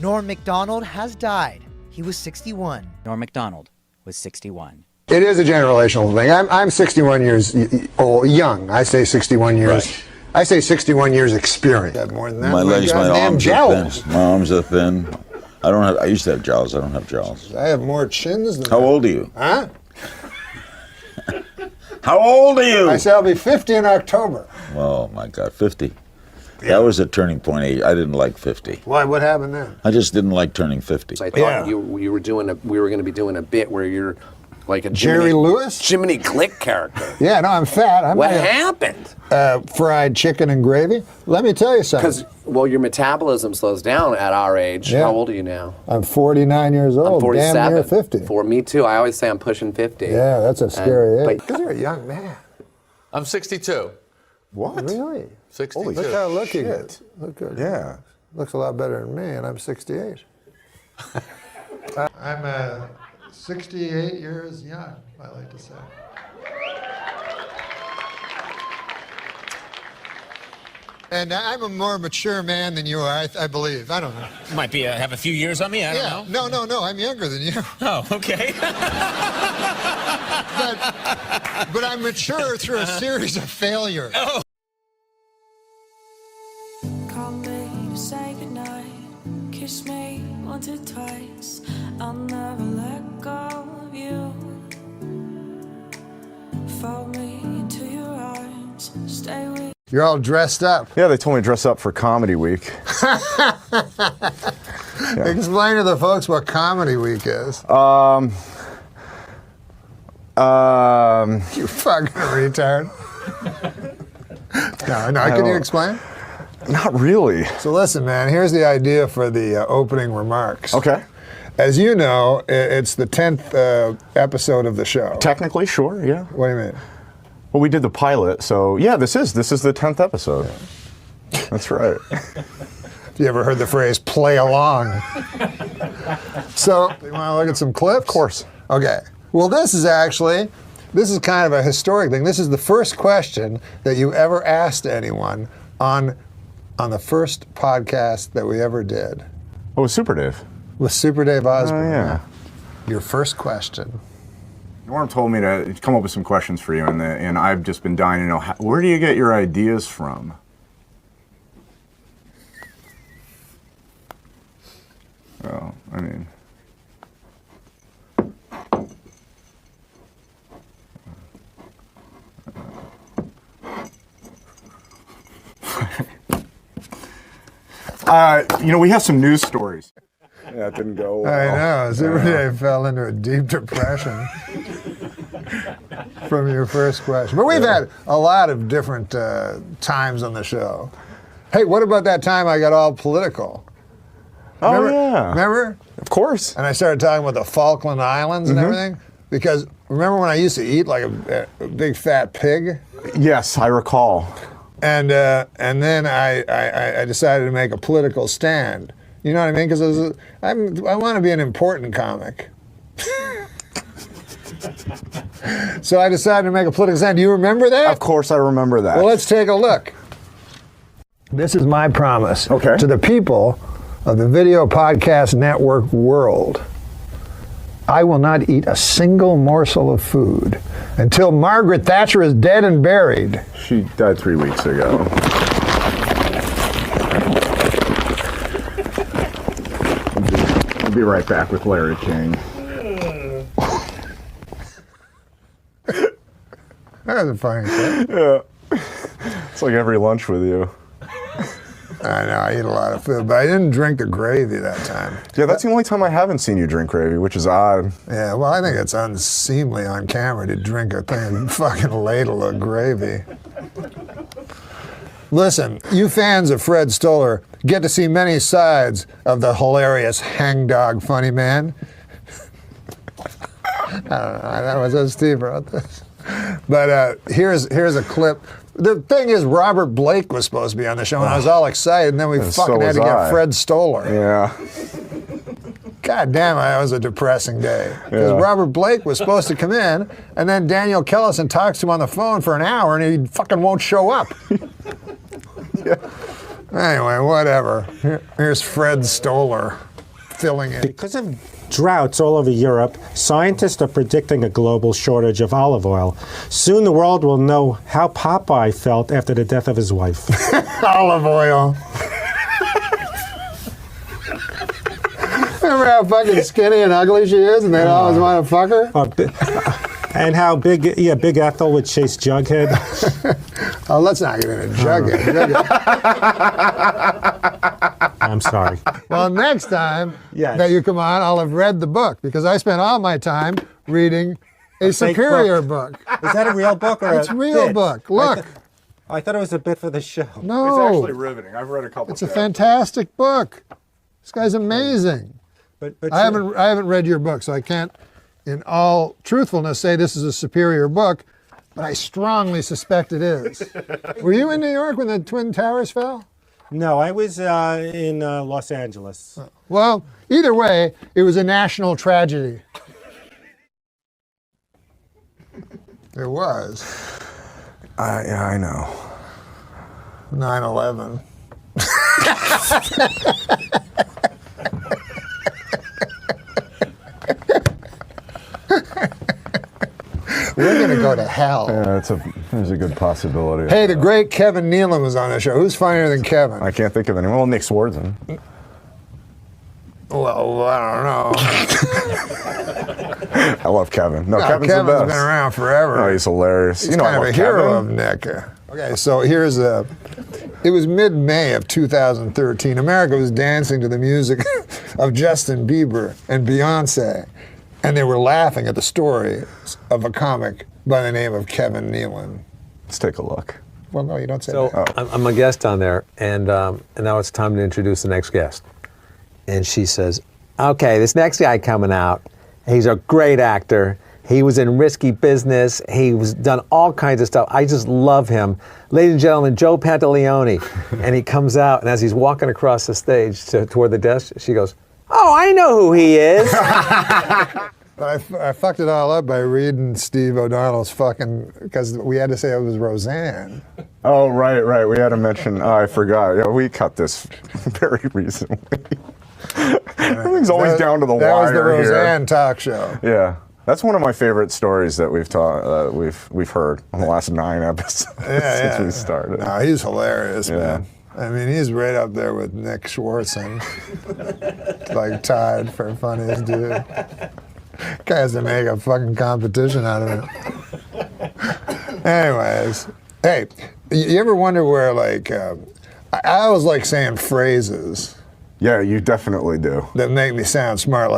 Norm MacDonald has died. He was 61. Norm MacDonald was 61. It is a generational thing. I'm 61 years old, young. I say 61 years. Right. I say 61 years experience. I have more than that. My legs, my arms are thin. My arms are thin. I used to have jowls. I don't have jowls. I have more chins than How old are you? Huh? How old are you? I say I'll be 50 in October. Oh my God, 50. Yeah. That was a turning point age. I didn't like 50. Why? What happened then? I just didn't like turning 50. I thought we were going to be doing a bit where you're like a Jerry Lewis? Jiminy Glick character. Yeah, no, I'm fat. What happened? Fried chicken and gravy. Let me tell you something. Because, your metabolism slows down at our age. Yeah. How old are you now? I'm 49 years old. I'm 47. Damn near 50. For me too. I always say I'm pushing 50. Yeah, that's a scary age. Because you're a young man. I'm 62. What? Really? 62. Look how lucky you get. Look good. Yeah. Looks a lot better than me, and I'm 68. I'm 68 years young, I like to say. And I'm a more mature man than you are, I believe. I don't know. Might be have a few years on me. I don't know. No. I'm younger than you. Oh, okay. but I'm mature through a series of failures. Oh. Call me to say goodnight. Kiss me once or twice. I'll never let go of you. Fold me into your arms. Stay with. You're all dressed up. Yeah, they told me to dress up for Comedy Week. Yeah. Explain to the folks what Comedy Week is. You fucking retard. No, can you explain? Not really. So listen, man, here's the idea for the opening remarks. Okay. As you know, it's the 10th episode of the show. Technically, sure, yeah. What do you mean? Well, we did the pilot, so yeah, this is the 10th episode. Yeah. That's right. Have you ever heard the phrase "play along"? So, you want to look at some clips? Of course. Okay. Well, this is kind of a historic thing. This is the first question that you ever asked anyone on the first podcast that we ever did. Oh, with Super Dave. With Super Dave Osborne. Oh, yeah. Your first question. Norm told me to come up with some questions for you, and I've just been dying to know, where do you get your ideas from? Well, I mean... we have some news stories. Yeah, it didn't go well. I know. Super Dave fell into a deep depression from your first question. But we've had a lot of different times on the show. Hey, what about that time I got all political? Remember? Oh, yeah. Remember? Of course. And I started talking about the Falkland Islands and everything? Because remember when I used to eat like a big fat pig? Yes, I recall. And then I decided to make a political stand. You know what I mean? Because I want to be an important comic. So I decided to make a political stand. Do you remember that? Of course I remember that. Well, let's take a look. This is my promise to the people of the Video Podcast Network world. I will not eat a single morsel of food until Margaret Thatcher is dead and buried. She died 3 weeks ago. I'll be right back with Larry King. That was a funny thing. Yeah. It's like every lunch with you. I know, I eat a lot of food, but I didn't drink the gravy that time. Yeah, that's the only time I haven't seen you drink gravy, which is odd. Yeah, well, I think it's unseemly on camera to drink a fucking ladle of gravy. Listen, you fans of Fred Stoller get to see many sides of the hilarious hangdog funny man. I don't know, that was Steve wrote this. But here's a clip. The thing is, Robert Blake was supposed to be on the show, and I was all excited, and then we fucking had to get Fred Stoller. Yeah. God damn, that was a depressing day. Because Robert Blake was supposed to come in, and then Daniel Kellison talks to him on the phone for an hour, and he fucking won't show up. Anyway, whatever. Here's Fred Stoller filling it. Because of droughts all over Europe, scientists are predicting a global shortage of olive oil. Soon the world will know how Popeye felt after the death of his wife. Olive oil. Remember how fucking skinny and ugly she is, and they'd always want to fuck her? And how Big Ethel would chase Jughead. Oh, let's not get into Jughead. I'm sorry. Well, next time Yes. that you come on, I'll have read the book, because I spent all my time reading a fake superior book. Is that a real book or It's a real bit? book. Look. I thought it was a bit for the show. No. It's actually riveting. I've read a couple. It's a fantastic book. This guy's amazing. But I haven't read your book, so I can't, in all truthfulness, say this is a superior book, but I strongly suspect it is. Were you in New York when the Twin Towers fell? No, I was in Los Angeles. Well, either way, it was a national tragedy. It was. Yeah, I know. 9/11. We're going to go to hell. Yeah, there's a good possibility. Hey, the great Kevin Nealon was on the show. Who's funnier than Kevin? I can't think of anyone. Well, Nick Swardson. Well, I don't know. I love Kevin. No, No, Kevin's Kevin's the best. been around forever. Oh, he's hilarious. He's you know, kind I of a love hero Kevin. of Nick. Okay, so here's it was mid-May of 2013. America was dancing to the music of Justin Bieber and Beyonce, and they were laughing at the story of a comic by the name of Kevin Nealon. Let's take a look. Well, no, you don't say So that. I'm a guest on there, and now it's time to introduce the next guest. And she says, okay, this next guy coming out, he's a great actor. He was in Risky Business. He was done all kinds of stuff. I just love him. Ladies and gentlemen, Joe Pantaleone. And he comes out, and as he's walking across the stage toward the desk, she goes, oh, I know who he is. But I fucked it all up by reading Steve O'Donnell's fucking, because we had to say it was Roseanne. Oh, right. We had to mention. Oh, I forgot. Yeah, we cut this very recently. Everything's always down to the That wire was the Roseanne here. talk show. Yeah, that's one of my favorite stories that we've heard on the last 9 episodes since we started. No, he's hilarious, Yeah. man. I mean, he's right up there with Nick Swardson, like tied for funniest dude. Guy has to make a fucking competition out of it. Anyways, hey, you ever wonder where, like, I always like saying phrases Yeah, you definitely do. that make me sound smart,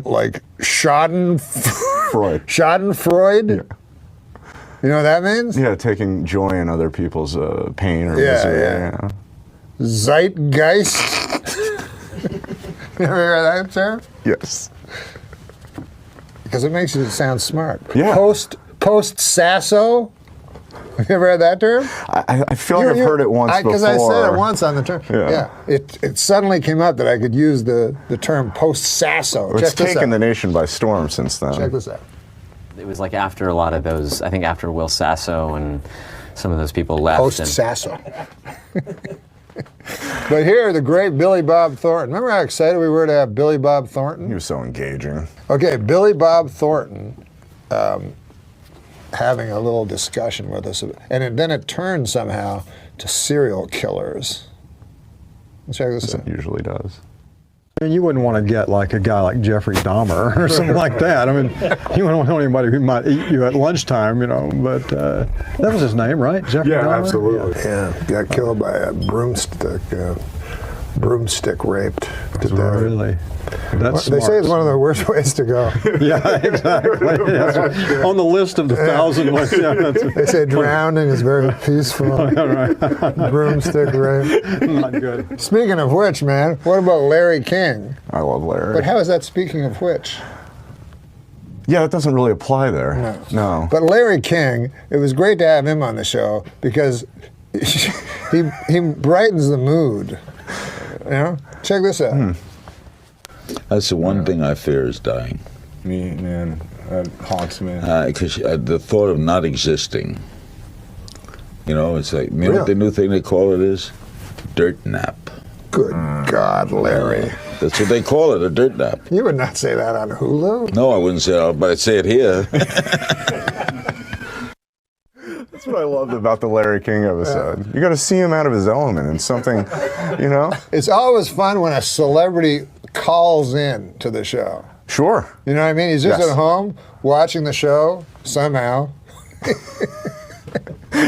like Schadenfreude. Schadenfreude? Yeah. You know what that means? Yeah, taking joy in other people's pain or Yeah, misery. yeah. Zeitgeist. You ever hear that term? Yes. Because it makes you sound smart. Yeah. Post sasso. Have you ever heard that term? I feel like I've heard it once before. Because I said it once on the term. Yeah. It suddenly came up that I could use the term post sasso. It's taken the nation by storm since then. Check this out. It was like after a lot of those, I think after Will Sasso and some of those people left. Post sasso. But here, the great Billy Bob Thornton. Remember how excited we were to have Billy Bob Thornton? He was so engaging. Okay, Billy Bob Thornton having a little discussion with us. And then it turned somehow to serial killers. Let's check this out. It usually does. I mean, you wouldn't want to get like a guy like Jeffrey Dahmer or something like that. I mean, you wouldn't want anybody who might eat you at lunchtime, you know, but that was his name, right? Jeffrey Dahmer? Absolutely. Yeah, got killed by a broomstick raped to death. Really? That's They say it's one of the worst ways to go. Yeah, exactly. Yes. On the list of the 1,000 ways. Yeah, They say drowning is very peaceful. Broomstick rape. Not good. Speaking of which, man, what about Larry King? I love Larry. But how is that speaking of which? Yeah, that doesn't really apply there. No. But Larry King, it was great to have him on the show because he brightens the mood. You know? Check this out. That's the one thing I fear is dying. Me, man, that haunts me. Because the thought of not existing, you know, it's like, you know what the new thing they call it is? dirt nap. Good God, Larry. That's what they call it, a dirt nap. You would not say that on Hulu. No, I wouldn't say it, but I'd say it here. That's what I loved about the Larry King episode. You got to see him out of his element and something, you know? It's always fun when a celebrity calls in to the show. Sure. You know what I mean? He's just at home watching the show somehow. But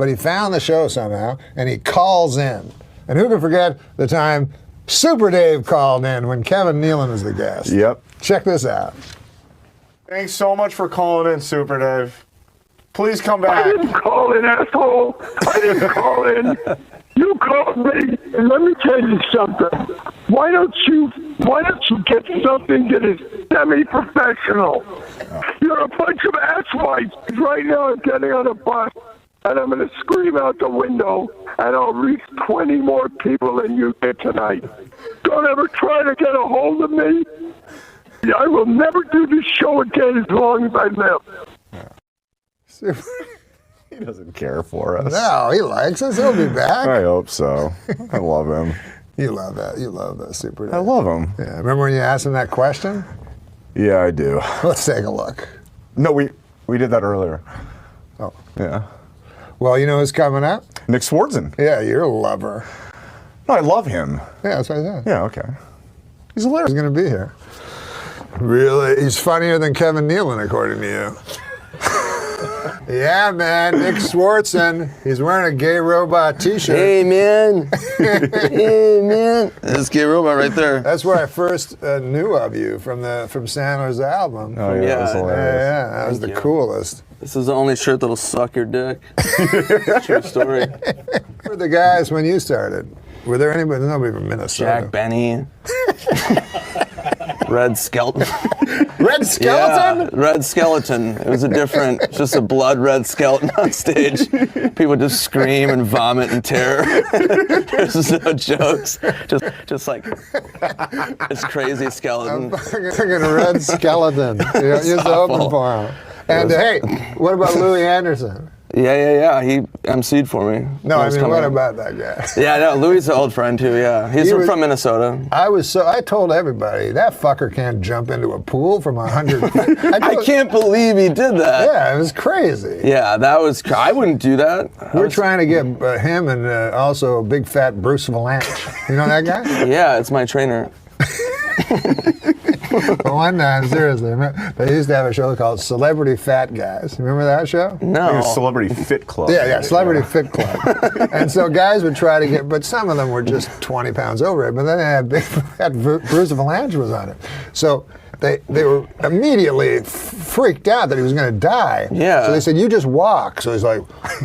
he found the show somehow, and he calls in. And who can forget the time Super Dave called in when Kevin Nealon was the guest? Yep. Check this out. Thanks so much for calling in, Super Dave. Please come back. I didn't call in, asshole. I didn't call in. You called me, and let me tell you something. Why don't you get something that is semi-professional? You're a bunch of asswipes. Right now I'm getting on a bus, and I'm going to scream out the window, and I'll reach 20 more people than you did tonight. Don't ever try to get a hold of me. I will never do this show again as long as I live. He doesn't care for us. No, he likes us. He'll be back. I hope so. I love him. You love that. You love that Super Dave. I love him. Yeah. Remember when you asked him that question? Yeah, I do. Let's take a look. No, we did that earlier. Oh. Yeah. Well, you know who's coming up? Nick Swardson. Yeah, you're a lover. No, I love him. Yeah, that's what I said. Yeah, okay. He's hilarious. He's going to be here. Really? He's funnier than Kevin Nealon, according to you. Yeah, man, Nick Swardson. He's wearing a gay robot T-shirt. Hey, man. Hey, man. That's gay robot right there. That's where I first knew of you from Sandler's album. Oh yeah, that was hilarious. Yeah, that was the coolest. This is the only shirt that'll suck your dick. True story. Who were the guys when you started? Were there anybody? Nobody from Minnesota. Jack Benny. Red Skeleton. Red Skeleton? Yeah, Red Skeleton. It was just a blood red skeleton on stage. People just scream and vomit in terror. There's no jokes. Just like this crazy skeleton. A fucking red skeleton. You used to open for him. And hey, what about Louis Anderson? Yeah. He emceed for me. No, I mean, what about that guy? Yeah, no, Louis is an old friend too, yeah. He's from Minnesota. I told everybody, that fucker can't jump into a pool from 100 feet. I can't believe he did that. Yeah, it was crazy. Yeah, I wouldn't do that. We're trying to get him and also big fat Bruce Valanche. You know that guy? Yeah, it's my trainer. One time, seriously, they used to have a show called Celebrity Fat Guys. Remember that show? No. Celebrity Fit Club. Yeah, Celebrity Fit Club. And so guys would try to get, but some of them were just 20 pounds over it, but then they had Bruce Valanche was on it. So they were immediately freaked out that he was going to die. Yeah. So they said, you just walk. So he's like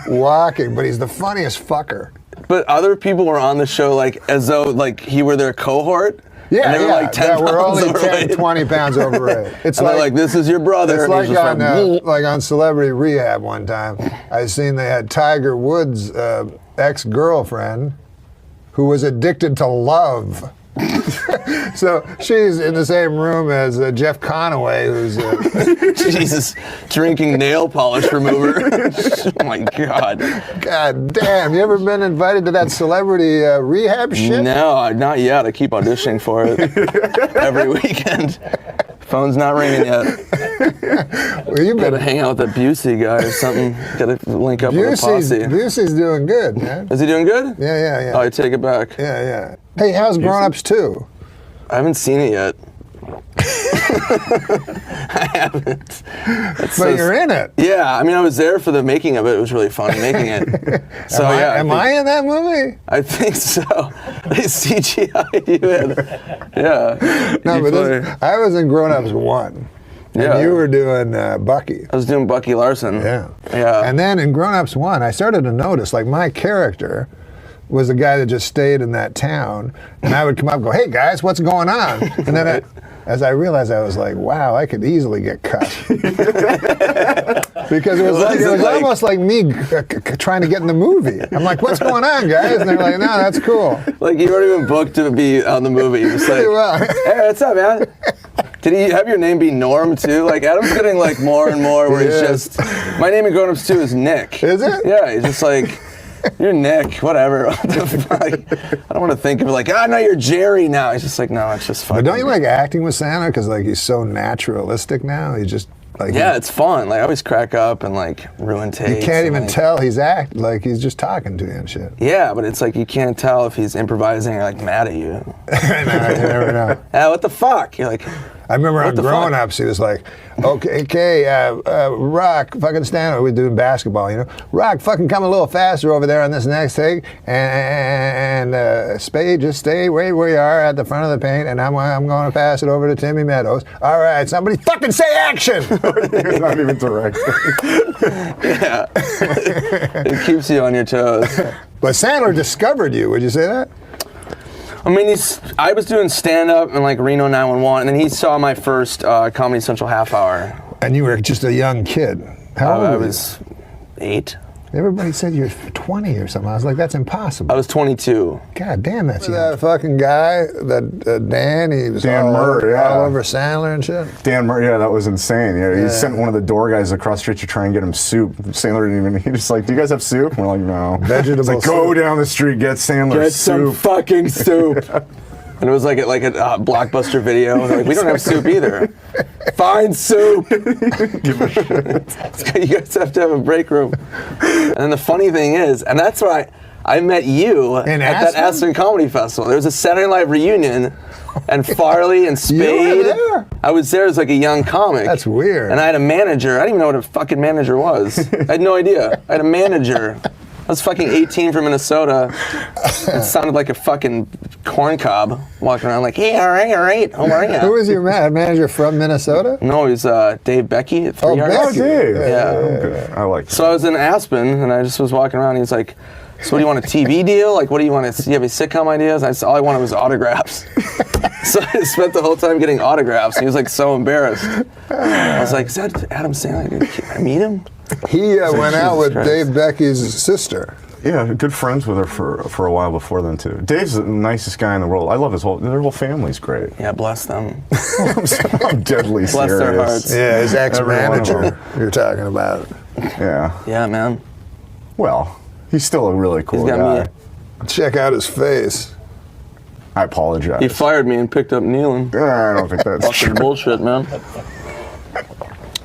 walking, but he's the funniest fucker. But other people were on the show as though he were their cohort. Yeah, and they were like 10 we're pounds only overweight. 10, 20 pounds overweight. It's and like, this is your brother. It's like on Celebrity Rehab one time. I seen they had Tiger Woods' ex-girlfriend who was addicted to love. So she's in the same room as Jeff Conaway, who's Jesus, drinking nail polish remover. Oh my God. God damn! You ever been invited to that Celebrity Rehab shit? No, not yet. I keep auditioning for it every weekend. Phone's not ringing yet. Well, you gotta hang out with that Busey guy or something. Gotta link up with a posse. Busey's doing good, man. Is he doing good? Yeah. Oh, I take it back. Yeah. Hey, how's Grown Ups 2? I haven't seen it yet. I haven't. But you're in it. Yeah, I mean, I was there for the making of it. It was really fun making it. So am I in that movie? I think so. They CGI'd you in. Yeah. No, but I was in Grown Ups 1. And you were doing Bucky. I was doing Bucky Larson. Yeah. Yeah. And then in Grown Ups 1, I started to notice, my character was the guy that just stayed in that town, and I would come up and go, hey guys, what's going on? And then as I realized, I was like, wow, I could easily get cut. Because it was almost like me trying to get in the movie. I'm like, what's going on, guys? And they're like, no, that's cool. Like, you weren't even booked to be on the movie. You're just like, hey, what's up, man? Did he have your name be Norm, too? Like, Adam's getting, more and more where he's just, my name in Grown Ups 2 is Nick. Is it? Yeah, he's just like, You're Nick, whatever. What the fuck? I don't want to think of it like, no, you're Jerry now. He's just like, no, it's just fucking. But don't you like acting with Sandler? Because like he's so naturalistic now. He just like. Yeah, it's fun. Like I always crack up and like ruin takes. You can't even like, tell he's like he's just talking to you and shit. Yeah, but it's like you can't tell if he's improvising or like mad at you. No, you never know. What the fuck? You're like. I remember on Grown Ups, he was like, okay, Rock, fucking stand up. We're doing basketball, you know. Rock, fucking come a little faster over there on this next take, and Spade, just stay right where you are at the front of the paint, and I'm going to pass it over to Timmy Meadows. All right, somebody fucking say action! He's not even directing. Yeah. It keeps you on your toes. But Sandler discovered you, would you say that? I mean, I was doing stand-up in like Reno 911, and then he saw my first Comedy Central half hour. And you were just a young kid. How old were you? I was 8. Everybody said you're 20 or something. I was like, that's impossible. I was 22. God damn, that's young. That fucking guy, that Dan, he was Dan all Murray, over Sandler and shit. Dan Murray, yeah, that was insane. Yeah, he sent one of the door guys across the street to try and get him soup. Sandler didn't even, he just like, do you guys have soup? And we're like, no. Vegetable like, go down the street, get Sandler soup. Get some fucking soup. And it was like a Blockbuster video. They're like, we don't have soup either. Find soup. Give a shit. You guys have to have a break room. And the funny thing is, and that's why I met you at that Aspen Comedy Festival. There was a Saturday Night reunion, and Farley and Spade. You were there? I was there as like a young comic. That's weird. And I had a manager. I didn't even know what a fucking manager was. I had no idea. I had a manager. I was fucking 18 from Minnesota. It sounded like a fucking corn cob walking around like, hey, all right, how are you? Who was your manager from Minnesota? No, he was Dave Becky at 3 Yards. Oh, Dave. Yeah. I like that. So I was in Aspen, and I just was walking around, and he was like, so what do you want, a TV deal? Like, what do you want? Do you have any sitcom ideas? All I wanted was autographs. So I spent the whole time getting autographs. He was like so embarrassed. I was like, is that Adam Sandler? Can I meet him? He went out with Christ. Dave Becky's sister. Yeah, good friends with her for a while before then too. Dave's the nicest guy in the world. I love their whole family's great. Yeah, bless them. I'm deadly Bless serious. their hearts. Yeah, his ex-manager Every one of you're talking about. Yeah. Yeah, man. Well, he's still a really cool He's got guy. me. Check out his face. I apologize. He fired me and picked up Nealon. I don't think that's Fucking true. bullshit, man.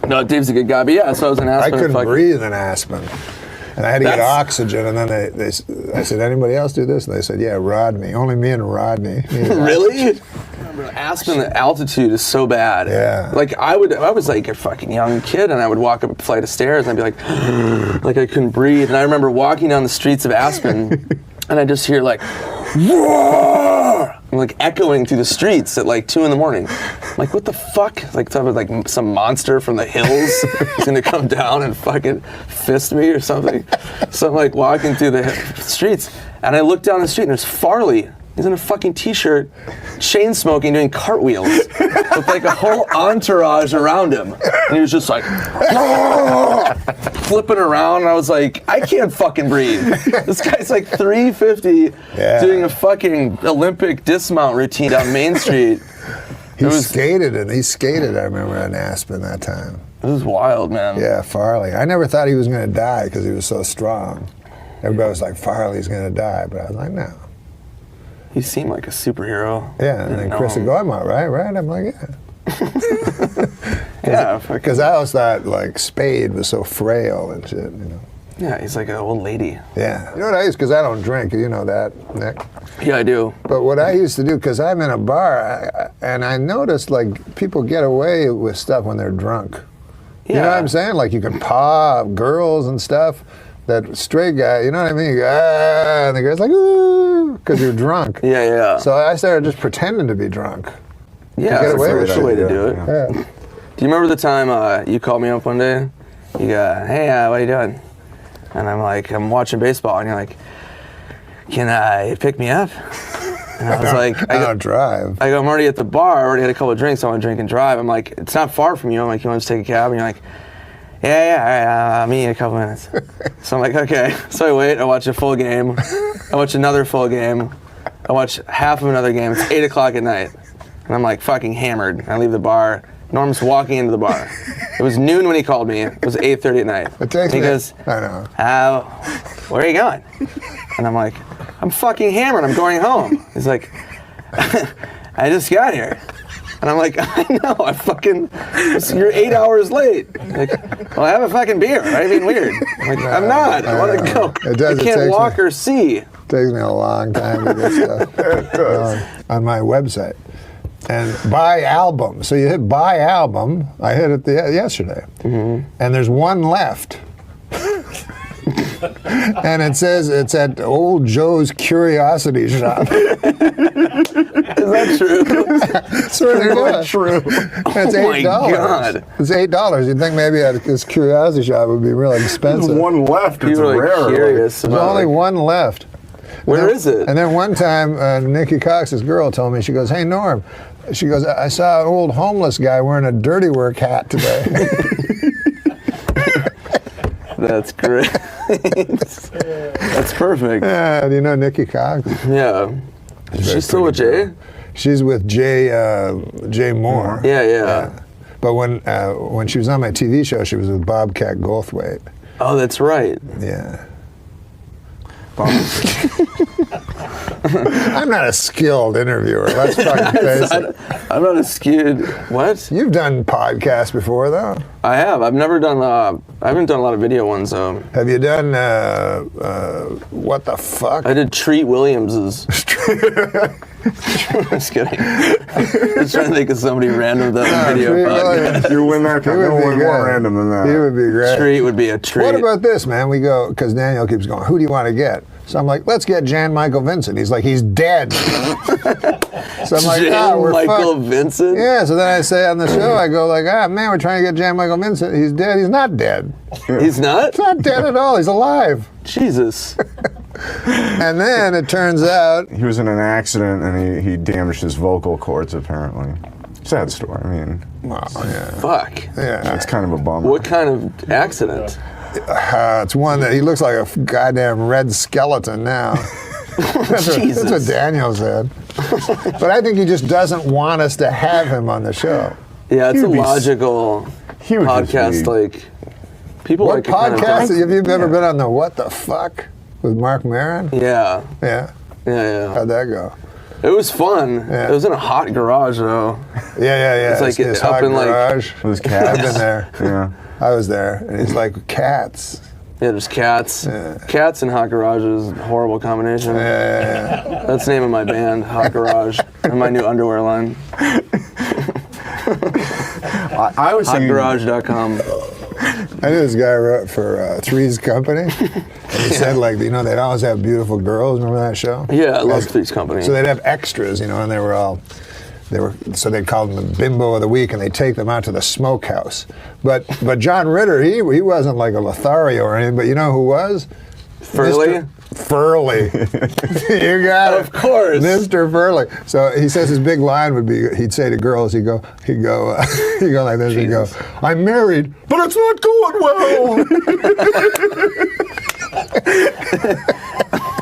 No, Dave's a good guy, but yeah, so I was in Aspen. I couldn't breathe in Aspen. And I had to get oxygen, and then I said, anybody else do this? And they said, yeah, Rodney. Only me and Rodney. Really? Aspen, the altitude is so bad. Yeah. Like I was like a fucking young kid, and I would walk up a flight of stairs, and I'd be like, like I couldn't breathe. And I remember walking down the streets of Aspen, and I just hear like, roar! Like echoing through the streets at like 2 a.m. I'm like, what the fuck? Like some monster from the hills is gonna come down and fucking fist me or something. So I'm like walking through the streets, and I look down the street, and there's Farley. He's in a fucking t-shirt, chain smoking, doing cartwheels with like a whole entourage around him. And he was just like, flipping around. And I was like, I can't fucking breathe. This guy's like 350 doing a fucking Olympic dismount routine down Main Street. He skated, I remember, in Aspen that time. It was wild, man. Yeah, Farley. I never thought he was going to die because he was so strong. Everybody was like, Farley's going to die. But I was like, no. He seemed like a superhero. Yeah, and then Chris would go, am I right? I'm like, yeah. Yeah. Because I always thought, like, Spade was so frail and shit, you know. Yeah, he's like an old lady. Yeah. You know what I used, because I don't drink, you know that, Nick? Yeah, I do. But what I used to do, because I'm in a bar, and I noticed, like, people get away with stuff when they're drunk. Yeah. You know what I'm saying? Like, you can paw girls and stuff. That straight guy, you know what I mean? You go, and the guy's like, ooh, because you're drunk. Yeah. So I started just pretending to be drunk. Yeah, Get away with that's the way to do it. Yeah. Do you remember the time you called me up one day? You go, hey, what are you doing? And I'm like, I'm watching baseball. And you're like, can you pick me up? And I was like, I don't drive. I go, I'm already at the bar. I already had a couple of drinks. I want to drink and drive. I'm like, it's not far from you. I'm like, you want to just take a cab? And you're like, yeah, all right, I'll meet you in a couple minutes. So I'm like, okay. So I wait, I watch a full game. I watch another full game. I watch half of another game. It's 8 o'clock at night. And I'm like fucking hammered. I leave the bar, Norm's walking into the bar. It was noon when he called me. It was 8:30 at night. He goes, I know. Where are you going? And I'm like, I'm fucking hammered. I'm going home. He's like, I just got here. And I'm like, I know, you're 8 hours late. Like, well, have a fucking beer, right? Being weird. I'm like, I'm not. I want to go. I can't walk or see. It takes me a long time to get stuff on my website. And buy album. So you hit buy album. I hit it yesterday. And there's one left. And it says it's at Old Joe's Curiosity Shop. Is that true? Certainly true. It's $8. God. It's $8. You'd think maybe at this curiosity shop would be real expensive. There's one left. It's People are rare. curious There's only one left. Where is it? And then one time, Nikki Cox's girl told me, she goes, "Hey, Norm," she goes, "I saw an old homeless guy wearing a dirty work hat today." That's great. That's perfect. Yeah, do you know Nikki Cox? Yeah. She's still with Jay? She's with Jay Moore. Yeah. But when she was on my TV show, she was with Bobcat Goldthwait. Oh, that's right. Yeah. I'm not a skilled interviewer. Let's fucking face it. I'm not a skilled. What? You've done podcasts before, though. I have. I've never done. I haven't done a lot of video ones, though. Have you done what the fuck? I did Treat Williams's. Just kidding. Just trying to think of somebody random that video podcast. You win that. No one more random than that. He would be great. Treat would be a treat. What about this, man? We go, because Daniel keeps going, who do you want to get? So I'm like, let's get Jan Michael Vincent. He's like, he's dead. So I'm like, we're Michael fucked. Vincent? Yeah, so then I say on the show, I go like, man, we're trying to get Jan Michael Vincent. He's dead. He's not dead. He's not? He's not dead at all. He's alive. Jesus. And then it turns out he was in an accident and he damaged his vocal cords, apparently. Sad story. I mean, wow, yeah. Fuck. Yeah. It's kind of a bummer. What kind of accident? It's one that he looks like a goddamn red skeleton now. That's what Daniel said. But I think he just doesn't want us to have him on the show. Yeah, it's a logical podcast. Like people. What like podcast? Have you ever been on the What the Fuck with Mark Maron? Yeah. Yeah. How'd that go? It was fun. Yeah. It was in a hot garage though. Yeah. It's like his up hot in garage. It was cats. I've been there. Yeah. I was there, and he's like, cats. Yeah, there's cats. Yeah. Cats and hot garages, horrible combination. Yeah. That's the name of my band, Hot Garage, and my new underwear line. I was thinking HotGarage.com. I knew this guy wrote for Three's Company, and he said, like, they'd always have beautiful girls. Remember that show? Yeah, I love Three's Company. So they'd have extras, and so they'd call them the bimbo of the week, and they'd take them out to the smokehouse. But John Ritter, he wasn't like a Lothario or anything, but you know who was? Furley? Furley. You got it. Of course. Mr. Furley. So he says his big line would be, he'd say to girls, he'd go like this, he'd go, "I'm married, but it's not going well."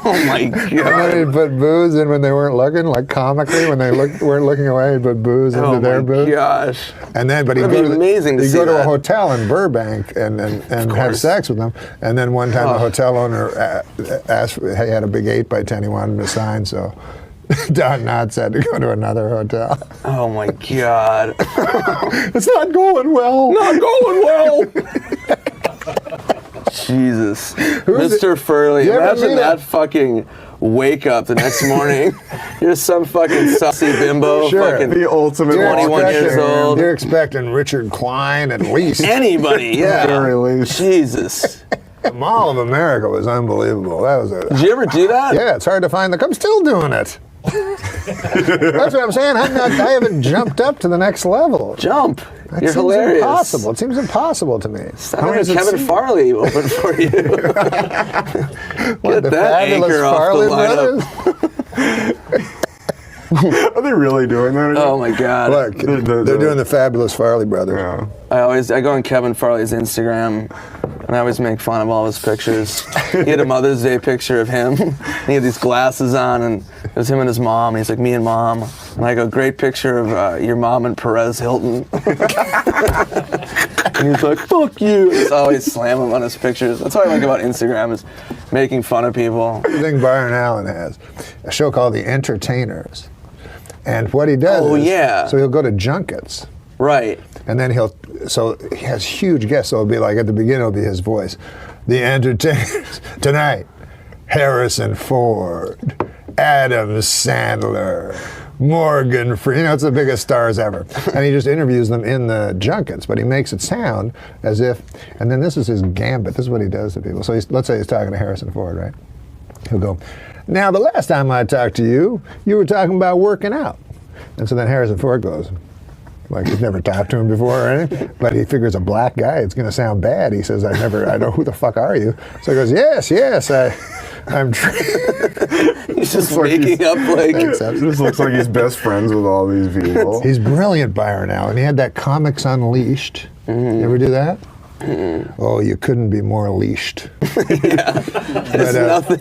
Oh my God. And then he'd put booze in when they weren't looking, like comically, when they weren't looking away, he'd put booze into their booze. Oh my gosh. And then, but he'd go to a hotel in Burbank and have sex with them. And then one time the hotel owner asked, he had a big 8x10 he wanted him to sign, so Don Knotts had to go to another hotel. Oh my God. It's not going well. Not going well. Jesus. Mr. Furley, imagine that fucking wake up the next morning. You're some fucking sussy bimbo, fucking the ultimate 21 years old. You're expecting Richard Klein at least. Anybody, yeah. At the very least. Jesus. The Mall of America was unbelievable. Did you ever do that? Yeah, it's hard to find I'm still doing it. That's what I'm saying. I haven't jumped up to the next level. Jump. That You're seems hilarious. Impossible. It seems impossible to me. Kevin Farley open for you. What, Get that anchor off the lineup. Are they really doing that again? Oh my God. Look, they're doing the Fabulous Farley Brothers. Yeah. I go on Kevin Farley's Instagram, and I always make fun of all his pictures. He had a Mother's Day picture of him. And he had these glasses on, and it was him and his mom. And he's like, "Me and Mom." Like a great picture of your mom and Perez Hilton. And he's like, fuck you. He's always slam him on his pictures. That's what I like about Instagram, is making fun of people. The thing Byron Allen has a show called The Entertainers. And what he does so he'll go to junkets. Right. And then he has huge guests, so it'll be like, at the beginning it'll be his voice. The Entertainers. Tonight, Harrison Ford, Adam Sandler, Morgan Freeman. It's the biggest stars ever. And he just interviews them in the junkets, but he makes it sound as if, and then this is his gambit. This is what he does to people. So let's say he's talking to Harrison Ford, right? He'll go, now the last time I talked to you, you were talking about working out. And so then Harrison Ford goes, like he's never talked to him before or anything, but he figures a black guy, it's going to sound bad. He says, I know, who the fuck are you? So he goes, yes, I'm He's just making up like... It just looks like he's best friends with all these people. He's brilliant, Byron Allen. He had that Comics Unleashed. You ever do that? Oh, you couldn't be more leashed. There's nothing.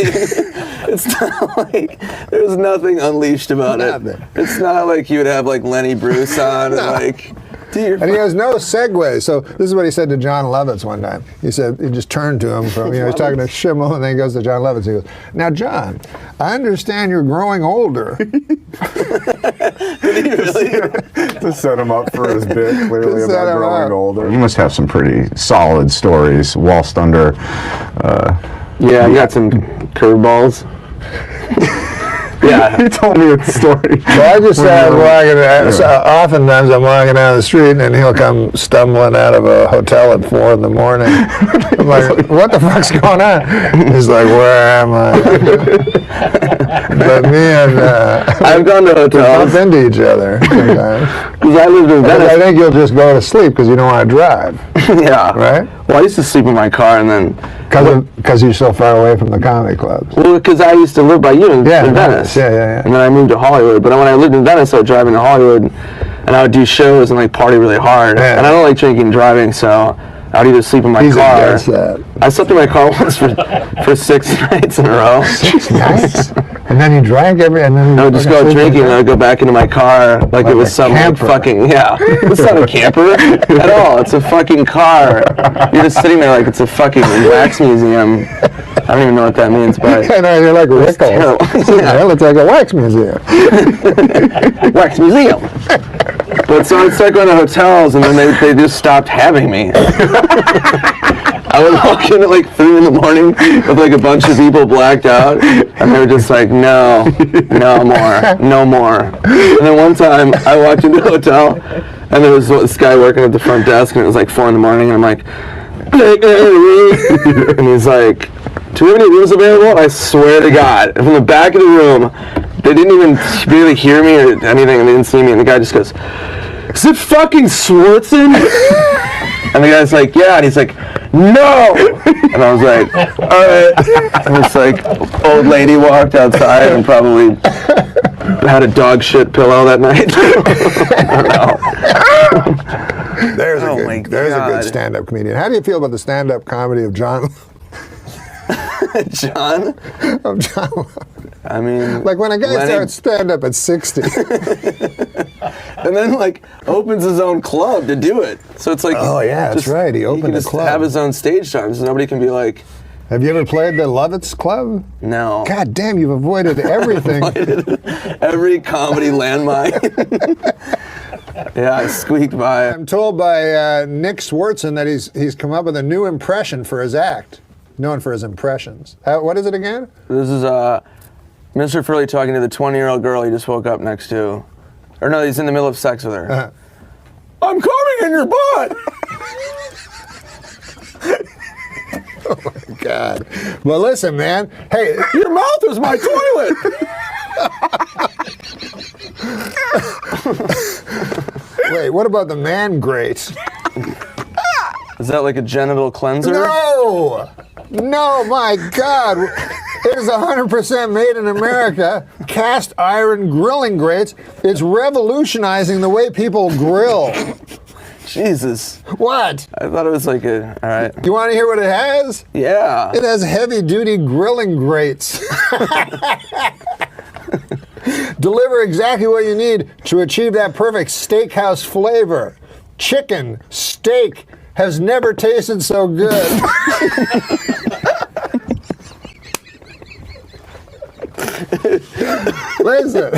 It's not like there's nothing unleashed about it. It's not like you would have like Lenny Bruce on and like. And he has no segue. So this is what he said to John Lovitz one time. He said, he just turned to him from, he's talking to Schimmel, and then he goes to John Lovitz. He goes, now, John, I understand you're growing older. Did he really? To set him up for his bit, clearly about growing older. You must have some pretty solid stories whilst under... yeah, I got some curveballs. Yeah, he told me a story. Well, I just oftentimes I'm walking down the street and he'll come stumbling out of a hotel at 4 in the morning. I'm like, what the fuck's going on? He's like, where am I? But me and I've gone to hotels. Bump into each other sometimes. Because I lived in Venice. I think you'll just go to sleep because you don't want to drive. Yeah. Right? Well, I used to sleep in my car and then... Because you're so far away from the comedy clubs. Well, because I used to live by you in Venice. Yeah. And then I moved to Hollywood. But when I lived in Venice, I would drive into Hollywood and I would do shows and like party really hard. Yeah. And I don't like drinking and driving, so I would either sleep in my car. I slept in my car once for 6 nights in a row. 6 nights? And then you drank and then I would just go drinking and I would go back into my car like it was some like fucking, it's not a camper at all. It's a fucking car. You're just sitting there like it's a fucking wax museum. I don't even know what that means, but... I know, you're like Rickles. Yeah. It looks like a wax museum. Wax museum. But so I'd start going to hotels and then they just stopped having me. I would walk in at like 3 in the morning with like a bunch of people blacked out, and they were just like, no more. And then one time I walked into a hotel, and there was this guy working at the front desk, and it was like 4 in the morning, and I'm like, and he's like, do we have any rooms available? And I swear to God, from the back of the room, they didn't even really hear me or anything, and they didn't see me, and the guy just goes, is it fucking Swartzen? And the guy's like, yeah, and he's like, no! And I was like, all right. And this like old lady walked outside and probably had a dog shit pillow that night. I don't know. There's a good stand-up comedian. How do you feel about the stand-up comedy of John? John? Of John. I mean, like when a guy starts stand-up at 60. And then like opens his own club to do it. So it's like, oh yeah, that's right. He opened a club. Have his own stage time, so nobody can be like. Have you ever played the Lovitz Club? No. God damn, you've avoided everything. Every comedy landmine. Yeah, I squeaked by. I'm told by Nick Swartzen that he's come up with a new impression for his act, known for his impressions. What is it again? This is Mr. Furley talking to the 20-year-old girl he just woke up next to. Or no, he's in the middle of sex with her. I'm coming in your butt! Oh my God. Well, listen, man. Hey, your mouth is my toilet! Wait, what about the man grate? Is that like a genital cleanser? No! No, my God. It is 100% made in America. Cast iron grilling grates. It's revolutionizing the way people grill. Jesus. What? I thought it was like all right. You want to hear what it has? Yeah. It has heavy-duty grilling grates. deliver exactly what you need to achieve that perfect steakhouse flavor. Chicken, steak, has never tasted so good. Listen,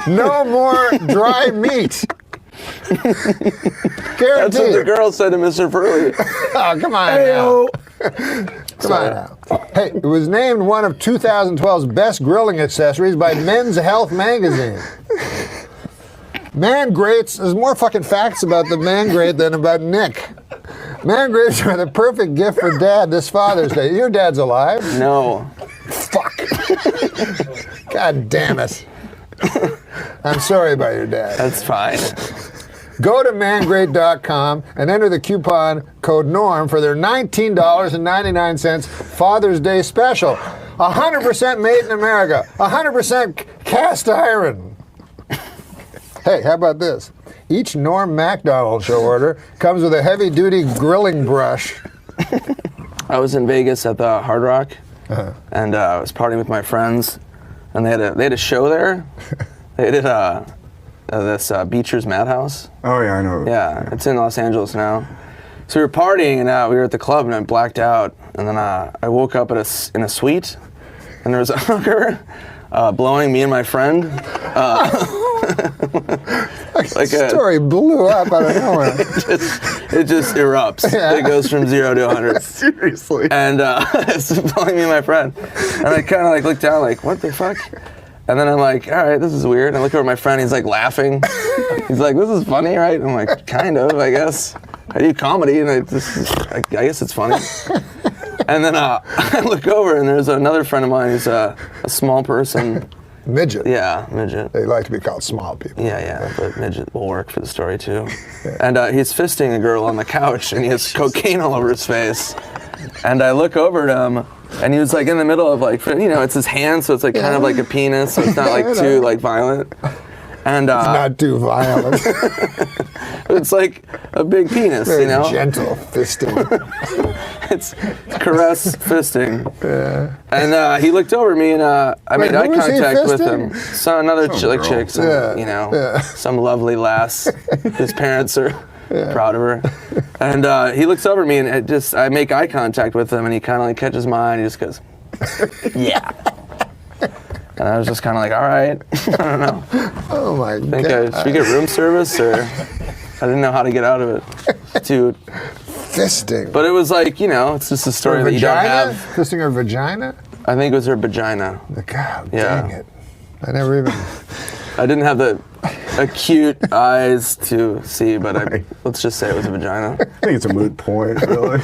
no more dry meat. That's what the girl said to Mr. Furley. Oh, come on now. Come on now. Hey, it was named one of 2012's best grilling accessories by Men's Health magazine. Man grates, there's more fucking facts about the man grate than about Nick. Man grates are the perfect gift for Dad this Father's Day. Your dad's alive? No. Fuck. God damn it. I'm sorry about your dad. That's fine. Go to mangrate.com and enter the coupon code NORM for their $19.99 Father's Day special. 100% made in America. 100% cast iron. Hey, how about this? Each NORM MACDONALD show order comes with a heavy-duty grilling brush. I was in Vegas at the Hard Rock, and I was partying with my friends, and they had a show there. They did this Beecher's Madhouse. Oh yeah, I know. Yeah, it's in Los Angeles now. So we were partying, and we were at the club, and I blacked out, and then I woke up in a suite, and there was a hooker blowing me and my friend. Like a story blew up out of nowhere. It just erupts. Yeah. It goes from 0 to 100. Seriously. And it's blowing me and my friend. And I kind of like look down like, what the fuck? And then I'm like, all right, this is weird. And I look over at my friend, he's like laughing. He's like, this is funny, right? And I'm like, kind of, I guess. I do comedy, and I guess it's funny. And then I look over, and there's another friend of mine who's a small person. Midget. Yeah, midget. They like to be called small people. Yeah, but midget will work for the story too. Yeah. And he's fisting a girl on the couch, and he has cocaine all over his face. And I look over at him, and he was like in the middle of like, it's his hand, so it's like kind of like a penis, so it's not like too like violent. And it's not too violent. It's like a big penis, very gentle fisting. It's caress fisting. Yeah. And he looked over at me, and I made eye contact with him. Another chick, some lovely lass whose parents are proud of her. And he looks over at me, and I make eye contact with him, and he kind of like catches my eye, and he just goes, yeah. And I was just kind of like, all right, I don't know. Oh my God. Should we get room service, or I didn't know how to get out of it. Dude. Fisting. But it was like, it's just a story that you don't have. Fisting her vagina? I think it was her vagina. God dang it. I never even... I didn't have the acute eyes to see, but let's just say it was a vagina. I think it's a moot point, really.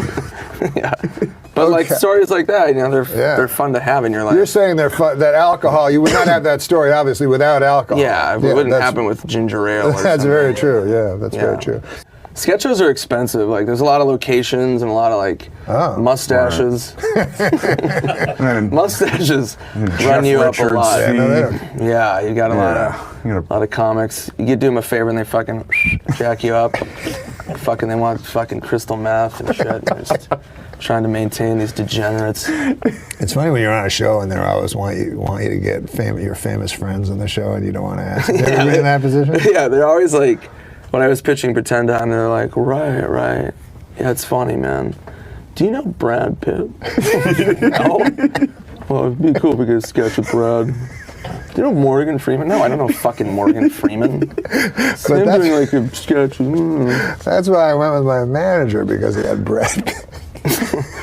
Yeah. But like stories like that, they're fun to have in your life. You're saying they're fun, that alcohol, you would not have that story, obviously, without alcohol. Yeah, it wouldn't happen with ginger ale or That's something. very true, that's very true. Sketch shows are expensive. Like, there's a lot of locations and a lot of like mustaches. Mustaches run you up a lot. Yeah, you got a lot of comics. You do them a favor and they fucking jack you up. They want fucking crystal meth and shit. They're just trying to maintain these degenerates. It's funny when you're on a show and they always want you to get your famous friends on the show and you don't want to ask. Have you ever been in that position? Yeah, they're always like. When I was pitching Pretend Time, they're like, right. Yeah, it's funny, man. Do you know Brad Pitt? No? Well, it'd be cool if we could sketch with Brad. Do you know Morgan Freeman? No, I don't know fucking Morgan Freeman. I'm doing like a sketch. That's why I went with my manager, because he had Brad Pitt.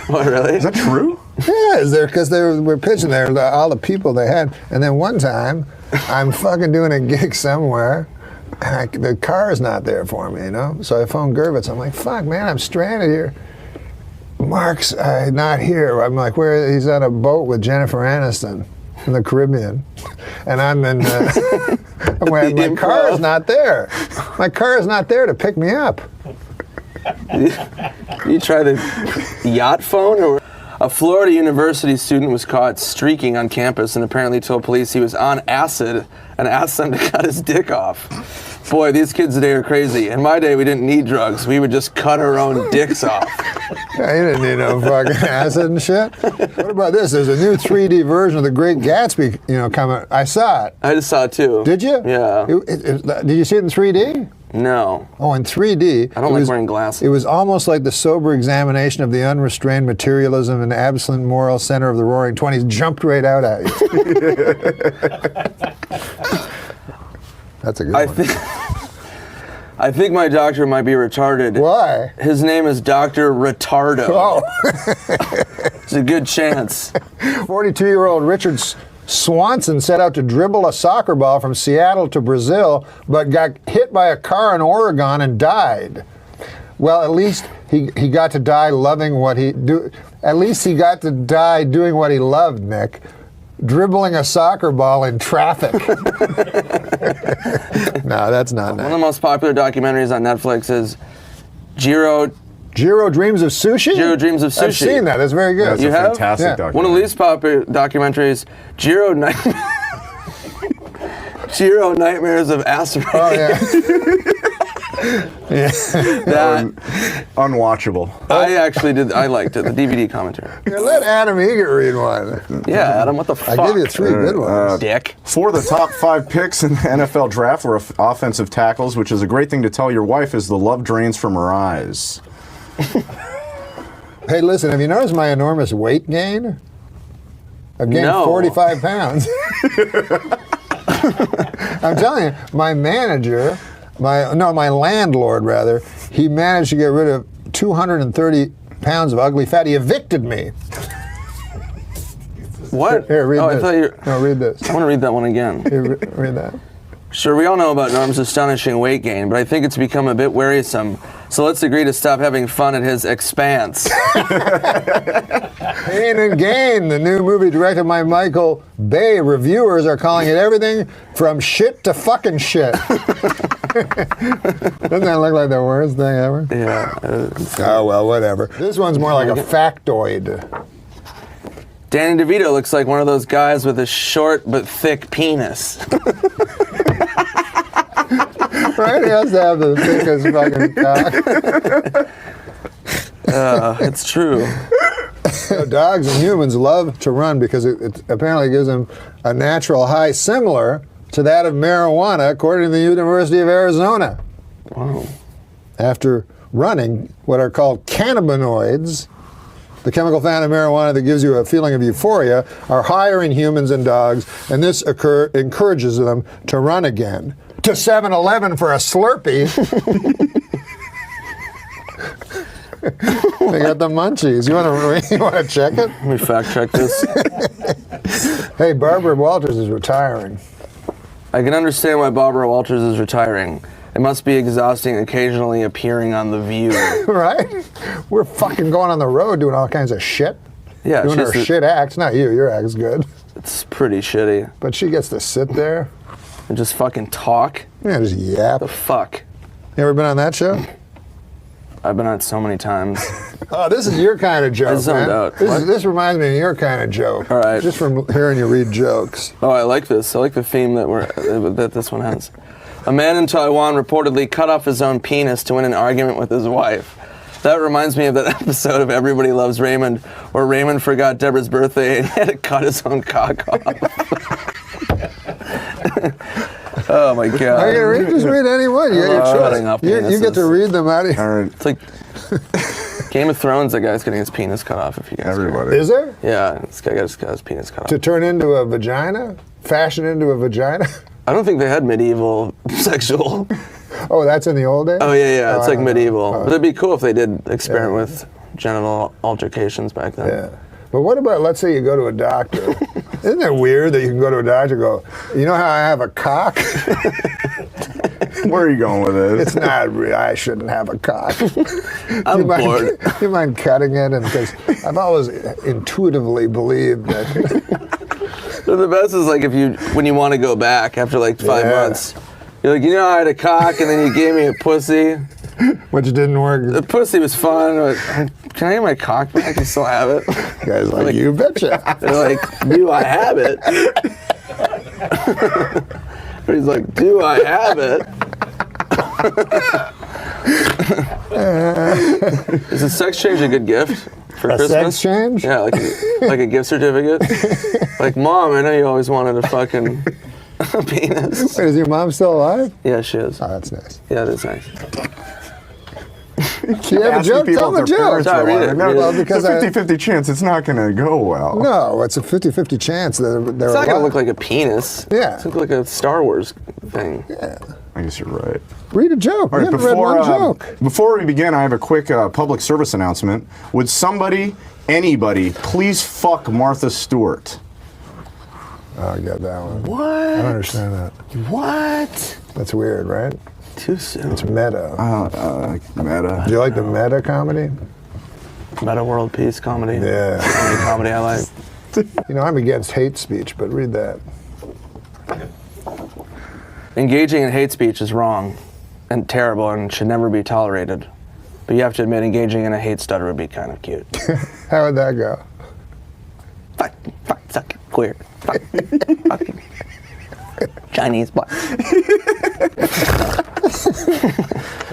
What, really? Is that true? Yeah, because they were pitching there, all the people they had. And then one time, I'm fucking doing a gig somewhere, and the car's not there for me, So I phoned Gervitz. I'm like, fuck, man, I'm stranded here. Mark's not here. I'm like, where? He's on a boat with Jennifer Aniston in the Caribbean. And I'm in, my car is not there. My car is not there to pick me up. You try the yacht phone? Or a Florida University student was caught streaking on campus and apparently told police he was on acid and asked them to cut his dick off. Boy, these kids today are crazy. In my day, we didn't need drugs. We would just cut our own dicks off. Yeah, you didn't need no fucking acid and shit. What about this? There's a new 3D version of The Great Gatsby, coming. I saw it. I just saw it too. Did you? Yeah. Did you see it in 3D? No. Oh, in 3D. I don't like wearing glasses. It was almost like the sober examination of the unrestrained materialism and absolute moral center of the Roaring '20s jumped right out at you. That's a good one. I think my doctor might be retarded. Why? His name is Dr. Retardo. Oh. It's a good chance. 42-year-old Richard Swanson set out to dribble a soccer ball from Seattle to Brazil, but got hit by a car in Oregon and died. Well, at least he got to die loving what he do. At least he got to die doing what he loved, Nick. Dribbling a soccer ball in traffic. No, that's not nice. One of the most popular documentaries on Netflix is Jiro Dreams of Sushi? Jiro Dreams of Sushi. I've seen that. It's very good. That's You a have? fantastic documentary. One of the least popular documentaries, Jiro Nightmares of Acid. Oh, yeah. That unwatchable. I liked it, the DVD commentary. Yeah, let Adam Eager read one. Yeah, Adam, what the fuck? I give you 3 good ones. Dick. 4 of the top 5 picks in the NFL draft were offensive tackles, which is a great thing to tell your wife as the love drains from her eyes. Hey, listen, have you noticed my enormous weight gain? I've gained 45 pounds. I'm telling you, my manager, my landlord rather, he managed to get rid of 230 pounds of ugly fat. He evicted me. What? Here, read this. I thought you. No, read this. I want to read that one again. Here, read that. Sure, we all know about Norm's astonishing weight gain, but I think it's become a bit wearisome. So let's agree to stop having fun at his expense. Pain and Gain, the new movie directed by Michael Bay. Reviewers are calling it everything from shit to fucking shit. Doesn't that look like the worst thing ever? Yeah. Oh, well, whatever. This one's more like a factoid. Danny DeVito looks like one of those guys with a short but thick penis. Right? He has to have the thickest fucking cock. It's true. Dogs and humans love to run because it apparently gives them a natural high similar to that of marijuana, according to the University of Arizona. Wow. After running what are called cannabinoids, the chemical found in marijuana that gives you a feeling of euphoria, are higher in humans and dogs, and this encourages them to run again. To 7-Eleven for a Slurpee. They got the munchies. You want to check it? Let me fact check this. Hey, Barbara Walters is retiring. I can understand why Barbara Walters is retiring. It must be exhausting occasionally appearing on The View. Right? We're fucking going on the road doing all kinds of shit. Yeah, doing her shit acts. Not you. Your act's good. It's pretty shitty. But she gets to sit there and just fucking talk. Yeah, just yap. The fuck? You ever been on that show? I've been on it so many times. Oh, this is your kind of joke, man. This reminds me of your kind of joke. All right. Just from hearing you read jokes. Oh, I like this. I like the theme that this one has. A man in Taiwan reportedly cut off his own penis to win an argument with his wife. That reminds me of that episode of Everybody Loves Raymond, where Raymond forgot Deborah's birthday and he had to cut his own cock off. Oh my God! I can read, just read any one. You get to read them out of here. It's like Game of Thrones. That guy's getting his penis cut off. If you guys Everybody is there? Yeah, this guy got his penis cut off to turn into a vagina, fashion into a vagina. I don't think they had medieval sexual. Oh, that's in the old days? Oh, yeah. It's like medieval. But it'd be cool if they did experiment with genital altercations back then. Yeah. But what about, let's say you go to a doctor. Isn't it weird that you can go to a doctor and go, you know how I have a cock? Where are you going with this? It's not real. I shouldn't have a cock. I'm bored. You mind cutting it? And because I've always intuitively believed that. So the best is like when you want to go back after like 5 months. You're like, you know, I had a cock and then you gave me a pussy. Which didn't work. The pussy was fun. Like, can I get my cock back? I still have it. You guys like, you betcha. They're like, do I have it? But he's like, do I have it? Is a sex change a good gift for A Christmas? sex change? Yeah, like a gift certificate. Like, Mom, I know you always wanted a fucking penis. Wait, is your mom still alive? Yeah, she is. Oh, that's nice. Yeah, that's nice. Do you have a joke? Tell the joke. Well, because it's a 50-50 chance it's not going to go well. No, it's a 50-50 chance that they're It's not going to alive. look like a penis. Yeah. It's look like a Star Wars thing. Yeah. I guess you're right. Read a joke. All We right, haven't read one joke. before we begin, I have a quick public service announcement. Would anybody, please fuck Martha Stewart? Oh, I got that one. What? I don't understand that. What? That's weird, right? Too soon. It's meta. Meta. Do you like the meta comedy? Meta world peace comedy. Yeah. Only comedy I like. You know, I'm against hate speech, but read that. Engaging in hate speech is wrong and terrible and should never be tolerated. But you have to admit, engaging in a hate stutter would be kind of cute. How would that go? Fuck, suck, queer. Fuck, fucking Chinese black.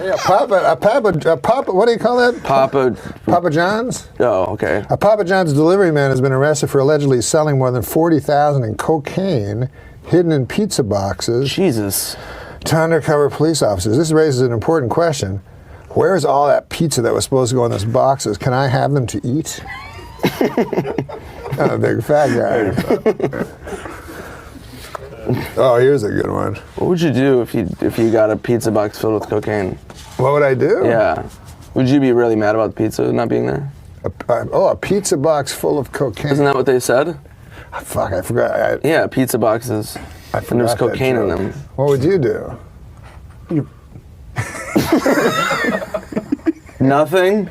Yeah, Papa, what do you call that? Papa John's? Oh, okay. A Papa John's delivery man has been arrested for allegedly selling more than $40,000 in cocaine hidden in pizza boxes. Jesus. To undercover police officers. This raises an important question. Where is all that pizza that was supposed to go in those boxes? Can I have them to eat? I'm a big fat guy. Oh, here's a good one. What would you do if you got a pizza box filled with cocaine? What would I do? Yeah. Would you be really mad about the pizza not being there? A pizza box full of cocaine. Isn't that what they said? Fuck, I forgot. Yeah, pizza boxes. And there's cocaine in them. What would you do? Nothing?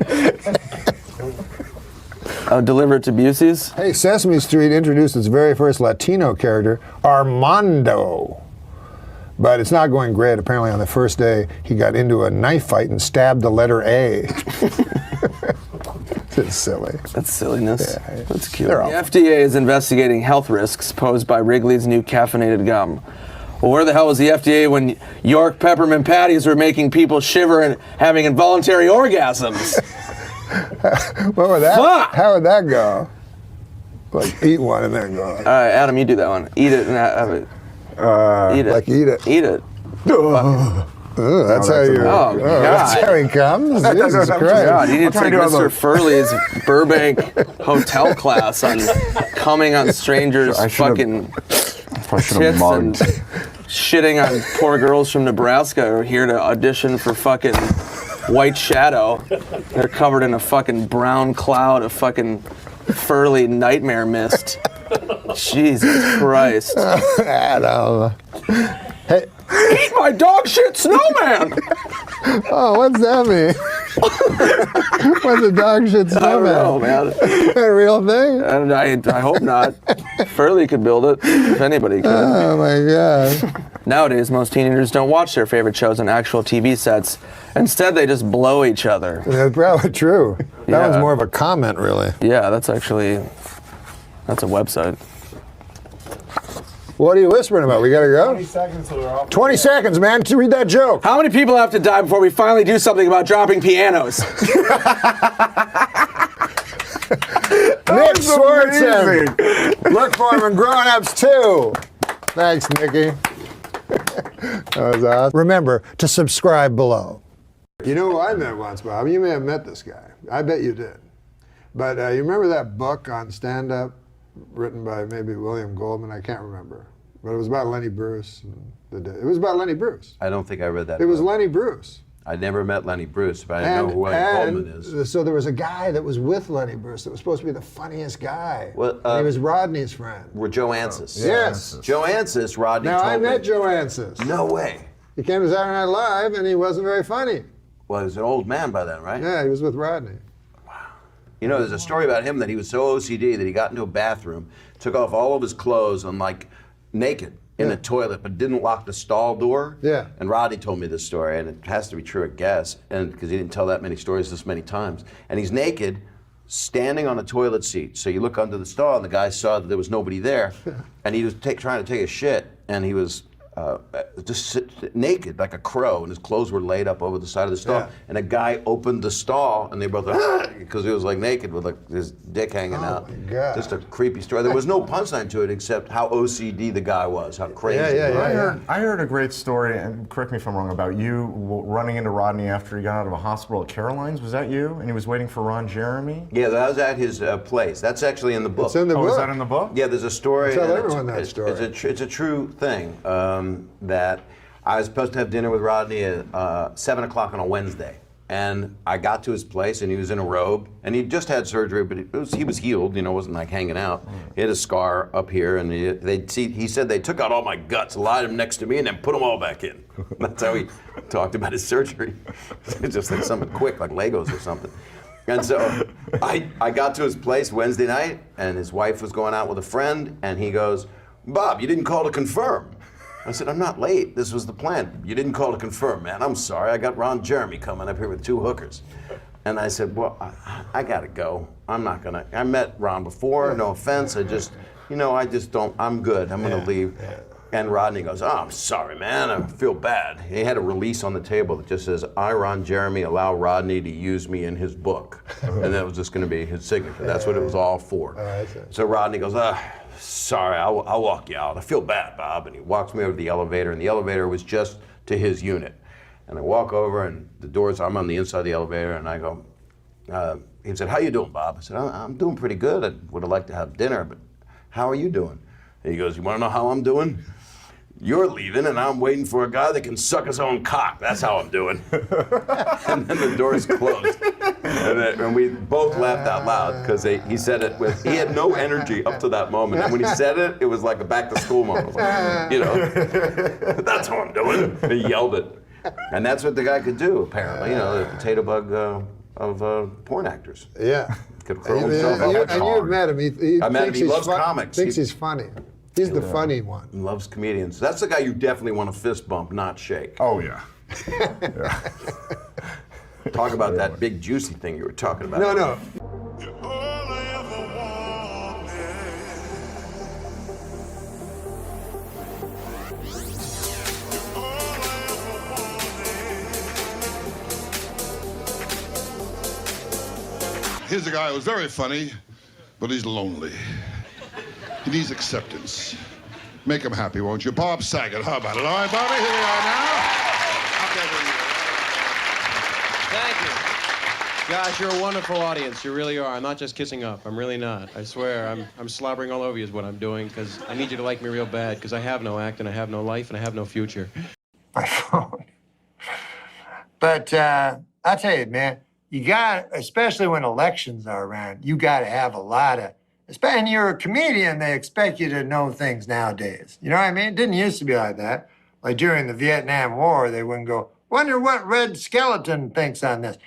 Deliver it to Busey's? Hey, Sesame Street introduced its very first Latino character, Armando. But it's not going great. Apparently on the first day, he got into a knife fight and stabbed the letter A. It's silly. That's silliness. Yeah, that's cute. The FDA is investigating health risks posed by Wrigley's new caffeinated gum. Well, where the hell was the FDA when York peppermint patties were making people shiver and having involuntary orgasms? What would that? Fuck! How would that go? Like eat one and then go. All right, Adam, you do that one. Eat it and have it. Eat it. Like eat it. Eat it. That's how you. Oh, God. That's how he comes. Jesus Christ! God, you need to take Mr. Furley's Burbank hotel class on coming on strangers' fucking tits and shitting on poor girls from Nebraska who are here to audition for fucking White Shadow. They're covered in a fucking brown cloud of fucking Furley nightmare mist. Jesus Christ. Adam. Hey. Eat my dog shit snowman! Oh, what's that mean? What's a dog shit snowman? I don't know, man. Is that a real thing? I hope not. Furley could build it, if anybody could. Oh my God. Nowadays, most teenagers don't watch their favorite shows on actual TV sets. Instead, they just blow each other. That's probably true. That Yeah. one's more of a comment, really. Yeah, that's a website. What are you whispering about? We gotta go? 20 seconds till we're off. 20 seconds, man, to read that joke. How many people have to die before we finally do something about dropping pianos? Nick Swartzen. Look for him in Grown Ups 2. Thanks, Nicky. That was awesome. Remember to subscribe below. You know who I met once, Bob? You may have met this guy. I bet you did. But you remember that book on stand-up written by maybe William Goldman? I can't remember. But it was about Lenny Bruce. It was about Lenny Bruce. I don't think I read that It was book. Lenny Bruce. I never met Lenny Bruce, but I know who William Goldman is. So there was a guy that was with Lenny Bruce that was supposed to be the funniest guy. Well, and he was Rodney's friend. Were Joe Ansis. Yes. Joe Ansis, Rodney Now, told I met me. Joe Ansis. No way. He came to Saturday Night Live, and he wasn't very funny. Well, he was an old man by then, right? Yeah, he was with Rodney. You know, there's a story about him that he was so OCD that he got into a bathroom, took off all of his clothes and like naked in the toilet, but didn't lock the stall door. Yeah. And Rodney told me this story, and it has to be true, I guess, and because he didn't tell that many stories this many times. And he's naked, standing on a toilet seat. So you look under the stall, and the guy saw that there was nobody there, and he was trying to take a shit, and he was just naked like a crow, and his clothes were laid up over the side of the stall. Yeah. And a guy opened the stall, and they both because he was like naked with like his dick hanging out. My God. Just a creepy story. There was no punchline to it except how OCD the guy was, how crazy. I heard a great story, and correct me if I'm wrong, about you running into Rodney after he got out of a hospital at Caroline's. Was that you? And he was waiting for Ron Jeremy? Yeah, that was at his place. That's actually in the book. It's in the book. Is that in the book? Yeah, there's a story. Tell and everyone that story. It's a true thing that I was supposed to have dinner with Rodney at 7 o'clock on a Wednesday. And I got to his place, and he was in a robe, and he just had surgery, but he was healed, you know, wasn't like hanging out. He had a scar up here, and he said they took out all my guts, lied them next to me, and then put them all back in. That's how he talked about his surgery. It's just like something quick, like Legos or something. And so I got to his place Wednesday night, and his wife was going out with a friend, and he goes, "Bob, you didn't call to confirm." I said, "I'm not late. This was the plan. You didn't call to confirm, man. I'm sorry. I got Ron Jeremy coming up here with 2 hookers." And I said, "Well, I gotta go. I'm not gonna. I met Ron before. No offense. I just don't. I'm good. I'm gonna leave." And Rodney goes, "Oh, I'm sorry, man. I feel bad." He had a release on the table that just says, "I, Ron Jeremy, allow Rodney to use me in his book." And that was just going to be his signature. That's what it was all for. So Rodney goes, "Sorry, I'll walk you out. I feel bad, Bob." And he walks me over to the elevator, and the elevator was just to his unit. And I walk over, and the doors, I'm on the inside of the elevator, and I go, he said, "How you doing, Bob?" I said, "I'm doing pretty good. I would have liked to have dinner, but how are you doing?" And he goes, "You want to know how I'm doing? You're leaving, and I'm waiting for a guy that can suck his own cock. That's how I'm doing." And then the doors closed. And we both laughed out loud because he said it he had no energy up to that moment. And when he said it, it was like a back-to-school moment. Like, "That's how I'm doing." He yelled it. And that's what the guy could do, apparently. The potato bug of porn actors. Yeah. Could curl himself up. And you've met him. I met him. He loves comics. Thinks he's funny. He's the funny one. He loves comedians. That's the guy you definitely want to fist bump, not shake. Oh, yeah. Talk about that big juicy thing you were talking about. No. Here's a guy who's very funny, but he's lonely. He needs acceptance. Make him happy, won't you? Bob Saget, how about it? All right, Bobby, here we are now. Thank you. Gosh, you're a wonderful audience. You really are. I'm not just kissing up. I'm really not. I swear. I'm slobbering all over you is what I'm doing because I need you to like me real bad because I have no act and I have no life and I have no future. My phone. But I'll tell you, man, you got, especially when elections are around, you got to have a lot of, and you're a comedian, they expect you to know things nowadays. You know what I mean? It didn't used to be like that. Like during the Vietnam War, they wouldn't go, "Wonder what Red Skeleton thinks on this."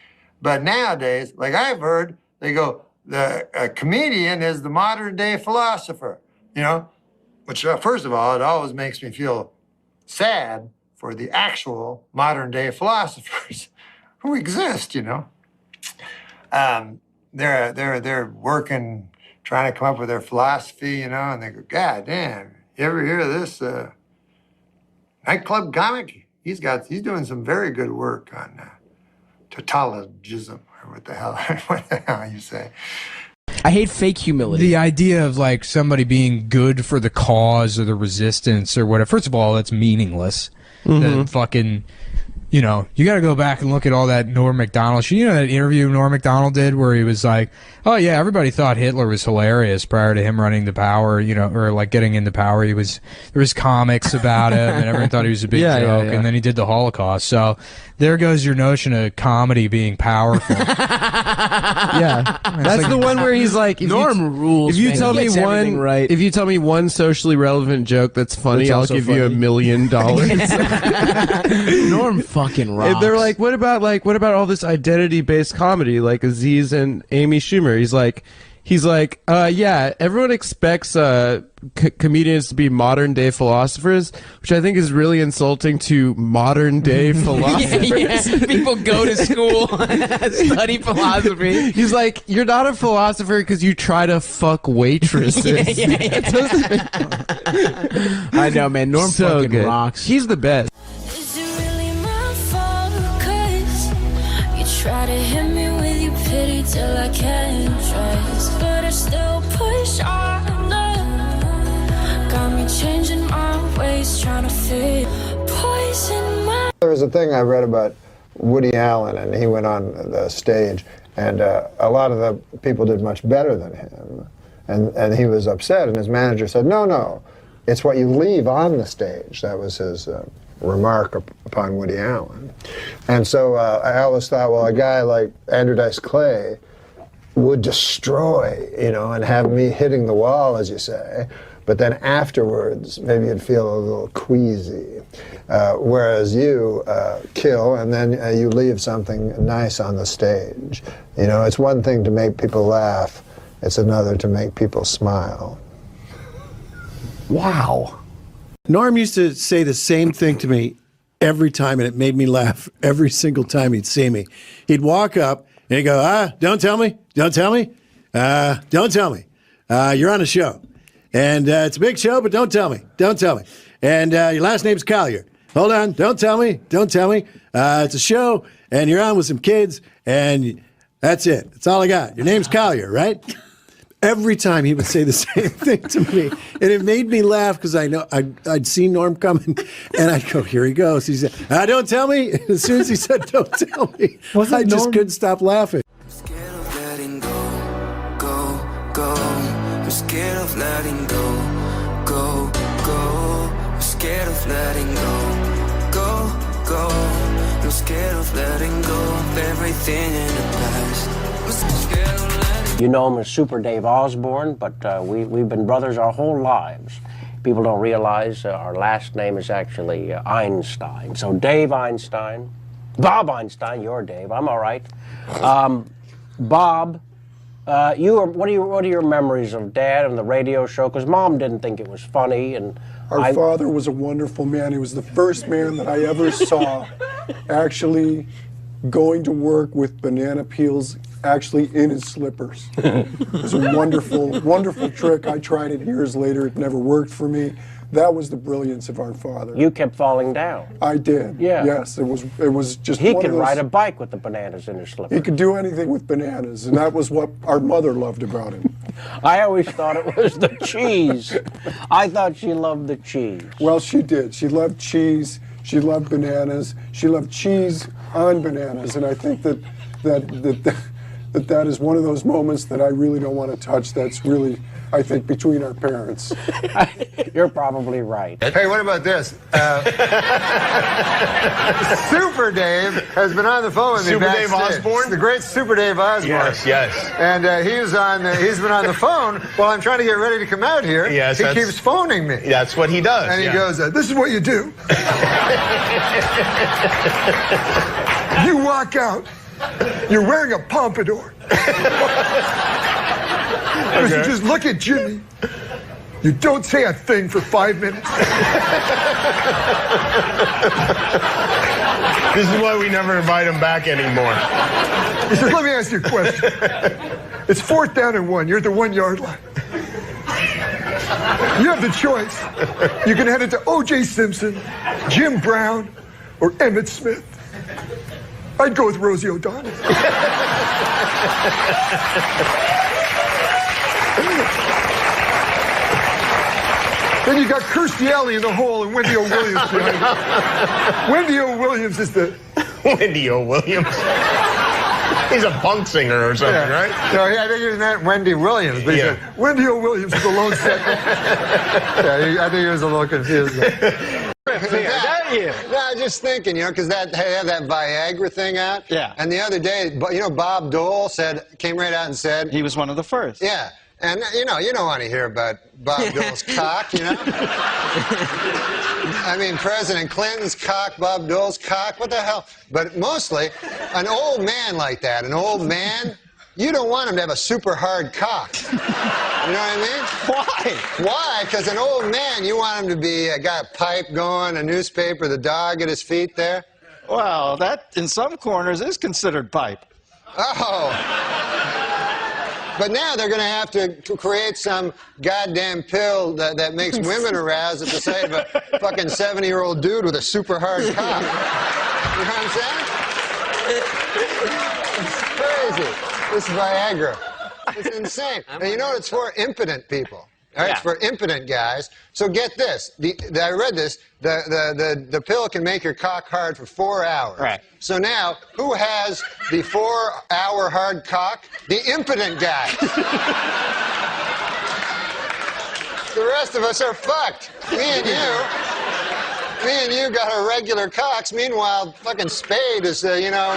But nowadays, like I've heard, they go, a comedian is the modern day philosopher, which first of all, it always makes me feel sad for the actual modern day philosophers who exist, They're working, trying to come up with their philosophy, and they go, "God damn, you ever hear of this nightclub comic? He's doing some very good work on tautologism," or what the hell you say. I hate fake humility. The idea of like somebody being good for the cause or the resistance or whatever. First of all, that's meaningless. The fucking, you got to go back and look at all that Norm MacDonald shit. You know that interview Norm MacDonald did where he was like, "Oh yeah, everybody thought Hitler was hilarious prior to him running the power, or like getting into power. There was comics about him and everyone thought he was a big joke. And then he did the Holocaust. So there goes your notion of comedy being powerful." Yeah, that's like, the one where he's like, Norm rules. If you tell me one, right. If you tell me one socially relevant joke that's funny, I'll give you $1 million. Norm fucking rocks. And they're like, what about all this identity-based comedy like Aziz and Amy Schumer? He's like, yeah, everyone expects comedians to be modern-day philosophers, which I think is really insulting to modern-day philosophers. Yeah. People go to school and study philosophy. He's like, you're not a philosopher because you try to fuck waitresses. I know, man. Norm So fucking good. rocks. He's the best. Is it really my fault? 'Cause you try to hit me with your pity till I can't trust, but I still push on. Got me changing my ways, trying to fit poison my. There was a thing I read about Woody Allen, and he went on the stage, and a lot of the people did much better than him, and he was upset, and his manager said, no, it's what you leave on the stage. That was his remark upon Woody Allen. And so I always thought, well, a guy like Andrew Dice Clay would destroy, and have me hitting the wall, as you say, but then afterwards, maybe you'd feel a little queasy. Whereas you kill, and then you leave something nice on the stage. It's one thing to make people laugh, it's another to make people smile. Wow. Norm used to say the same thing to me every time, and it made me laugh every single time he'd see me. He'd walk up, and he'd go, don't tell me, don't tell me, don't tell me. You're on a show. And it's a big show, but don't tell me. Don't tell me. And your last name's Collier. Hold on. Don't tell me. Don't tell me. It's a show, and you're on with some kids, and that's it. That's all I got. Your name's Collier, right? Every time he would say the same thing to me. And it made me laugh because I know I'd seen Norm coming, and I'd go, here he goes. He said, don't tell me. And as soon as he said, don't tell me, I just couldn't stop laughing. I'm scared of letting go, go, go. I'm scared of letting go, go, go. I'm scared of letting go of everything in the past. I'm scared of letting go. You know him as Super Dave Osborne, but we've been brothers our whole lives. People don't realize our last name is actually Einstein. So Dave Einstein, Bob Einstein, you're Dave, I'm all right. Bob, what are your memories of Dad and the radio show? Because Mom didn't think it was funny, and our father was a wonderful man. He was the first man that I ever saw actually going to work with banana peels actually in his slippers. It was a wonderful, wonderful trick. I tried it years later. It never worked for me. That was the brilliance of our father. You kept falling down. I did. Yeah. Yes, it was just. He one could of those, ride a bike with the bananas in his slippers. He could do anything with bananas, and that was what our mother loved about him. I always thought it was the cheese. I thought she loved the cheese. Well, she did. She loved cheese. She loved bananas. She loved cheese on bananas, and I think that is one of those moments that I really don't want to touch. That's really, I think, between our parents. You're probably right. Hey, what about this? Super Dave has been on the phone with me. Super Dave backstage. Osborne? The great Super Dave Osborne. Yes. And he's been on the phone while I'm trying to get ready to come out here. Yes, he keeps phoning me. That's what he does. And he goes, this is what you do. You walk out. You're wearing a pompadour. You just look at Jimmy. You don't say a thing for 5 minutes. This is why we never invite him back anymore. He says, let me ask you a question. It's 4th down and 1. You're at the 1 yard line. You have the choice. You can hand it to O.J. Simpson, Jim Brown, or Emmett Smith. I'd go with Rosie O'Donnell. Then you got Kirstie Alley in the hole and Wendy O. Williams behind her. Wendy O. Williams is the... Wendy O. Williams? He's a punk singer or something, right? No, I think he meant Wendy Williams, but he said, Wendy O. Williams is the lone second. I think he was a little confused. No, I was just thinking, because they have that Viagra thing out. Yeah. And the other day, Bob Dole came right out and said... He was one of the first. Yeah. And, you don't want to hear about Bob Dole's cock, I mean, President Clinton's cock, Bob Dole's cock, what the hell? But mostly, an old man like that, you don't want him to have a super hard cock. You know what I mean? Why? Why? Because an old man, you want him to be, got a pipe going, a newspaper, the dog at his feet there. Well, that, in some corners, is considered pipe. Oh. But now they're going to have to create some goddamn pill that makes women aroused at the sight of a fucking 70-year-old dude with a super hard cock. You know what I'm saying? It's crazy. This is Viagra. It's insane. And you know what it's for? Impotent people. All right, it's for impotent guys. So get this. I read this. The pill can make your cock hard for 4 hours. Right. So now, who has the 4-hour hard cock? The impotent guy. The rest of us are fucked. Me and you got our regular cocks. Meanwhile, fucking Spade is, you know.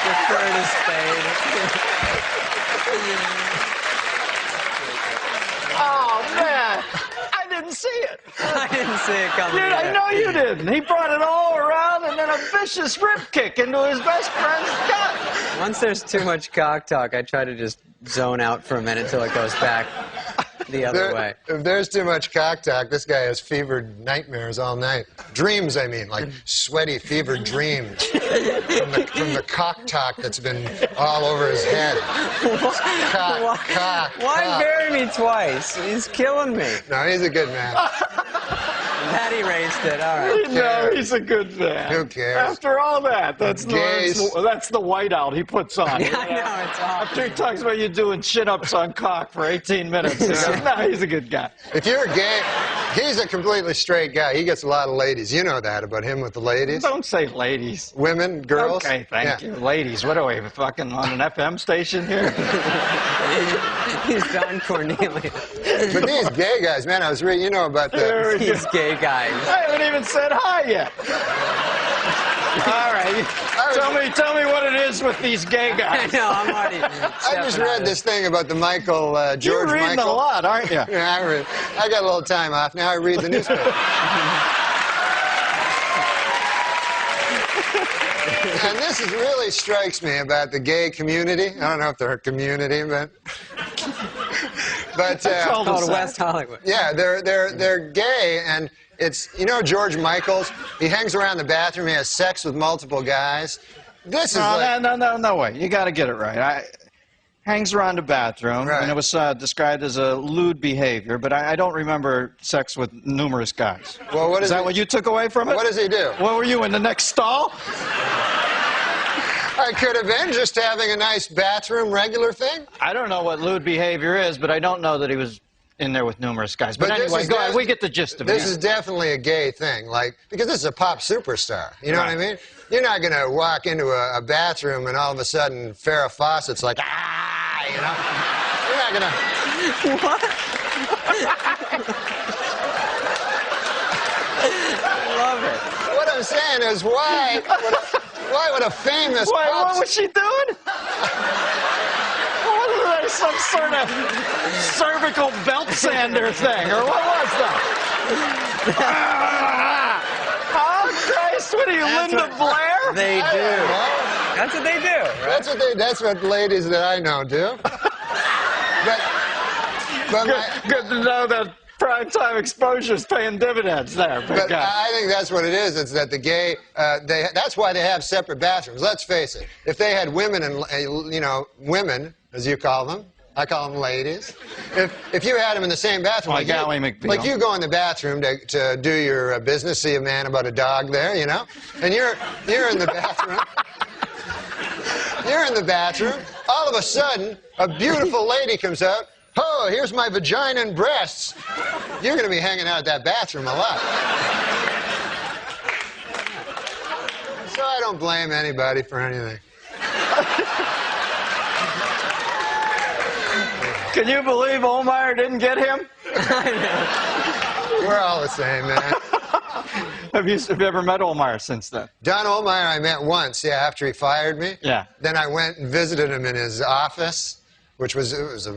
Refer to Spade. Oh, man. I didn't see it. I didn't see it coming. Dude, I know you didn't. He brought it all around and then a vicious rip kick into his best friend's gut. Once there's too much cock talk, I try to just zone out for a minute till it goes back the other way. If there's too much cock talk, this guy has fevered nightmares all night. Dreams, I mean, like sweaty, fevered dreams from the cock talk that's been all over his head. Why bury me twice? He's killing me. No, he's a good man. That erased it. All right. No, he's a good man. Who cares? After all that, that's the whiteout he puts on. Yeah, I know, it's awful. After he talks about you doing chin-ups on cock for 18 minutes. No, he's a good guy. If you're gay, he's a completely straight guy. He gets a lot of ladies. You know that about him with the ladies. Don't say ladies. Women, girls. Okay, thank you. Ladies, what are we, fucking on an FM station here? He's Don Cornelius. But these gay guys, man, I was reading, you know about These gay guys. I haven't even said hi yet. All right. Tell me what it is with these gay guys. I know, I'm already. I just read this thing about the George You're reading Michael. a lot, aren't you? Yeah, I got a little time off. Now I read the newspaper. And this really strikes me about the gay community. I don't know if they're a community, but called West Hollywood. Yeah, they're gay, and it's, you know, George Michaels. He hangs around the bathroom. He has sex with multiple guys. This is no way. You got to get it right. Hangs around the bathroom, Right. and it was described as a lewd behavior, but I don't remember sex with numerous guys. Well, is that what you took away from it? What does he do? What were you, in the next stall? I could have been just having a nice bathroom regular thing. I don't know what lewd behavior is, but I don't know that he was in there with numerous guys. But this anyway, is go ahead. We get the gist of it. This is definitely a gay thing, like, because this is a pop superstar. You know what I mean? You're not going to walk into a bathroom and all of a sudden Farrah Fawcett's like, you know? You're not going to... What? I love it. What I'm saying is, why would a famous what was she doing? What was that, some sort of cervical belt sander thing, or what was that? Oh, Christ, what are you, Linda Blair? They do. That's what they do. Right? That's what ladies that I know do. Good to know that primetime exposure's paying dividends there. But I think that's what it is. It's that the gay, that's why they have separate bathrooms. Let's face it. If they had women and, you know, women, as you call them, I call them ladies. If you had them in the same bathroom, like you go in the bathroom to do your business, see a man about a dog there, you know, and you're in the bathroom. You're in the bathroom. All of a sudden, a beautiful lady comes out. Oh, here's my vagina and breasts. You're going to be hanging out at that bathroom a lot. So I don't blame anybody for anything. Can you believe Olmeyer didn't get him? We're all the same, man. Have you ever met Olmeyer since then? Don Olmeyer I met once, after he fired me. Yeah. Then I went and visited him in his office, which it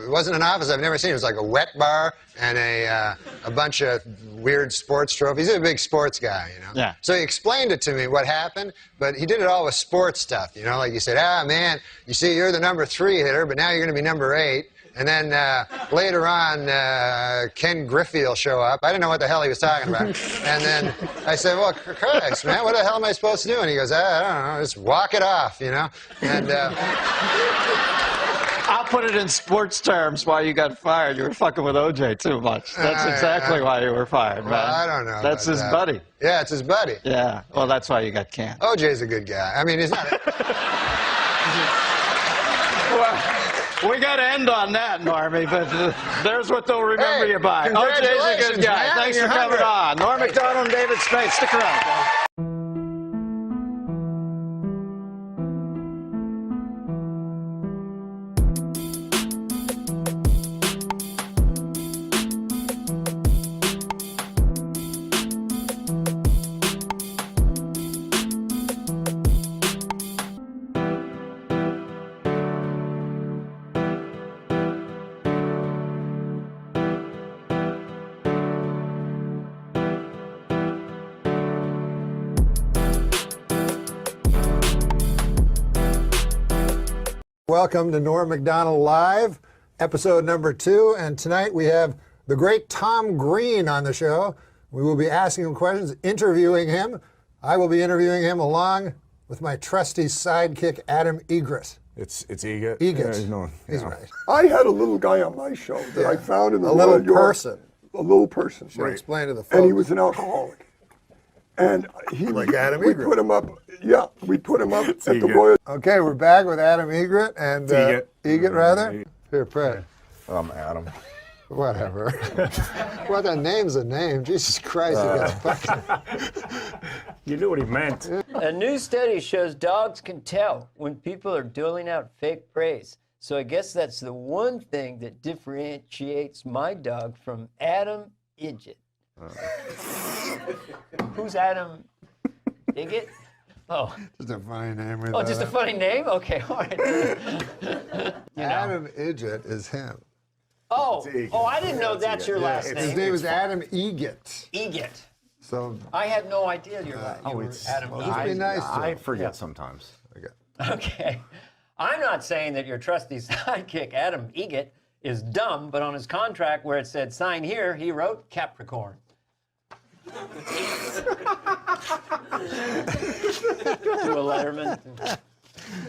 wasn't an office I've never seen. It was like a wet bar and a bunch of weird sports trophies. He's a big sports guy, you know. Yeah. So he explained it to me what happened, but he did it all with sports stuff, you know. Like he said, man, you see, you're the number 3 hitter, but now you're going to be number 8. And then later on, Ken Griffey will show up. I didn't know what the hell he was talking about. And then I said, well, Christ, man, what the hell am I supposed to do? And he goes, I don't know, just walk it off, you know? And I'll put it in sports terms why you got fired. You were fucking with OJ too much. That's exactly why you were fired, man. Well, I don't know. That's his buddy. Yeah, it's his buddy. Yeah, well, that's why you got canned. OJ's a good guy. I mean, he's not... Well, we got to end on that, Normie, but there's what they'll remember you by. OJ's a good guy. Man, Thanks for coming on. Norm MacDonald and David Spade. Stick around, guys. Welcome to Norm MacDonald Live, episode number 2. And tonight we have the great Tom Green on the show. We will be asking him questions, interviewing him. I will be interviewing him along with my trusty sidekick, Adam Egret. It's Egret. Egret. Yeah, no, He's yeah. right. I had a little guy on my show that I found in the A little Royal York. person. A little person. Should explain to the folks. And he was an alcoholic. And he Like Adam we Egret. put him up. Yeah, we put him up at the Royal. Okay, we're back with Adam Egret and Egret rather. Here, Fred. I'm Adam. Whatever. Well, that name's a name. Jesus Christ, it gets fucking. You knew what he meant. A new study shows dogs can tell when people are doling out fake praise. So I guess that's the one thing that differentiates my dog from Adam Idget. Who's Adam Idget? Oh. Just a funny name. Oh, just a funny name? Okay, all right. Adam Idget is him. Oh, I didn't know that's your last name. His name is Adam Egget. Egget. So I had no idea your last name. Adam well, just be nice to I him. forget sometimes. Okay. I'm not saying that your trusty sidekick, Adam Egget, is dumb, but on his contract where it said sign here, he wrote Capricorn. To a letterman.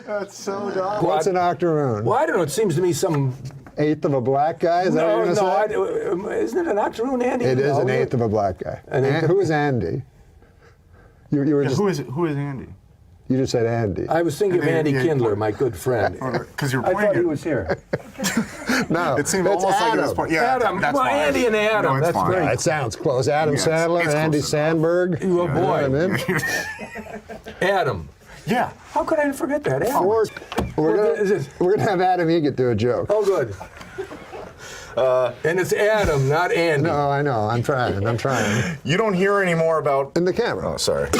That's so dumb. What's an octoroon? Well, I don't know. It seems to me some eighth of a black guy? Is that what you're going to say? Isn't it an octoroon, Andy? It is an eighth of a black guy. Who is Andy? You were just, who is Andy? You just said Andy. I was thinking of Andy Kindler, my good friend. Because you're I thought he was here. No, it seemed it's almost Adam. like it was point. Yeah, Adam. that's well, fine. Andy and Adam. No, that's fine. great. Yeah, it sounds close. Adam Yeah, Sandler, it's Andy close enough. Sandberg. You a boy. You know what I mean? Adam. Yeah. How could I forget that? Adam. We're gonna have Adam Egget do a joke. Oh, good. And it's Adam, not Andy. No, I know. I'm trying. You don't hear any more about... In the camera. Oh, sorry.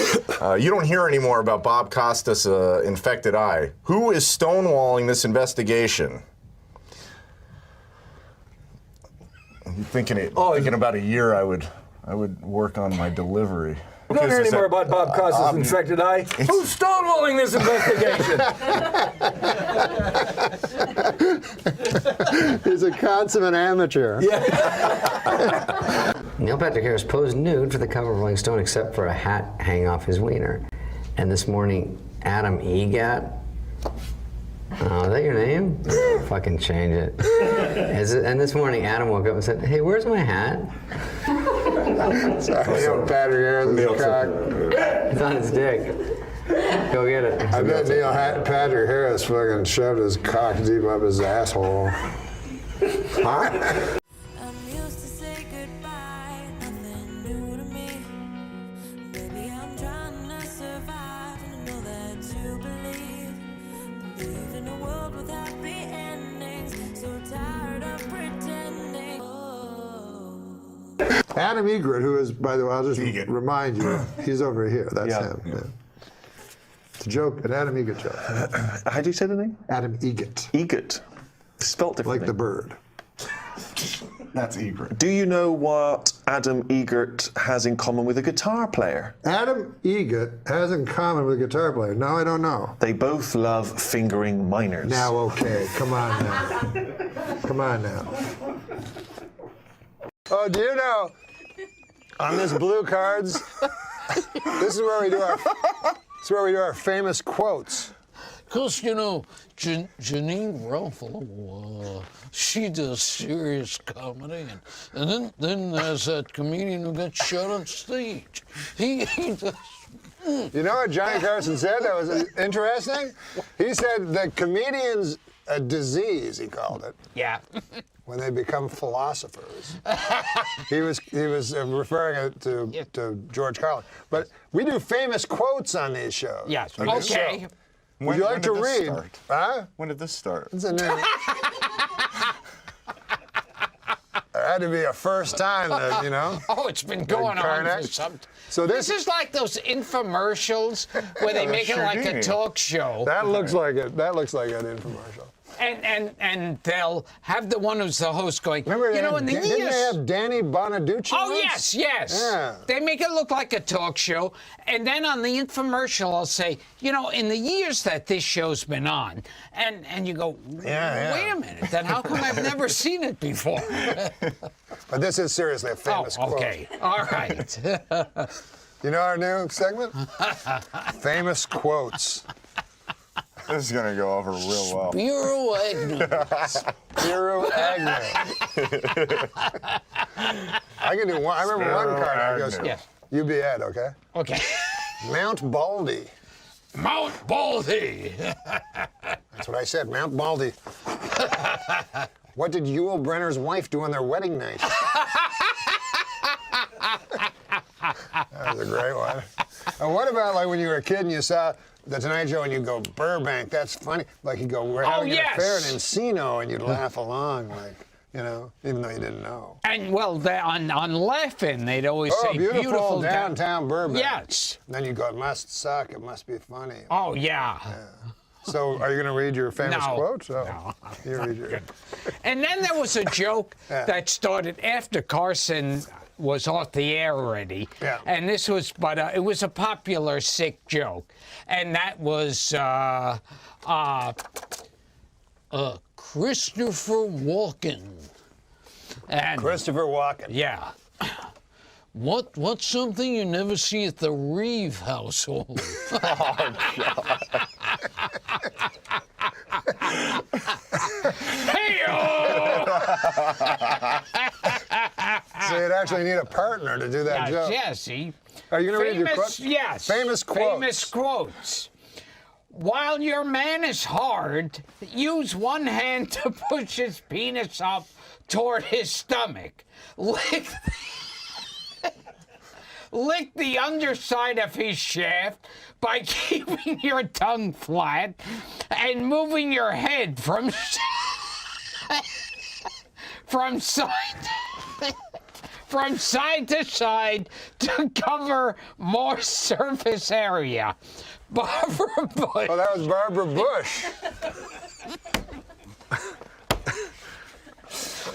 You don't hear any more about Bob Costas' infected eye. Who is stonewalling this investigation? I'm thinking about a year I would work on my delivery. You don't hear any more about Bob Costas' infected eye? Who's stonewalling this investigation? He's a consummate amateur. Neil Patrick Harris posed nude for the cover of Rolling Stone except for a hat hanging off his wiener. And this morning, Adam Egget. Oh, is that your name? Fucking change it. And this morning, Adam woke up and said, "Hey, where's my hat?" Sorry, Neil Patrick Harris' cock. It's on his dick. Go get it. I bet Neil Patrick Harris fucking shoved his cock deep up his asshole. Huh? Adam Egret, who is, by the way, I'll just remind you, he's over here. That's him. Yeah. It's a joke, an Adam Egget joke. How do you say the name? Adam Egget. Egget. Spelt differently. Like the bird. That's Egret. Do you know what Adam Egert has in common with a guitar player? Adam Egert has in common with a guitar player. No, I don't know. They both love fingering minors. Now, okay, come on now. Come on now. Oh, do you know, on this blue cards, this is where we do our famous quotes. Because, you know, Janine Ruffalo, she does serious comedy, and then there's that comedian who got shot on stage. He does. You know what Johnny Carson said that was interesting? He said that comedians a disease, he called it. Yeah. When they become philosophers. he was referring to George Carlin. But we do famous quotes on these shows. Yes. On this Okay. show. Would you like to read? Start? Huh? When did this start? It's a new. There had to be a first time that, you know. Oh, it's been going on for some. So this is like those infomercials where they make it like a talk show. That looks like it. That looks like an infomercial. And they'll have the one who's the host going, Remember, you know, in the years. Didn't they have Danny Bonaduce? Oh, once? yes. Yeah. They make it look like a talk show. And then on the infomercial, I'll say, you know, in the years that this show's been on, and you go, wait a minute, then how come I've never seen it before? But this is seriously a famous quote. Okay, all right. You know our new segment? Famous quotes. This is gonna go over real well. Spiro Agnew. Spiro Agnew. I can do one. I remember one card. I goes, Yes. You be Ed, okay? Okay. Mount Baldy. Mount Baldy. That's what I said, Mount Baldy. What did Yul Brynner's wife do on their wedding night? That was a great one. And what about like when you were a kid and you saw The Tonight Show and you go, Burbank, that's funny. Like you go, we're having an affair in Encino, and you'd laugh along, like, you know, even though you didn't know. And well, on Laughing, they'd always say beautiful downtown Burbank. Yes. And then you go, it must suck, it must be funny. Oh, yeah. So are you going to read your famous No. quotes? Oh, No. You read your... And then there was a joke that started after Carson was off the air already. Yeah. And this was, but it was a popular sick joke. And that was Christopher Walken. And Christopher Walken. Yeah. What's something you never see at the Reeve household? Oh, God. So you'd actually need a partner to do that joke. Yes, see. Are you going to read your quotes? Yes. Famous quotes. Famous quotes. While your man is hard, use one hand to push his penis up toward his stomach. Lick the underside of his shaft by keeping your tongue flat and moving your head from side to side to cover more surface area. Barbara Bush. Oh, that was Barbara Bush.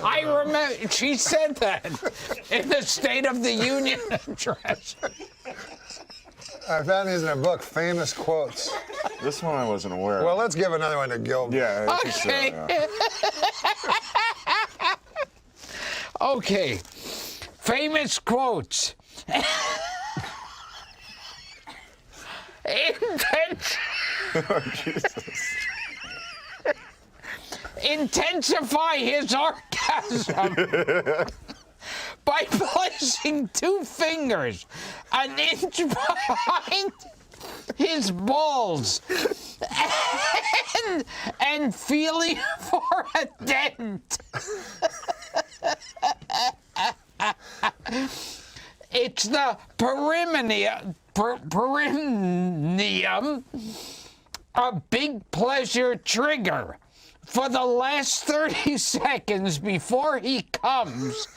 I remember she said that in the State of the Union address. I found these in a book, Famous Quotes. This one I wasn't aware of. Well, let's give another one to Gilbert. Yeah, I think so, Okay. yeah. Okay. Famous quotes. Oh, Jesus. Intensify his orgasm by placing two fingers an inch behind his balls and feeling for a dent. It's the perineum, a big pleasure trigger. For the last 30 seconds before he comes,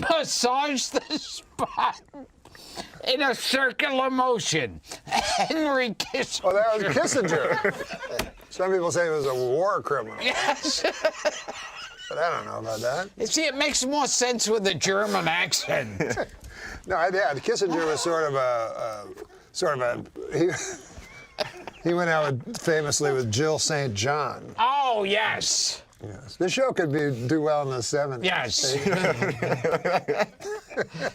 massage the spot in a circular motion. Henry Kissinger. Oh, that was Kissinger. Some people say he was a war criminal. Yes. but I don't know about that. You see, it makes more sense with a German accent. No, yeah, Kissinger was he went out famously with Jill St. John. Oh, yes. Yes. The show could do well in the 70s. Yes.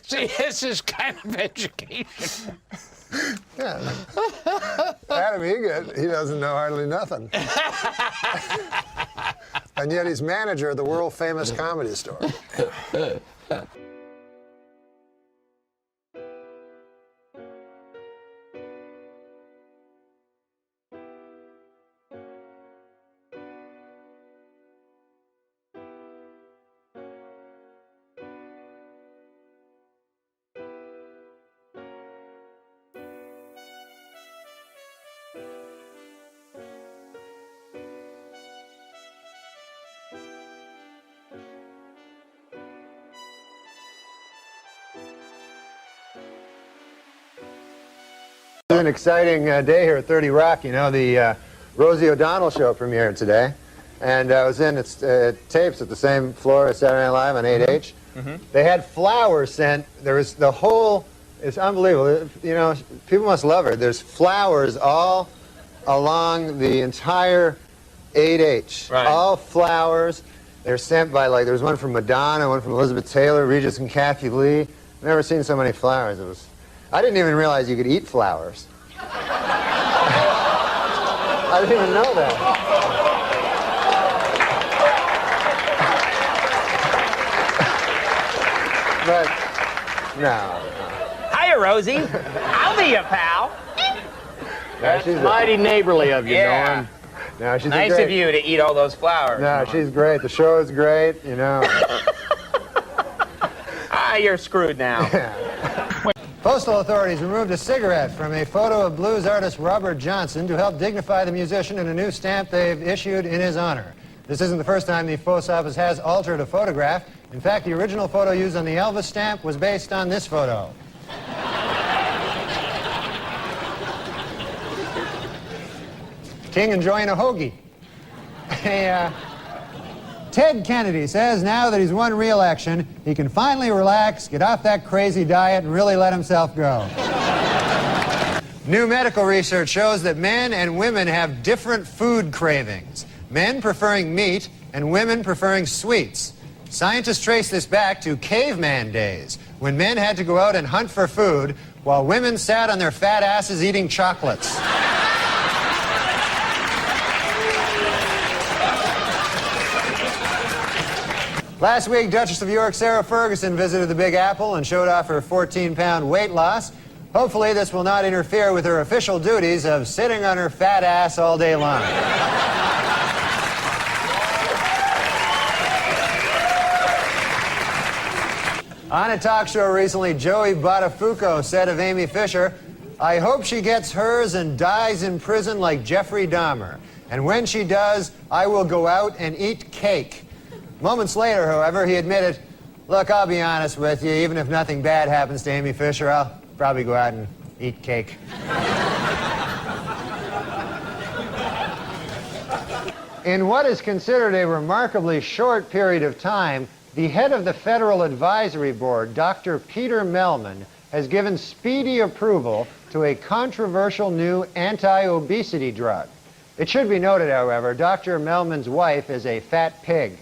See, this is kind of education. Yeah. Adam Egert, he doesn't know hardly nothing. And yet he's manager of the world famous Comedy Store. It's an exciting day here at 30 Rock. You know, the Rosie O'Donnell show premiered today. And I was in its tapes at the same floor as Saturday Night Live on 8H. They had flowers sent. There was the whole, it's unbelievable. You know, people must love her. There's flowers all along the entire 8H. Right. All flowers. They're sent by, like, there's one from Madonna, one from Elizabeth Taylor, Regis and Kathy Lee. I've never seen so many flowers. It was, I didn't even realize you could eat flowers. I didn't even know that. But, no. Hiya, Rosie. I'll be your pal. That's mighty neighborly of you, Norm. No, she's Nice great. of you to eat all those flowers. No, she's great. The show is great, you know. You're screwed now. Postal authorities removed a cigarette from a photo of blues artist Robert Johnson to help dignify the musician in a new stamp they've issued in his honor. This isn't the first time the post office has altered a photograph. In fact, the original photo used on the Elvis stamp was based on this photo. King enjoying a hoagie. Ted Kennedy says now that he's won re-election, he can finally relax, get off that crazy diet, and really let himself go. New medical research shows that men and women have different food cravings. Men preferring meat and women preferring sweets. Scientists trace this back to caveman days, when men had to go out and hunt for food, while women sat on their fat asses eating chocolates. Last week, Duchess of York Sarah Ferguson visited the Big Apple and showed off her 14-pound weight loss. Hopefully, this will not interfere with her official duties of sitting on her fat ass all day long. On a talk show recently, Joey Buttafuoco said of Amy Fisher, "I hope she gets hers and dies in prison like Jeffrey Dahmer. And when she does, I will go out and eat cake." Moments later, however, he admitted, "Look, I'll be honest with you, even if nothing bad happens to Amy Fisher, I'll probably go out and eat cake." In what is considered a remarkably short period of time, the head of the Federal Advisory Board, Dr. Peter Mellman, has given speedy approval to a controversial new anti-obesity drug. It should be noted, however, Dr. Mellman's wife is a fat pig.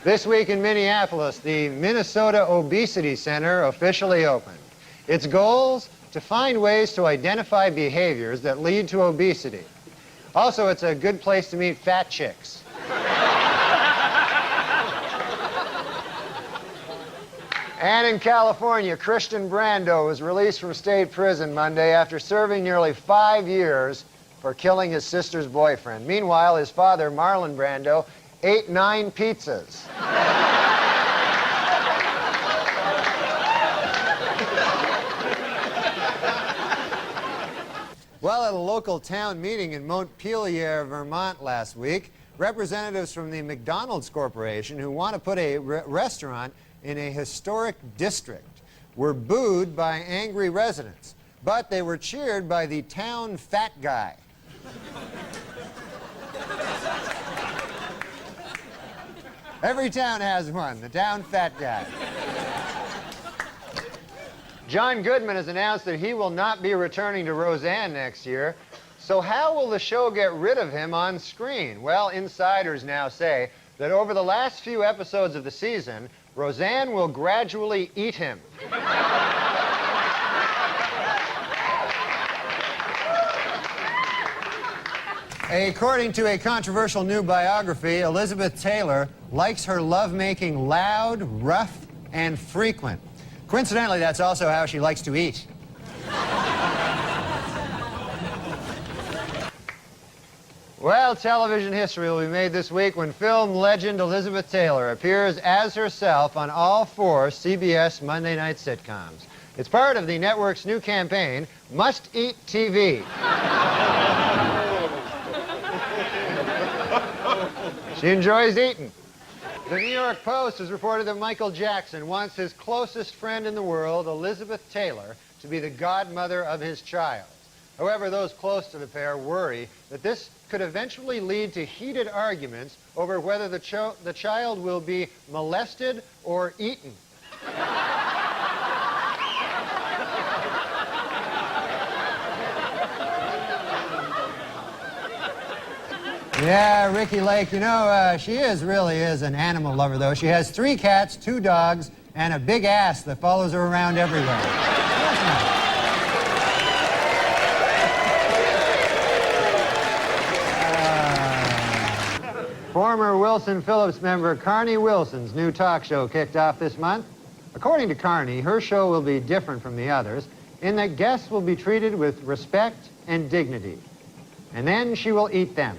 This week in Minneapolis, the Minnesota Obesity Center officially opened. Its goals? To find ways to identify behaviors that lead to obesity. Also, it's a good place to meet fat chicks. And in California, Christian Brando was released from state prison Monday after serving nearly 5 years for killing his sister's boyfriend. Meanwhile, his father, Marlon Brando, ate 9 pizzas. Well, at a local town meeting in Montpelier, Vermont last week, representatives from the McDonald's Corporation, who want to put a restaurant in a historic district, were booed by angry residents. but they were cheered by the town fat guy. Every town has one, the town fat guy. John Goodman has announced that he will not be returning to Roseanne next year. So how will the show get rid of him on screen? Well, insiders now say that over the last few episodes of the season, Roseanne will gradually eat him. According to a controversial new biography, Elizabeth Taylor likes her lovemaking loud, rough, and frequent. Coincidentally, that's also how she likes to eat. Well, television history will be made this week when film legend Elizabeth Taylor appears as herself on all 4 CBS Monday night sitcoms. It's part of the network's new campaign, Must Eat TV. She enjoys eating. The New York Post has reported that Michael Jackson wants his closest friend in the world, Elizabeth Taylor, to be the godmother of his child. However, those close to the pair worry that this could eventually lead to heated arguments over whether the child will be molested or eaten. Yeah, Ricky Lake, you know, she really is an animal lover, though. She has 3 cats, 2 dogs, and a big ass that follows her around everywhere. Former Wilson Phillips member Carney Wilson's new talk show kicked off this month. According to Carney, her show will be different from the others in that guests will be treated with respect and dignity. And then she will eat them.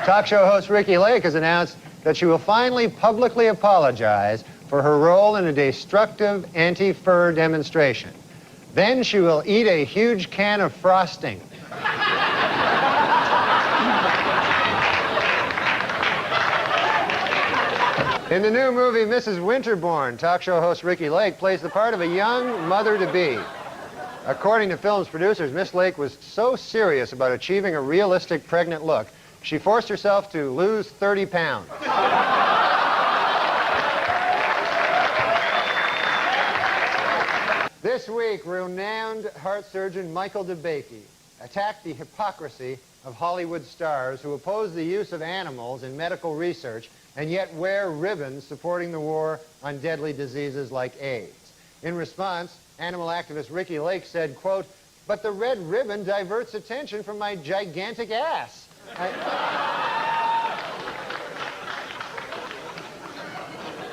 Talk show host Ricky Lake has announced that she will finally publicly apologize for her role in a destructive anti-fur demonstration. Then she will eat a huge can of frosting. In the new movie Mrs. Winterbourne, talk show host Ricky Lake plays the part of a young mother-to-be. According to film's producers, Miss Lake was so serious about achieving a realistic pregnant look, she forced herself to lose 30 pounds. This week, renowned heart surgeon Michael DeBakey attacked the hypocrisy of Hollywood stars who oppose the use of animals in medical research and yet wear ribbons supporting the war on deadly diseases like AIDS. In response, animal activist Ricky Lake said, quote, "But the red ribbon diverts attention from my gigantic ass."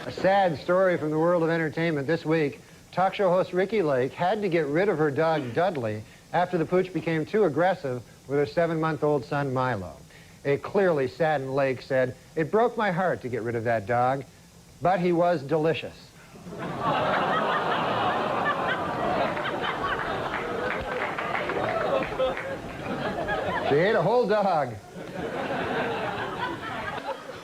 A sad story from the world of entertainment this week. Talk show host Ricky Lake had to get rid of her dog Dudley after the pooch became too aggressive with her 7-month-old son Milo. A clearly saddened Lake said, "It broke my heart to get rid of that dog, but he was delicious." She ate a whole dog.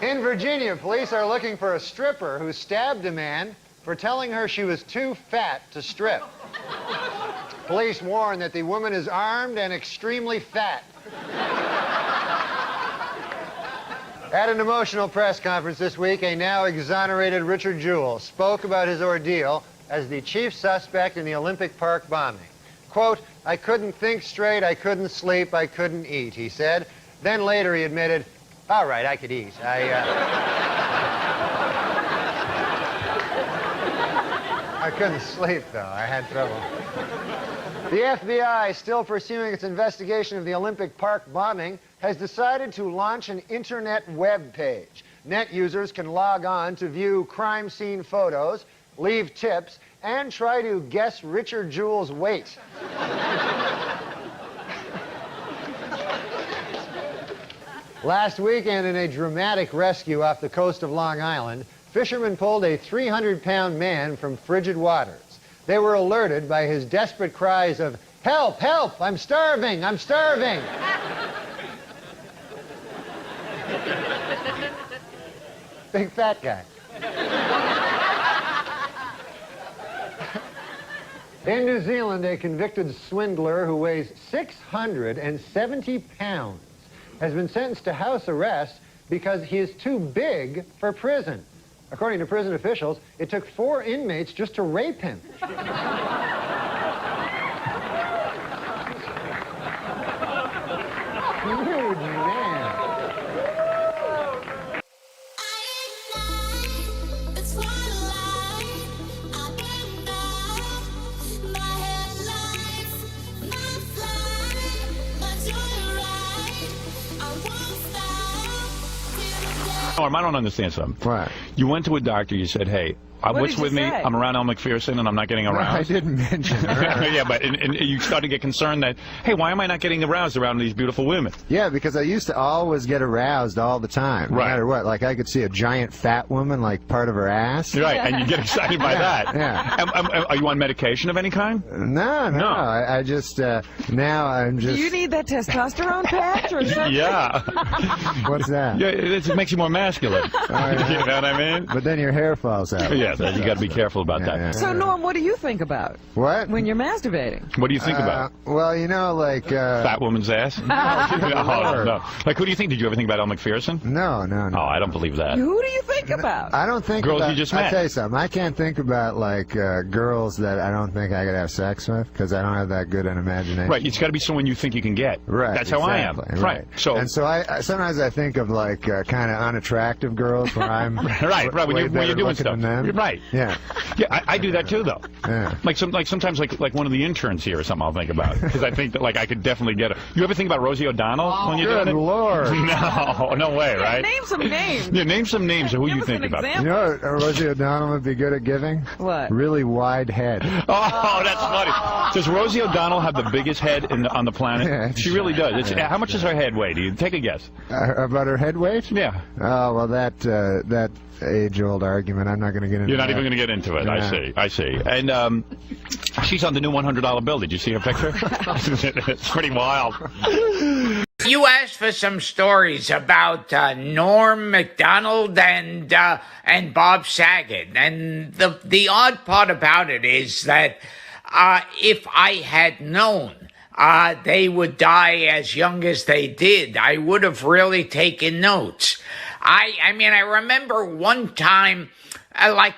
In Virginia, police are looking for a stripper who stabbed a man for telling her she was too fat to strip. Police warn that the woman is armed and extremely fat. At an emotional press conference this week, a now exonerated Richard Jewell spoke about his ordeal as the chief suspect in the Olympic Park bombing. Quote, "I couldn't think straight, I couldn't sleep, I couldn't eat," he said. Then later he admitted, "All right, I could eat. I couldn't sleep, though. I had trouble." The FBI, still pursuing its investigation of the Olympic Park bombing, has decided to launch an internet web page. Net users can log on to view crime scene photos, leave tips, and try to guess Richard Jewell's weight. Last weekend, in a dramatic rescue off the coast of Long Island, fishermen pulled a 300-pound man from frigid waters. They were alerted by his desperate cries of, "Help, help, I'm starving, I'm starving." Big fat guy. In New Zealand, a convicted swindler who weighs 670 pounds has been sentenced to house arrest because he is too big for prison. According to prison officials, it took 4 inmates just to rape him. Huge man. Norm, I don't understand something. What? You went to a doctor, you said, hey, what's did you with me? say? I'm around Elle McPherson and I'm not getting aroused. I didn't mention her. Yeah, but and you started to get concerned that, hey, why am I not getting aroused around these beautiful women? Yeah, because I used to always get aroused all the time, no matter what. Like, I could see a giant fat woman, like, part of her ass. Right, and you get excited by that. Yeah. Are you on medication of any kind? No. I just, now I'm just... Do you need that testosterone patch or something? Yeah. What's that? Yeah, it makes you more masculine. You know what I mean? But then your hair falls out. Yeah, you got to be careful about that. So, Norm, what do you think about? What? When you're masturbating? What do you think about? Well, you know, like... Fat woman's ass? No. Like, who do you think? Did you ever think about Elle McPherson? No. Oh, I don't believe that. Who do you think about? I don't think Girls about... you just I'll met. tell you something. I can't think about, like, girls that I don't think I could have sex with, because I don't have that good an imagination. Right, it's got to be someone you think you can get. Right. That's how I am. exactly, Right. So I sometimes I think of, like, kind of unattractive girls where I'm... right, when you're doing stuff. Them. Right. Yeah. Yeah, I do that too, though. Yeah. Like sometimes like one of the interns here or something I'll think about, because I think that, like, I could definitely get her. You ever think about Rosie O'Donnell when you're doing it? Good Lord. No way, right? Name some names. Yeah, name some names of who you think about. You know what Rosie O'Donnell would be good at giving? What? Really wide head. Oh, that's funny. Does Rosie O'Donnell have the biggest head on the planet? Yeah, She really does. How much does her head weigh? Do you take a guess? About her head weight? Yeah. Oh, well, that age-old argument, I'm not going to get into. You're not even going to get into it. Yeah. I see. And she's on the new $100 bill. Did you see her picture? It's pretty wild. You asked for some stories about Norm MacDonald and Bob Saget, and the odd part about it is that if I had known they would die as young as they did, I would have really taken notes. I mean, I remember one time, like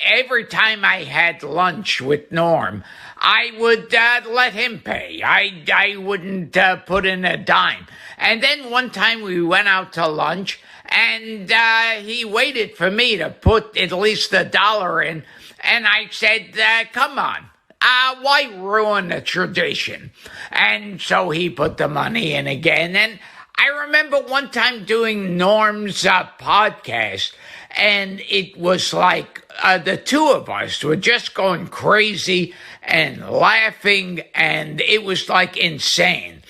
every time I had lunch with Norm, I would let him pay. I wouldn't put in a dime. And then one time we went out to lunch, and he waited for me to put at least $1 in, and I said, come on. Why ruin the tradition? And so he put the money in again. And I remember one time doing Norm's podcast, and it was like the two of us were just going crazy and laughing, and it was like insane.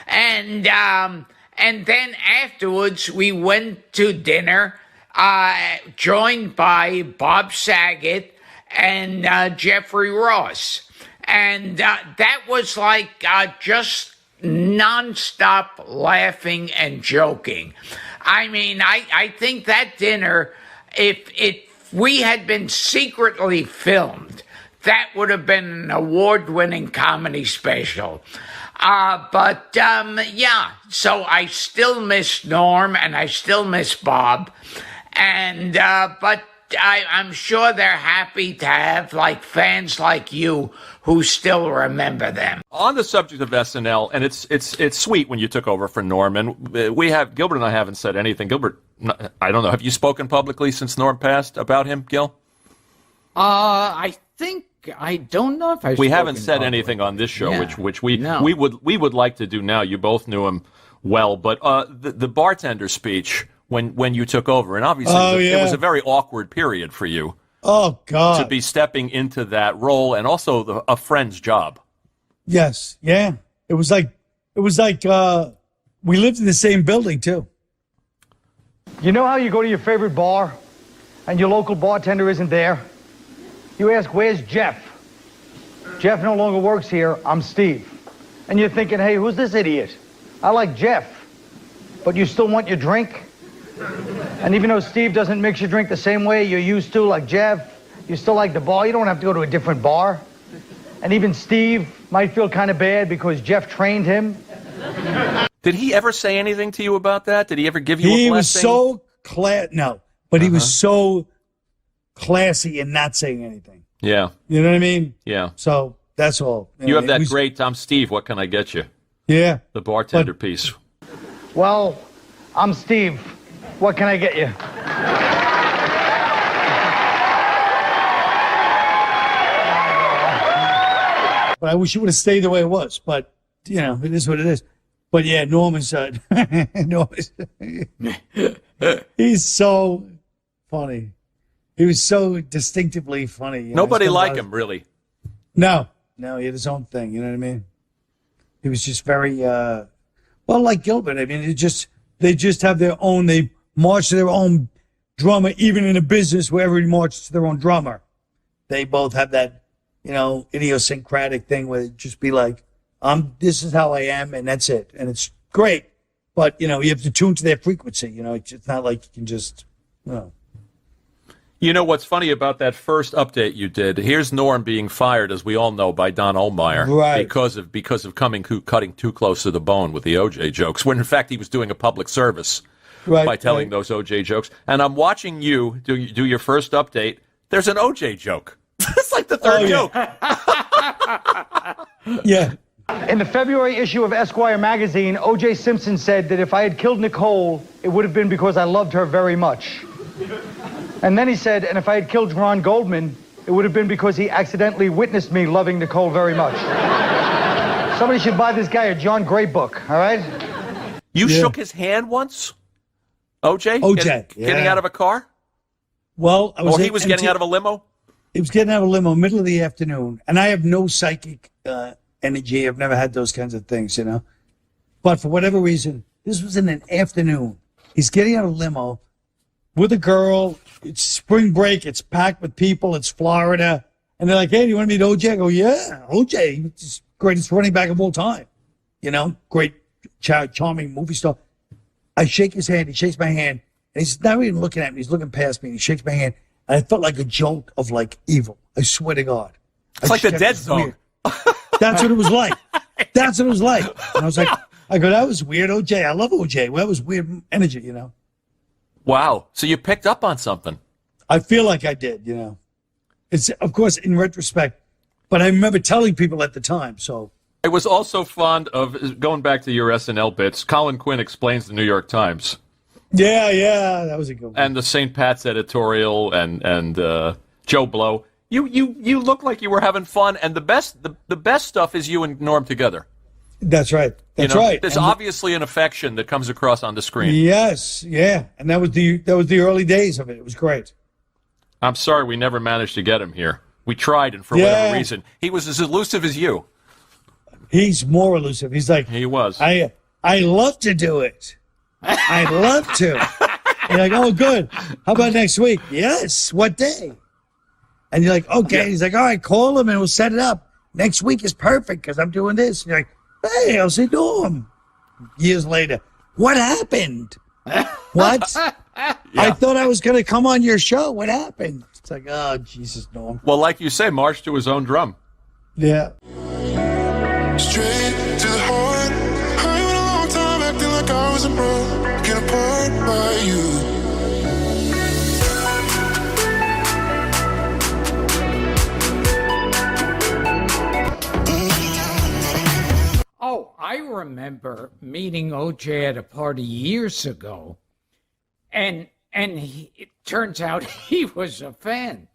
And then afterwards we went to dinner, joined by Bob Saget and Jeffrey Ross. And that was like just nonstop laughing and joking. I mean, I think that dinner, if we had been secretly filmed, that would have been an award-winning comedy special. But yeah, so I still miss Norm and I still miss Bob. And but I'm sure they're happy to have like fans like you who still remember them. On the subject of SNL, and it's sweet when you took over for Norm, and Gilbert and I haven't said anything. Gilbert, I don't know, have you spoken publicly since Norm passed about him, Gil? I don't know if We haven't said anything on this show, which we would like to do now. You both knew him well, but the bartender speech when you took over, and obviously it was a very awkward period for you. Oh God! To be stepping into that role, and also a friend's job. Yes, yeah. It was like we lived in the same building too. You know how you go to your favorite bar, and your local bartender isn't there? You ask, "Where's Jeff?" Jeff no longer works here. I'm Steve. And you're thinking, "Hey, who's this idiot? I like Jeff." But you still want your drink? And even though Steve doesn't mix your drink the same way you used to, like Jeff, you still like the bar. You don't have to go to a different bar. And even Steve might feel kind of bad because Jeff trained him. Did he ever say anything to you about that? Did he ever give you a blessing? He was so but he was so classy in not saying anything. Yeah. You know what I mean? Yeah. So that's all. You have that great I'm Steve, what can I get you? Yeah. The bartender piece. Well, I'm Steve. What can I get you? But I wish it would have stayed the way it was. But, you know, it is what it is. But yeah, Norman said, he's so funny. He was so distinctively funny. You know? Nobody liked him, really. No, he had his own thing. You know what I mean? He was just very, well, like Gilbert. I mean, they just have their own, they march to their own drummer, even in a business where everybody marches to their own drummer. They both have that, you know, idiosyncratic thing where it just be like, this is how I am, and that's it. And it's great. But, you know, you have to tune to their frequency. You know, it's not like you can just, you know. You know what's funny about that first update you did? Here's Norm being fired, as we all know, by Don Ohlmeyer, right? Because of cutting too close to the bone with the OJ jokes. When in fact he was doing a public service by telling those OJ jokes. And I'm watching you do your first update. There's an OJ joke. It's like the third joke. Yeah. In the February issue of Esquire magazine, O.J. Simpson said that if I had killed Nicole, it would have been because I loved her very much. And then he said, and if I had killed Ron Goldman, it would have been because he accidentally witnessed me loving Nicole very much. Somebody should buy this guy a John Gray book, all right? You shook his hand once? OJ? Getting out of a car? Well, he was getting out of a limo? He was getting out of a limo middle of the afternoon. And I have no psychic energy. I've never had those kinds of things, you know. But for whatever reason, this was in an afternoon. He's getting out of a limo with a girl. It's spring break. It's packed with people. It's Florida. And they're like, hey, do you want to meet OJ? I go, yeah, OJ, he's greatest running back of all time. You know, great, charming movie star. I shake his hand. He shakes my hand. And he's not even looking at me. He's looking past me. And he shakes my hand. And I felt like a jolt of, like, evil. I swear to God. It's like the Dead Zone. That's what it was like. That's what it was like. And I was like, that was weird, OJ. I love OJ. Well, that was weird energy, you know. Wow. So you picked up on something. I feel like I did, you know. It's, of course, in retrospect, but I remember telling people at the time, so. I was also fond of, going back to your SNL bits, Colin Quinn Explains the New York Times. Yeah, that was a good one. And the St. Pat's editorial and Joe Blow. You look like you were having fun, and the best stuff is you and Norm together. That's right. That's right. There's obviously an affection that comes across on the screen. Yes, yeah, and that was the early days of it. It was great. I'm sorry we never managed to get him here. We tried, and for whatever reason, he was as elusive as you. He's more elusive. He's like, he was. I love to do it. I'd love to. And you're like, oh, good. How about next week? Yes. What day? And you're like, okay. He's like, all right, call him and we'll set it up. Next week is perfect because I'm doing this. And you're like, hey, I'll say Norm. Years later, what happened? What? I thought I was going to come on your show. What happened? It's like, oh, Jesus, Norm. Well, like you say, march to his own drum. Yeah. Straight to the heart. I went a long time acting like I wasn't broken apart by you. Oh, I remember meeting OJ at a party years ago, and it turns out he was a fan.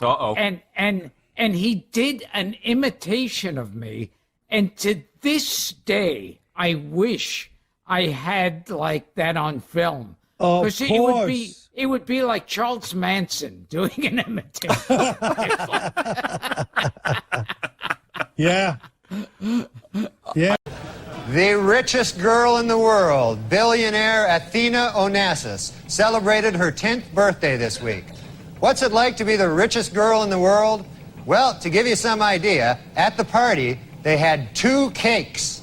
Uh-oh. And he did an imitation of me, and to this day, I wish I had like that on film. Of course. It would be like Charles Manson doing an imitation. Yeah. Yeah. The richest girl in the world, billionaire Athena Onassis, celebrated her 10th birthday this week. What's it like to be the richest girl in the world? Well, to give you some idea, at the party, they had 2 cakes.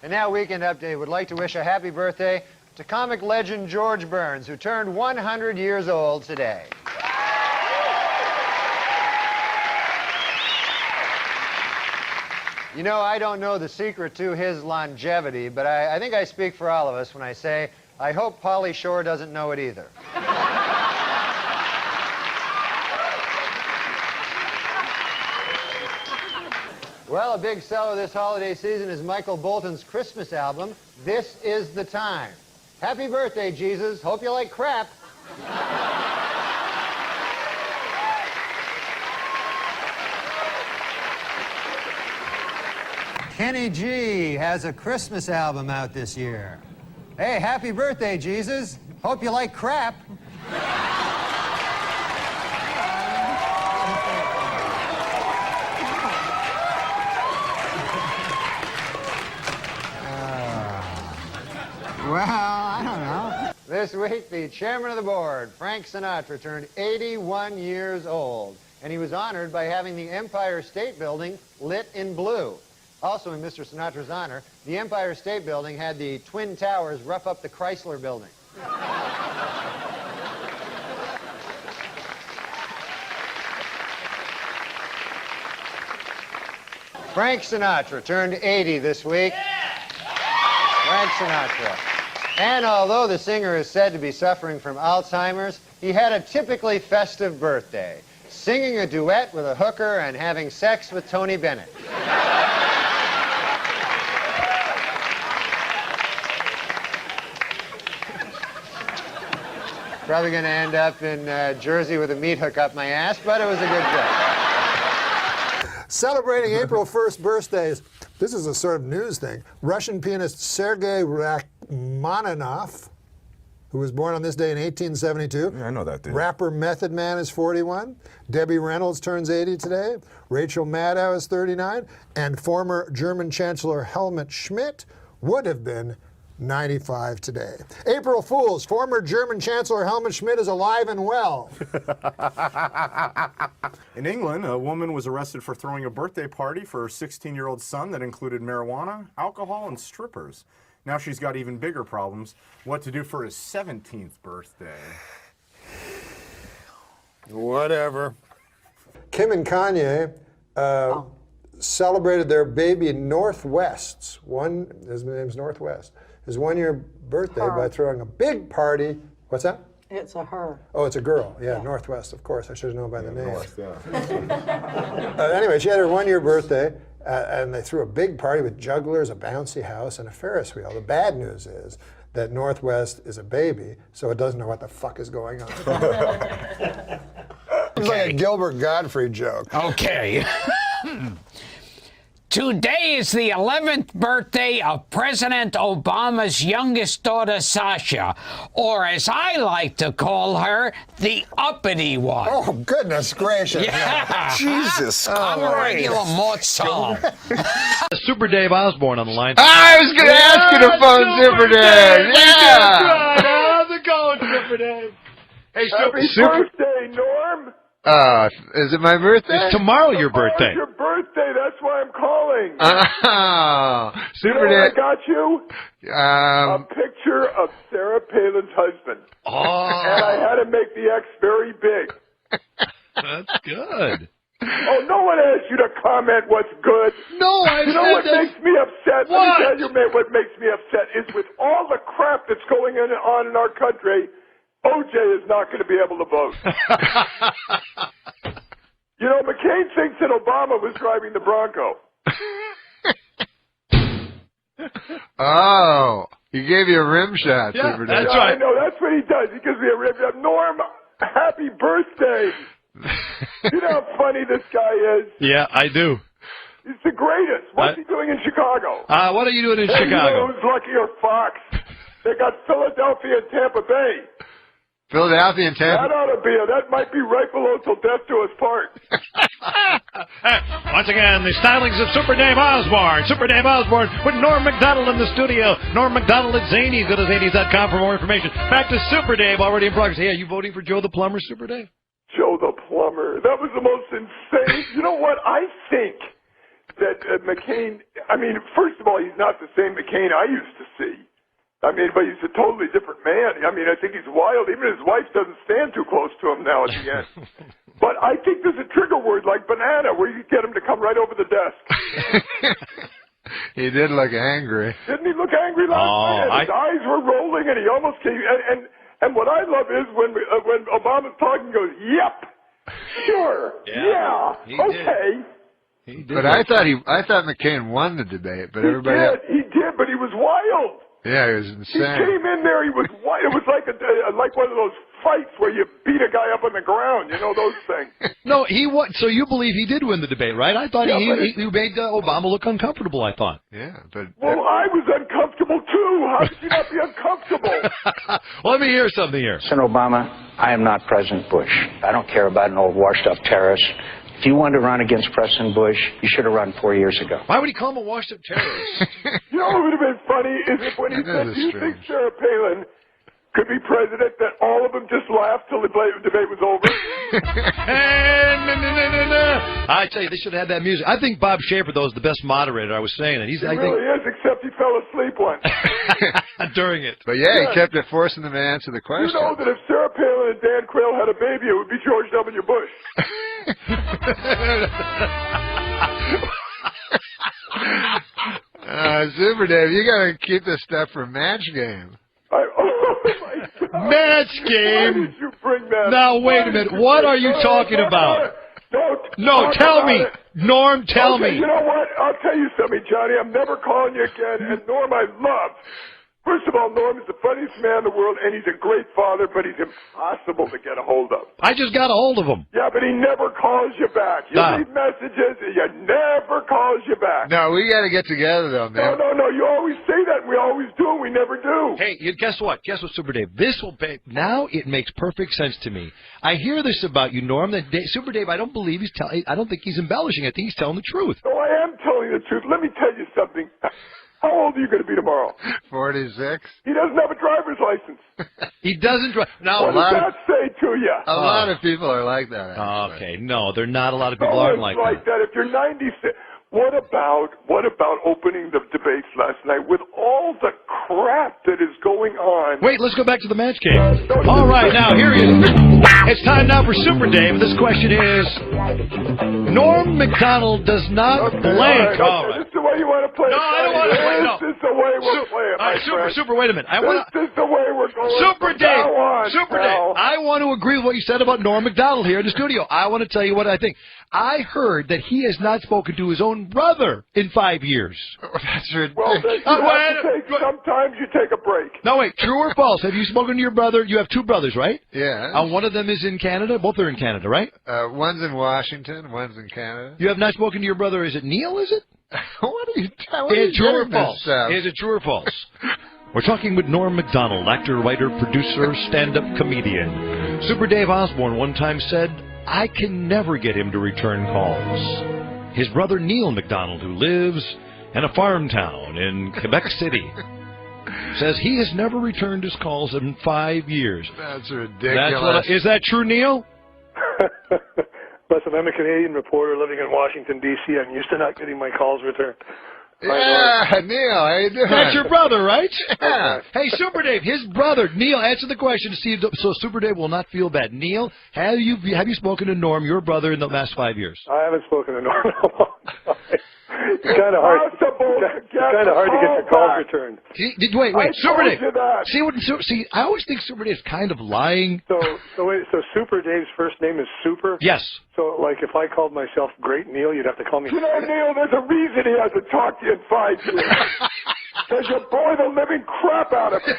And now Weekend Update would like to wish a happy birthday to comic legend George Burns, who turned 100 years old today. You know, I don't know the secret to his longevity, but I think I speak for all of us when I say I hope Pauly Shore doesn't know it either. Well, a big seller this holiday season is Michael Bolton's Christmas album, This Is the Time. Happy birthday, Jesus. Hope you like crap. Kenny G has a Christmas album out this year. Hey, happy birthday, Jesus. Hope you like crap. Well, I don't know. This week, the chairman of the board, Frank Sinatra, turned 81 years old, and he was honored by having the Empire State Building lit in blue. Also, in Mr. Sinatra's honor, the Empire State Building had the Twin Towers rough up the Chrysler Building. Frank Sinatra turned 80 this week. Frank Sinatra. And although the singer is said to be suffering from Alzheimer's, he had a typically festive birthday, singing a duet with a hooker and having sex with Tony Bennett. Probably going to end up in Jersey with a meat hook up my ass, but it was a good joke. Celebrating April 1st birthdays, this is a sort of news thing. Russian pianist Sergei Rachmaninoff, who was born on this day in 1872. Yeah, I know that dude. Rapper Method Man is 41. Debbie Reynolds turns 80 today. Rachel Maddow is 39. And former German Chancellor Helmut Schmidt would have been 95 today. April Fools, former German Chancellor Helmut Schmidt is alive and well. In England, a woman was arrested for throwing a birthday party for her 16-year-old son that included marijuana, alcohol, and strippers. Now she's got even bigger problems. What to do for his 17th birthday? Whatever. Kim and Kanye celebrated their baby Northwest's, his name's Northwest, his 1-year birthday by throwing a big party. What's that? It's a her. Oh, it's a girl. Yeah, Northwest, of course. I should have known by the name. North, yeah. Anyway, she had her 1-year birthday, and they threw a big party with jugglers, a bouncy house, and a Ferris wheel. The bad news is that Northwest is a baby, so it doesn't know what the fuck is going on. It's like a Gilbert Godfrey joke. Okay. Today is the 11th birthday of President Obama's youngest daughter, Sasha, or as I like to call her, the uppity one. Oh, goodness gracious. Yeah. Jesus I'm a regular mortal. Super Dave Osborne on the line. I was going to ask you to phone Super Dave. Yeah. How's it going, Super Dave? Hey, Happy birthday, Norm. Is it my birthday? It's tomorrow your birthday. It's your birthday. That's why I'm calling. Super you know Dave. what I got you? A picture of Sarah Palin's husband. Oh. And I had to make the X very big. That's good. Oh, no one asked you to comment what's good. No, I You know what makes me upset? What? Let me tell you what makes me upset is with all the crap that's going on in our country, OJ is not going to be able to vote. You know, McCain thinks that Obama was driving the Bronco. Oh, he gave you a rim shot, Yeah, Super Dave. that's right. I know, that's what he does. He gives me a rib. Norm, happy birthday. You know how funny this guy is? Yeah, I do. He's the greatest. What's he doing in Chicago? What are you doing in Hey, Chicago? You know who's lucky or Fox? They got Philadelphia and Tampa Bay. Philadelphia and Tampa. That ought to be that might be right below till death do us part. Once again, the stylings of Super Dave Osborne. Super Dave Osborne with Norm MacDonald in the studio. Norm MacDonald at Zanies. Go to Zanies.com for more information. Back to Super Dave, already in progress. Hey, are you voting for Joe the Plumber, Super Dave? Joe the Plumber. That was the most insane. You know what? I think that McCain, I mean, first of all, he's not the same McCain I used to see. I mean, but he's a totally different man. I mean, I think he's wild. Even his wife doesn't stand too close to him now at the end. But I think there's a trigger word like banana where you get him to come right over the desk. He did look angry. Didn't he look angry last night? His eyes were rolling and he almost came. And what I love is when Obama's talking, he goes, yep, sure, yeah, okay. He did. But I thought McCain won the debate, but everybody. He did, but he was wild. Yeah, he was insane. He came in there, he was wild. It was like one of those fights where you beat a guy up on the ground, you know, those things. No, he won. So you believe he did win the debate, right? I thought he made Obama look uncomfortable, I thought. Yeah, but... Well, I was uncomfortable, too. How could you not be uncomfortable? Well, let me hear something here. Senator Obama, I am not President Bush. I don't care about an old washed-up terrorist. If you wanted to run against President Bush, you should have run 4 years ago. Why would he call him a washed-up terrorist? You know what would have been funny is if when he said, do you think Sarah Palin could be president, that all of them just laughed till the debate was over? I tell you, they should have had that music. I think Bob Schaefer, though, is the best moderator. I was saying that. He really is, except he fell asleep once. During it. But yeah, he kept forcing them to answer the question. You know that if Sarah Palin and Dan Quayle had a baby, it would be George W. Bush. Super Dave, you gotta keep this stuff for Match Game. Oh my God. Match Game? Why did you bring that Now, wait a minute. What are you talking about? No, tell me. Norm, tell me. You know what? I'll tell you something, Johnny. I'm never calling you again. And Norm, I love. First of all, Norm is the funniest man in the world, and he's a great father, but he's impossible to get a hold of. I just got a hold of him. Yeah, but he never calls you back. You leave messages, and he never calls you back. No, we got to get together, though, man. No. You always say that, and we always do, and we never do. Hey, guess what? Guess what, Super Dave? This will pay. Now it makes perfect sense to me. I hear this about you, Norm. That Super Dave, I don't believe he's telling. I don't think he's embellishing. I think he's telling the truth. No, I am telling the truth. Let me tell you something. How old are you going to be tomorrow? 46. He doesn't have a driver's license. He doesn't drive. Now, what does that say to you? A lot of people are like that. Actually. Okay, no, they're not. A lot of people aren't like that. If you're 96, what about opening the debates last night with all the crap that is going on? Wait, let's go back to the match game. All right, now here he is. It's time now for Super Dave. This question is: Norm MacDonald does not blank. This is the way you want to play it. No, I don't want to play it. No. This is the way we're playing. All right, Super, wait a minute. This is the way we're going. Super Dave. I want to agree with what you said about Norm MacDonald here in the studio. I want to tell you what I think. I heard that he has not spoken to his own brother in 5 years. That's ridiculous. Well, sometimes you take a break. No, wait. True or false? Have you spoken to your brother? You have two brothers, right? Yeah. One of them is in Canada. Both are in Canada, right? One's in Washington. One's in Canada. You have not spoken to your brother. Is it Neil? Is it? What are you telling me? Is it true or false? Is it true or false? We're talking with Norm MacDonald, actor, writer, producer, stand-up comedian. Super Dave Osborne one time said, I can never get him to return calls. His brother Neil MacDonald, who lives in a farm town in Quebec City, says he has never returned his calls in 5 years. That's ridiculous. Is that true, Neil? Listen, I'm a Canadian reporter living in Washington, D.C. I'm used to not getting my calls returned. Yeah, Neil, how you doing? That's your brother, right? Yeah. Hey, Super Dave, his brother, Neil, answer the question to see if, so Super Dave will not feel bad. Neil, have you spoken to Norm, your brother, in the last 5 years? I haven't spoken to Norm in a long time. It's kind of hard. It's kind of hard to get your calls returned. Wait, Super Dave. See, I always think Super Dave's kind of lying. So Super Dave's first name is Super? Yes. So, like, if I called myself Great Neil, you'd have to call me. You know, Neil, there's a reason he hasn't talked to you in 5 years. Because you bore the living crap out of him.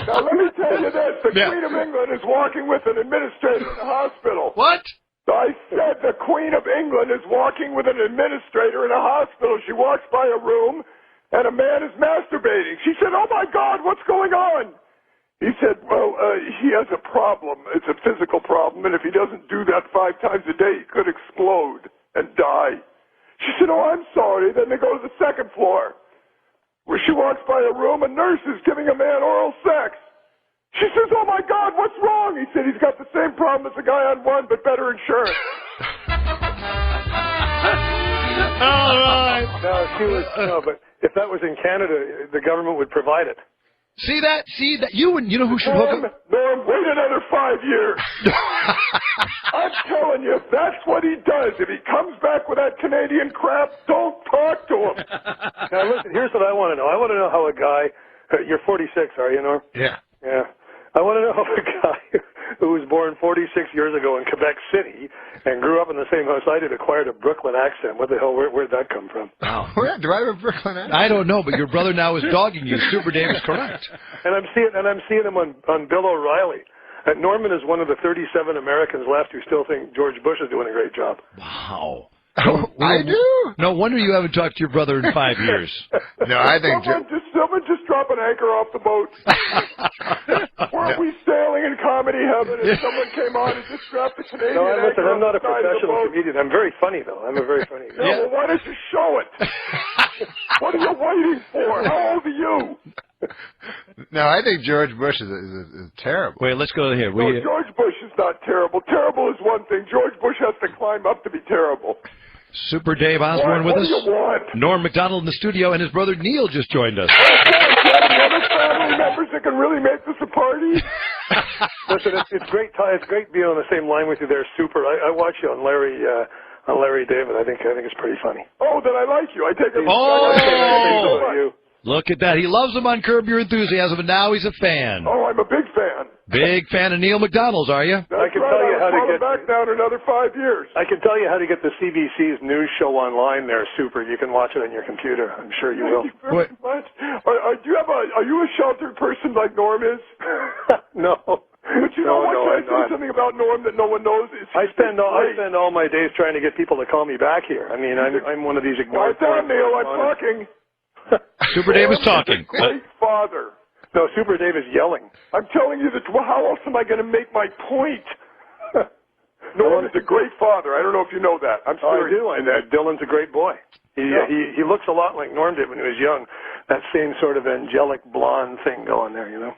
Now, let me tell you this. The Queen of England is walking with an administrator in the hospital. What? I said the Queen of England is walking with an administrator in a hospital. She walks by a room, and a man is masturbating. She said, oh, my God, what's going on? He said, well, he has a problem. It's a physical problem, and if he doesn't do that 5 times a day, he could explode and die. She said, oh, I'm sorry. Then they go to the second floor, where she walks by a room, a nurse is giving a man oral sex. She says, oh, my God, what's wrong? He said, he's got the same problem as the guy on one, but better insurance. All right. No, she was but if that was in Canada, the government would provide it. See that? You know who should hook up? Norm, wait another 5 years. I'm telling you, that's what he does. If he comes back with that Canadian crap, don't talk to him. Now listen, here's what I want to know. I want to know how a guy. You're 46, are you, Norm? Yeah. Yeah. I want to know how a guy who was born 46 years ago in Quebec City and grew up in the same house I did acquired a Brooklyn accent. What the hell? Where'd that come from? Wow. Do I have a Brooklyn accent? I don't know, but your brother now is dogging you. Super Dave is correct. And I'm seeing him on Bill O'Reilly. Norman is one of the 37 Americans left who still think George Bush is doing a great job. Wow. I do. No wonder you haven't talked to your brother in 5 years. No, I think Someone just drop an anchor off the boat. Weren't we sailing in comedy heaven and someone came on and just dropped the Canadian No, anchor listen, I'm not a on the side of the professional boat? comedian. I'm very funny, though. I'm a very funny guy. Yeah, well, why don't you show it? What are you waiting for? How old are you? No, I think George Bush is terrible. Wait, let's go here. No, George Bush is not terrible. Terrible is one thing. George Bush has to climb up to be terrible. Super Dave Osborne with What us. do you want? Norm MacDonald in the studio, and his brother Neil just joined us. Other family members that can really make this a party? Listen, it's great. It's great being on the same line with you there, Super. I watch you on Larry David. I think it's pretty funny. Oh, then I like you. I take it. Oh! Look at that. He loves him on Curb Your Enthusiasm, and now he's a fan. Oh, I'm a big fan. Big fan of Neil MacDonald's, are you? I can tell you how to get back down another 5 years. I can tell you how to get the CBC's news show online there, Super. You can watch it on your computer. I'm sure you will. Thank you very much. Are you a sheltered person like Norm is? No. But you know what? Can I say something about Norm that no one knows? I spend all my days trying to get people to call me back here. I mean, I'm one of these ignored. Quiet down, Neil. I'm talking. Super Dave is talking. Great father. No, Super Dave is yelling. I'm telling you that. Well, how else am I going to make my point? Norm is a great father. I don't know if you know that. I'm serious. I do. And Dylan's a great boy. He looks a lot like Norm did when he was young. That same sort of angelic blonde thing going there, you know.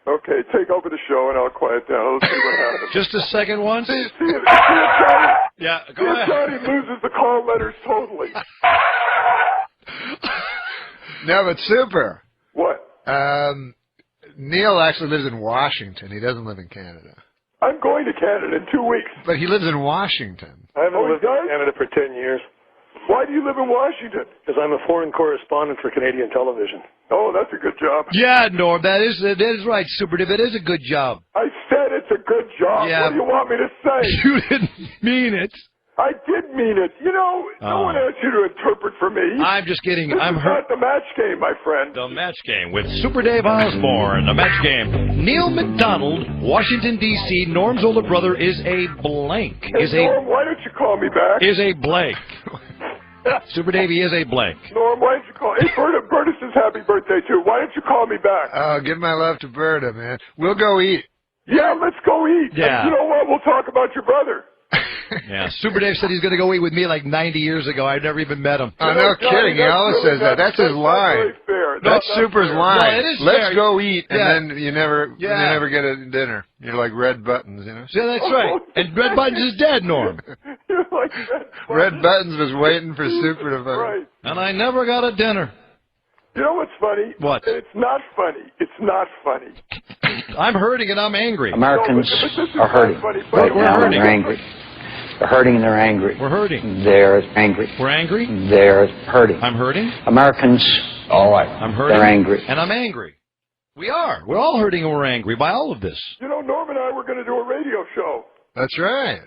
Okay, take over the show and I'll quiet down. Let's see what happens. Just a second once. See if Johnny, Yeah, go ahead. Johnny loses the call letters totally. No, but Super. What? Neil actually lives in Washington. He doesn't live in Canada. I'm going to Canada in 2 weeks. But he lives in Washington. I haven't lived in Canada for 10 years. Why do you live in Washington? Because I'm a foreign correspondent for Canadian television. Oh, that's a good job. Yeah, Norm, that is right, Super Dave. It is a good job. I said it's a good job. Yeah. What do you want me to say? You didn't mean it. I did mean it. You know, no one asked you to interpret for me. I'm just kidding. This I'm is hurt. not the match game, my friend. The match game with Super Dave Osborne. The match game. Neil MacDonald, Washington, D.C. Norm's older brother is a blank. Norm, why don't you call me back? Is a blank. Super Dave, he is a blank. Norm, why don't you call? Hey, Berta says happy birthday too. Why don't you call me back? Oh, give my love to Berta, man. We'll go eat. Yeah, let's go eat. Yeah. And you know what? We'll talk about your brother. Yeah, Super Dave said he's going to go eat with me like 90 years ago. I've never even met him. Oh, no kidding. He always says that. That's his line. That's Super's line. No, it is Let's fair. go eat, and Yeah. then you never get a dinner. You're like Red Buttons, you know? Yeah, that's right. And Red Buttons is dead, Norm. You're like Red Buttons was waiting for Super to vote. Right. And I never got a dinner. You know what's funny? What? It's not funny. It's not funny. I'm hurting and I'm angry. Americans No, but this is are hurting not funny. right We're now, and hurting. they're angry. They're hurting and they're angry. We're hurting. They're angry. We're angry? They're hurting. I'm hurting. Americans, all right. I'm hurting. They're angry. And I'm angry. We are. We're all hurting and we're angry by all of this. You know, Norm and I were going to do a radio show, That's right.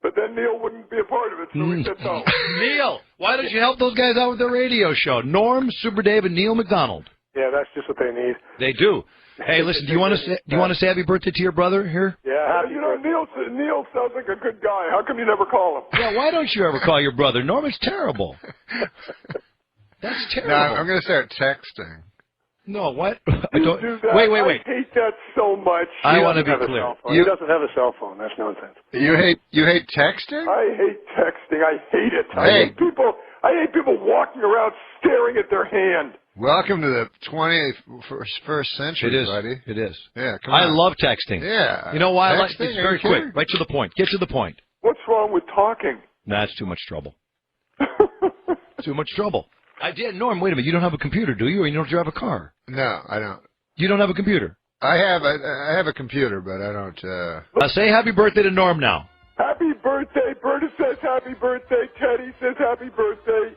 but then Neil wouldn't be a part of it, so we said no. Neil, why don't you help those guys out with their radio show? Norm, Super Dave, and Neil MacDonald. Yeah, that's just what they need. They do. Hey, listen, do you want to say happy birthday to your brother here? Yeah, You know, Neil sounds like a good guy. How come you never call him? Yeah, why don't you ever call your brother? Norm, it's terrible. That's terrible. No, I'm going to start texting. No, what? You do that. Wait. I hate that so much. I He want to doesn't be have a clear. cell phone. He doesn't have a cell phone. That's nonsense. You hate texting? I hate texting. I hate it. Hey. I hate people walking around staring at their hand. Welcome to the 21st century, It is, buddy. It is. Yeah, come I on. love texting. Yeah. You know why? Texting? It's very quick. Right to the point. Get to the point. What's wrong with talking? That's too much trouble. Too much trouble. Norm, wait a minute. You don't have a computer, do you? Or you don't drive a car? No, I don't. You don't have a computer? I have a computer, but I don't. Say happy birthday to Norm now. Happy birthday. Berta says happy birthday. Teddy says happy birthday.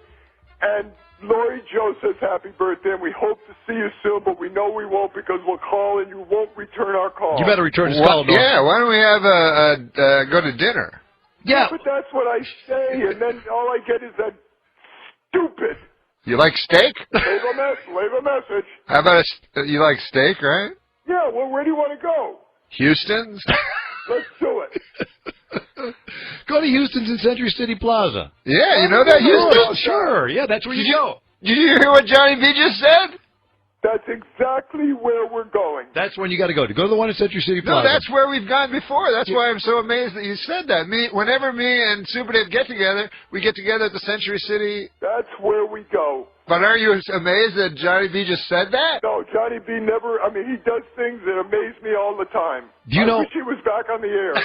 And Lori Joe says happy birthday. And we hope to see you soon, but we know we won't because we'll call and you won't return our call. You better return his call, Norm. Yeah, why don't we have go to dinner? Yeah, but that's what I say, and then all I get is that stupid. You like steak? Leave a message. How about you like steak, right? Yeah, well, where do you want to go? Houston's? Let's do it. Go to Houston's in Century City Plaza. Yeah, you know that Houston? Sure, yeah, that's where you go. Did you hear what Johnny B just said? That's exactly where we're going. That's when you got to go. Go to the one in Century City Plaza. No, that's where we've gone before. That's why I'm so amazed that you said that. Whenever me and Super Dave get together, we get together at the Century City. That's where we go. But are you amazed that Johnny B just said that? No, Johnny B never. I mean, he does things that amaze me all the time. Do you know? I wish he was back on the air.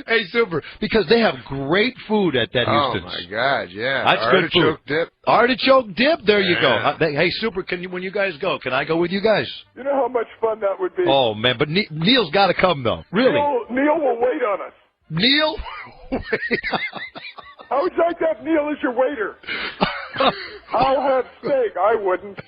Hey, Super, because they have great food at that Houston's. Oh, my God, yeah. That's good food. Artichoke dip. Artichoke dip, there you go. Hey, Super, when you guys go, can I go with you guys? You know how much fun that would be? Oh, man, but Neil's got to come, though. Really? Neil will wait on us. Neil? How would you like to have Neil as your waiter? I'll have steak. I wouldn't.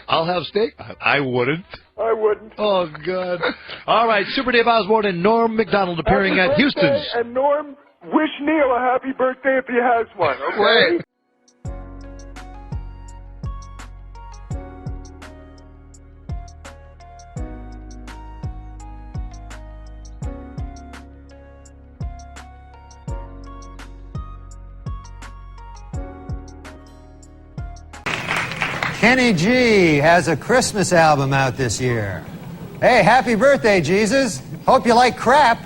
I'll have steak? I wouldn't. I wouldn't. Oh, God. All right, Super Dave Osborne and Norm MacDonald appearing Happy at birthday, Houston's. And Norm, wish Neil a happy birthday if he has one, okay? Wait. Kenny G has a Christmas album out this year. Hey, happy birthday, Jesus. Hope you like crap.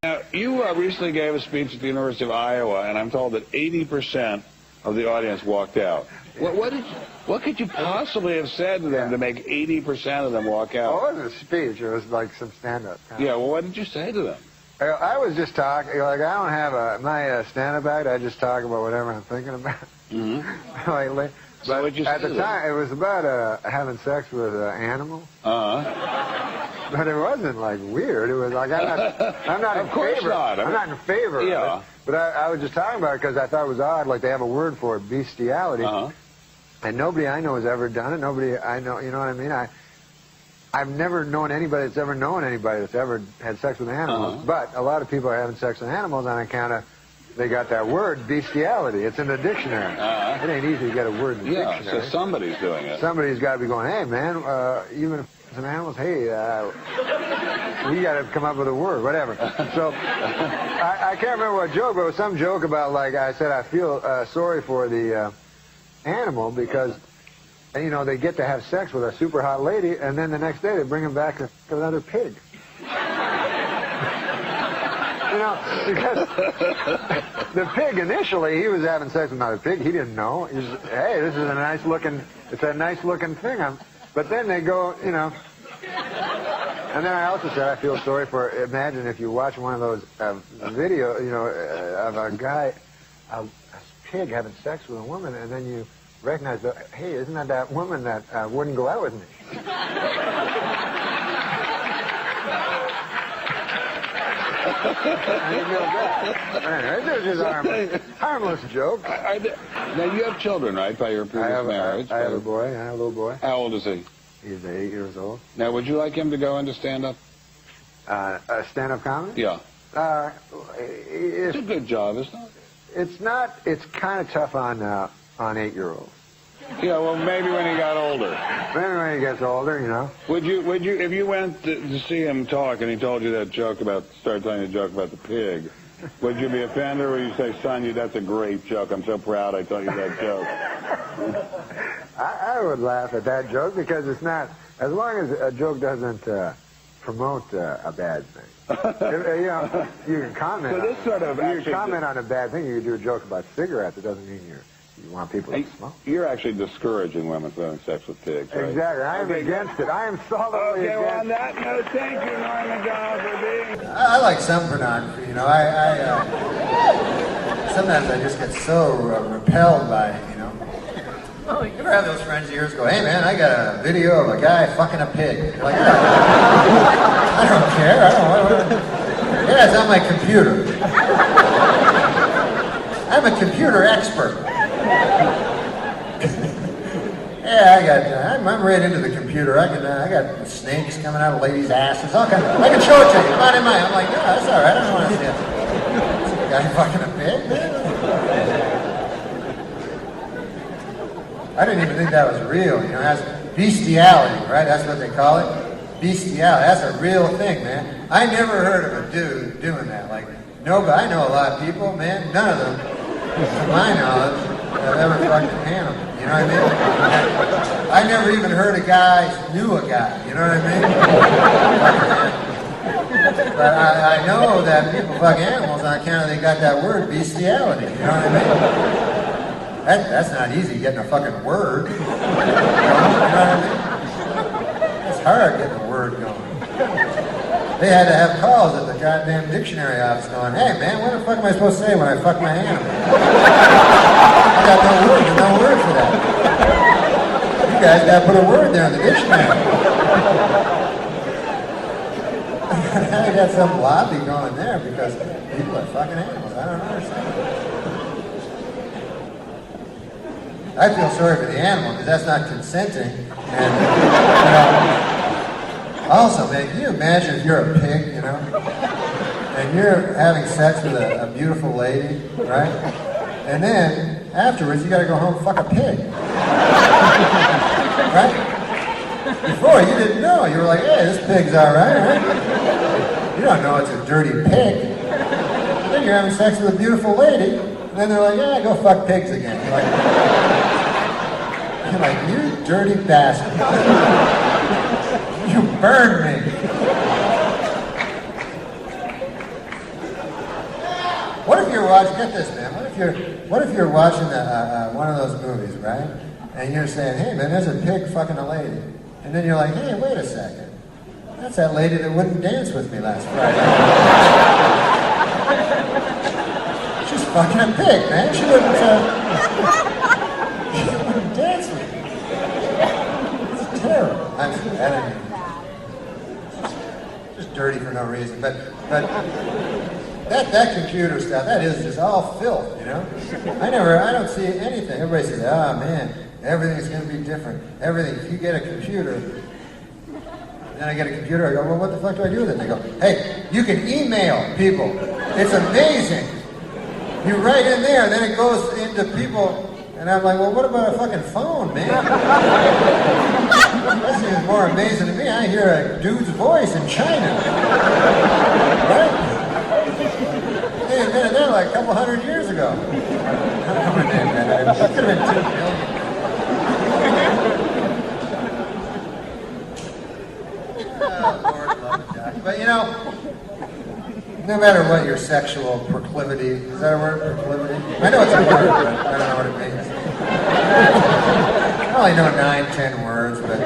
Now, you recently gave a speech at the University of Iowa, and I'm told that 80% of the audience walked out. What could you possibly have said to them to make 80% of them walk out? Oh, it wasn't a speech. It was like some stand-up. Yeah, well, what did you say to them? I was just talking, like, I don't have my stand-up act. I just talk about whatever I'm thinking about lately. So But what'd you at say the to time, it was about having sex with animals. But it wasn't, like, weird. It was like, I'm not in Of course favor. not. I'm not in favor of it. But I was just talking about it because I thought it was odd. Like, they have a word for it, bestiality. And nobody I know has ever done it. Nobody I know, you know what I mean? I've never known anybody that's ever known anybody that's ever had sex with animals. But a lot of people are having sex with animals on account of they got that word, bestiality. It's in the dictionary. It ain't easy to get a word in the dictionary. So somebody's doing it. Somebody's got to be going, hey, man, even if some animals, hey, we got to come up with a word, whatever. So I can't remember what joke, but it was some joke about, like, I said, I feel sorry for the animal because, you know, they get to have sex with a super hot lady, and then the next day they bring him back to another pig. You know, because the pig initially, he was having sex with another pig. He didn't know. He was, hey, this is a nice looking, it's a nice looking thing. But then they go, you know. And then I also said I feel sorry for. Imagine if you watch one of those video, you know, of a guy, a pig having sex with a woman, and then you recognize that, hey, isn't that woman that wouldn't go out with me? It's just harmless joke. Now, you have children, right, by your previous marriage? I have a boy. I have a little boy. How old is he? He's 8 years old. Now, would you like him to go into stand-up? Stand-up comedy? Yeah. It's a good job, isn't it? It's not. It's kind of tough on 8-year-olds. Yeah, well, maybe when he got older. Maybe when he gets older, you know. Would you, if you went to see him talk and he told you that joke started telling you a joke about the pig, would you be offended, or would you say, son, that's a great joke. I'm so proud I told you that joke. I would laugh at that joke because it's not, as long as a joke doesn't promote a bad thing. You know, you can comment. So this sort of you can comment on a bad thing. You can do a joke about cigarettes. It doesn't mean you're You want people to smoke. You're actually discouraging women from having sex with pigs, right? Exactly. I am against it. I am solidly Okay, well, against on that note, thank you, Norm MacDonald, for being... I like some pornography, you know. Sometimes I just get so repelled by it, you know. Oh, you ever have those friends of yours go, hey man, I got a video of a guy fucking a pig. You're like, yeah, I don't care. I don't. Yeah, it's on my computer. I'm a computer expert. Yeah, I'm right into the computer. I got snakes coming out of ladies' asses. All kind of, I can show it to you. Come on in mine. I'm like, no, that's all right. I don't want to see it. Some guy fucking a pig, man. I didn't even think that was real. You know, that's bestiality, right? That's what they call it. Bestiality. That's a real thing, man. I never heard of a dude doing that. Like, nobody. I know a lot of people, man. None of them, to my knowledge, have ever fucking animal. You know what I mean? I never even heard a guy knew a guy. You know what I mean? But I know that people fuck animals on account of they got that word bestiality. You know what I mean? That's not easy, getting a fucking word. You know what I mean? It's hard getting a word going. They had to have calls at the goddamn dictionary office going, hey man, what the fuck am I supposed to say when I fuck my animal? I got no word for that. You guys gotta put a word there in the dictionary. I got some lobby going there because people are fucking animals. I don't understand. I feel sorry for the animal because that's not consenting. And, you know, also, man, can you imagine if you're a pig, you know, and you're having sex with a beautiful lady, right? And then, afterwards, you gotta go home and fuck a pig. Right? Before, you didn't know. You were like, hey, this pig's all right? You don't know it's a dirty pig. Then you're having sex with a beautiful lady, and then they're like, yeah, go fuck pigs again. You're like, you dirty bastard. You burned me. What if you're watching, get this man, what if you're watching one of those movies, right? And you're saying, hey man, there's a pig fucking a lady. And then you're like, hey, wait a second. That's that lady that wouldn't dance with me last Friday. She's fucking a pig, man. She wouldn't dance with me. It's terrible. I don't mean, just dirty for no reason. But that computer stuff, that is just all filth, you know? I don't see anything. Everybody says, oh man, everything's gonna be different. Everything, if you get a computer, then I get a computer, I go, well, what the fuck do I do with it? And they go, hey, you can email people. It's amazing. You write in there, and then it goes into people, and I'm like, well, what about a fucking phone, man? That seems more amazing to me. I hear a dude's voice in China. Right? They invented that like a couple hundred years ago. It could have been 2 million. But you know, no matter what your sexual proclivity, is that a word, proclivity? I know it's a word, but I don't know what it means. I only know 9-10 words, but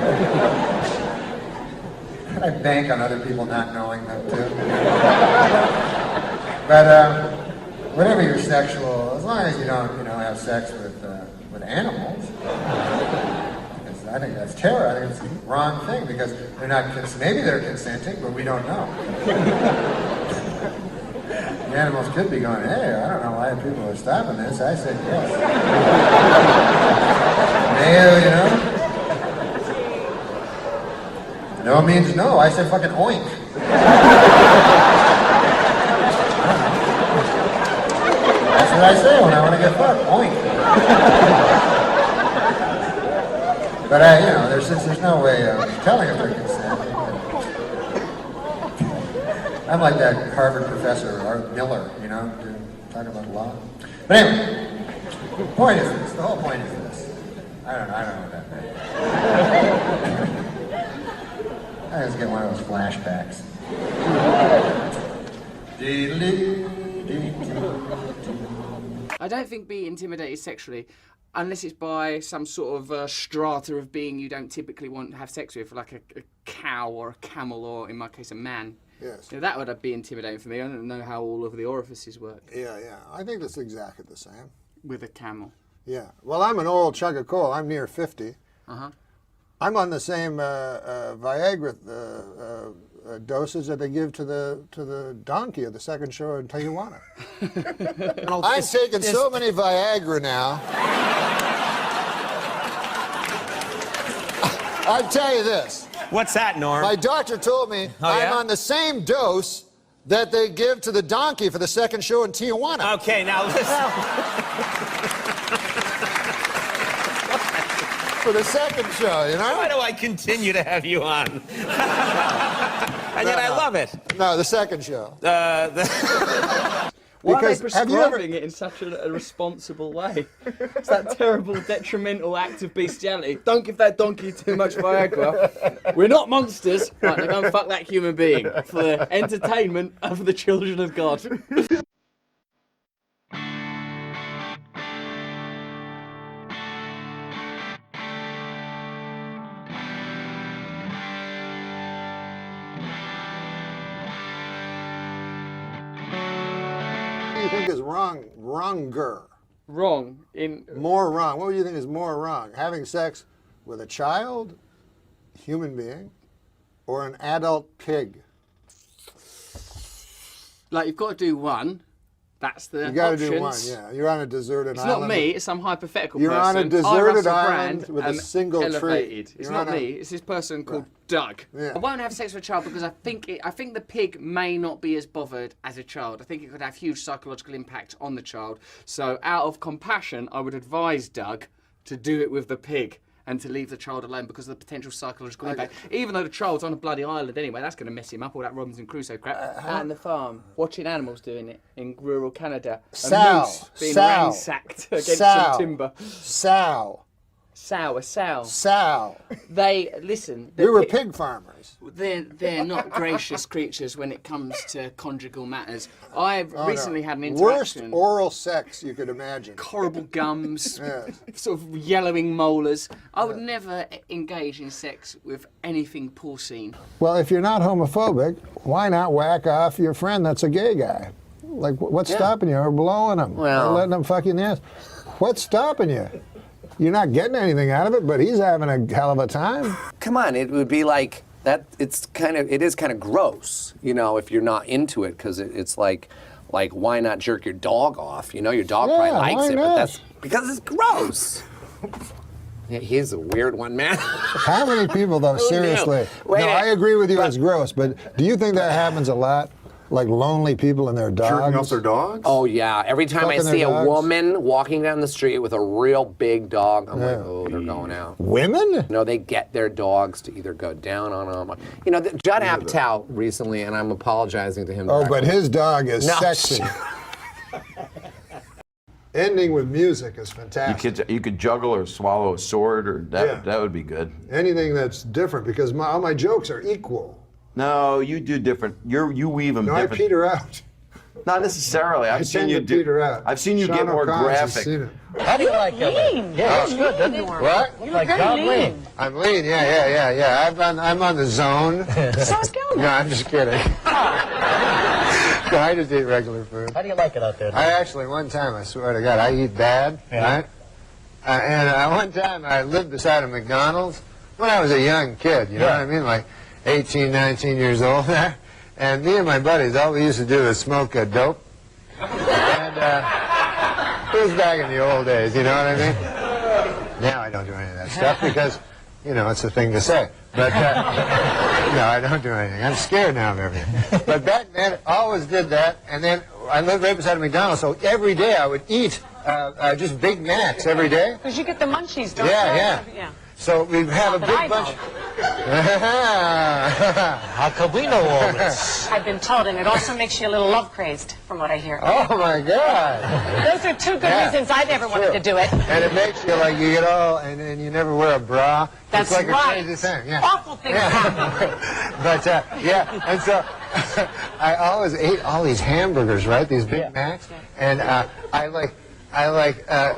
I bank on other people not knowing them too. But whatever your sexual, as long as you don't, have sex with animals. I think that's terror. I think it's the wrong thing because they're not, maybe they're consenting, but we don't know. The animals could be going, hey, I don't know why people are stopping this. I said yes. No, No means no. I said fucking oink. That's what I say when I want to get fucked. Oink. But since there's no way of telling if they're consenting. I'm like that Harvard professor, Art Miller, talking about law. But anyway, the point is this. The whole point is this. I don't know what that means. I just get one of those flashbacks. I don't think be intimidated sexually. unless it's by some sort of strata of being you don't typically want to have sex with, like a cow or a camel or, in my case, a man. Yes. You know, that would be intimidating for me. I don't know how all of the orifices work. Yeah, yeah. I think that's exactly the same. With a camel. Yeah. Well, I'm an old chunk of coal. I'm near 50. Uh-huh. I'm on the same Viagra dosage that they give to the donkey at the second show in Tijuana. I've taken so many Viagra now. I'll tell you this. What's that, Norm? My doctor told me I'm on the same dose that they give to the donkey for the second show in Tijuana. Okay, now listen. For the second show, you know? Why do I continue to have you on? And yet I love it. No, the second show. Why are they Because have you ever... prescribing it in such a responsible way? It's that terrible, detrimental act of bestiality. Don't give that donkey too much Viagra. We're not monsters. Right, now go and fuck that human being for the entertainment of the children of God. What do you think is wronger? Wrong in... More wrong. What do you think is more wrong? Having sex with a child, human being, or an adult pig? Like, you've got to do one. That's the You got to options. do one, yeah. You're on a deserted It's island. not me, it's some hypothetical You're person. on a deserted Russell island Brand with a am single tree. elevated. It's You're not on a- me, it's this person called Doug. Yeah. I won't have sex with a child because I think the pig may not be as bothered as a child. I think it could have huge psychological impact on the child. So out of compassion, I would advise Doug to do it with the pig and to leave the child alone because of the potential psychological impact. Even though the child's on a bloody island anyway, that's going to mess him up, all that Robinson Crusoe crap. Out on the farm, watching animals doing it in rural Canada. Sow. A moose being Sow. ransacked against Sow. some timber. Sow. Sow, a sow. Sow. They, listen. We were pig farmers. They're not gracious creatures when it comes to conjugal matters. I've Oh, recently no. had an Worst interaction. oral sex you could imagine. Horrible gums, Yes. sort of yellowing molars. I would never engage in sex with anything porcine. Well, if you're not homophobic, why not whack off your friend that's a gay guy? Like, what's stopping you? Or blowing him? Well- Or letting him fuck you in the ass? What's stopping you? You're not getting anything out of it, but he's having a hell of a time. Come on, it would be like that. It is kind of gross, you know, if you're not into it, because it's like why not jerk your dog off? You know, your dog probably likes why it, not? but that's because it's gross. Yeah, he's a weird one, man. How many people, though, Who knew? seriously? Wait No, a- I agree with you, it's gross, but do you think that happens a lot? Like lonely people and their dogs? Jerking off their dogs? Oh yeah, every time I Fucking see their a dogs? woman walking down the street with a real big dog, I'm like, oh, they're going out. Women? No, they get their dogs to either go down on them. You know, Judd Apatow recently, and I'm apologizing to him. Oh, but his dog is No. sexy. Ending with music is fantastic. You could juggle or swallow a sword, or that would be good. Anything that's different, because all my jokes are equal. No, you do different. You weave them No, I different. peter out. Not necessarily. I tend to peter out. I've seen you Sean get more O'Connor's has graphic. seen it. How do you like that? Yeah, it's good, doesn't it? What? You look very lean. I'm lean, yeah. I'm on the zone. So is Gilmore. No, I'm just kidding. I just eat regular food. How do you like it out there? I actually, one time, I swear to God, I eat bad, right? And one time I lived beside a McDonald's when I was a young kid, you know what I mean? Like 18, 19 years old there. And me and my buddies, all we used to do was smoke dope. And it was back in the old days, you know what I mean? Now I don't do any of that stuff because, you know, it's a thing to say. But, no, I don't do anything. I'm scared now of everything. But back then, I always did that. And then I lived right beside a McDonald's, so every day I would eat just Big Macs every day. Because you get the munchies, don't you? Yeah. So we'd have a big bunch. How come we know all this? I've been told, and it also makes you a little love crazed, from what I hear. Oh my God! Those are two good reasons I've ever wanted to do it. And it makes you like you get all, and you never wear a bra. That's it's like right. a crazy thing. Yeah. Awful things happen. But and so I always ate all these hamburgers, right? These Big Macs, and I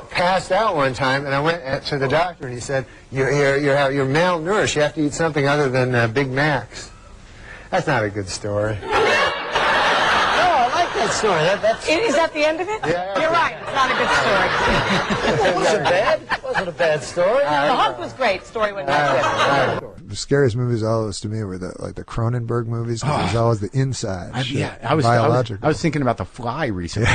passed out one time, and I went to the doctor, and he said, you're malnourished. You have to eat something other than Big Macs. That's not a good story. No, I like that story. Is that the end of it? Yeah. You're right. It's not a good story. It wasn't bad. It wasn't a bad story. The hug was great. Story wasn't that good. The scariest movies always to me were the Cronenberg movies, because there's always the inside. I was thinking about The Fly recently.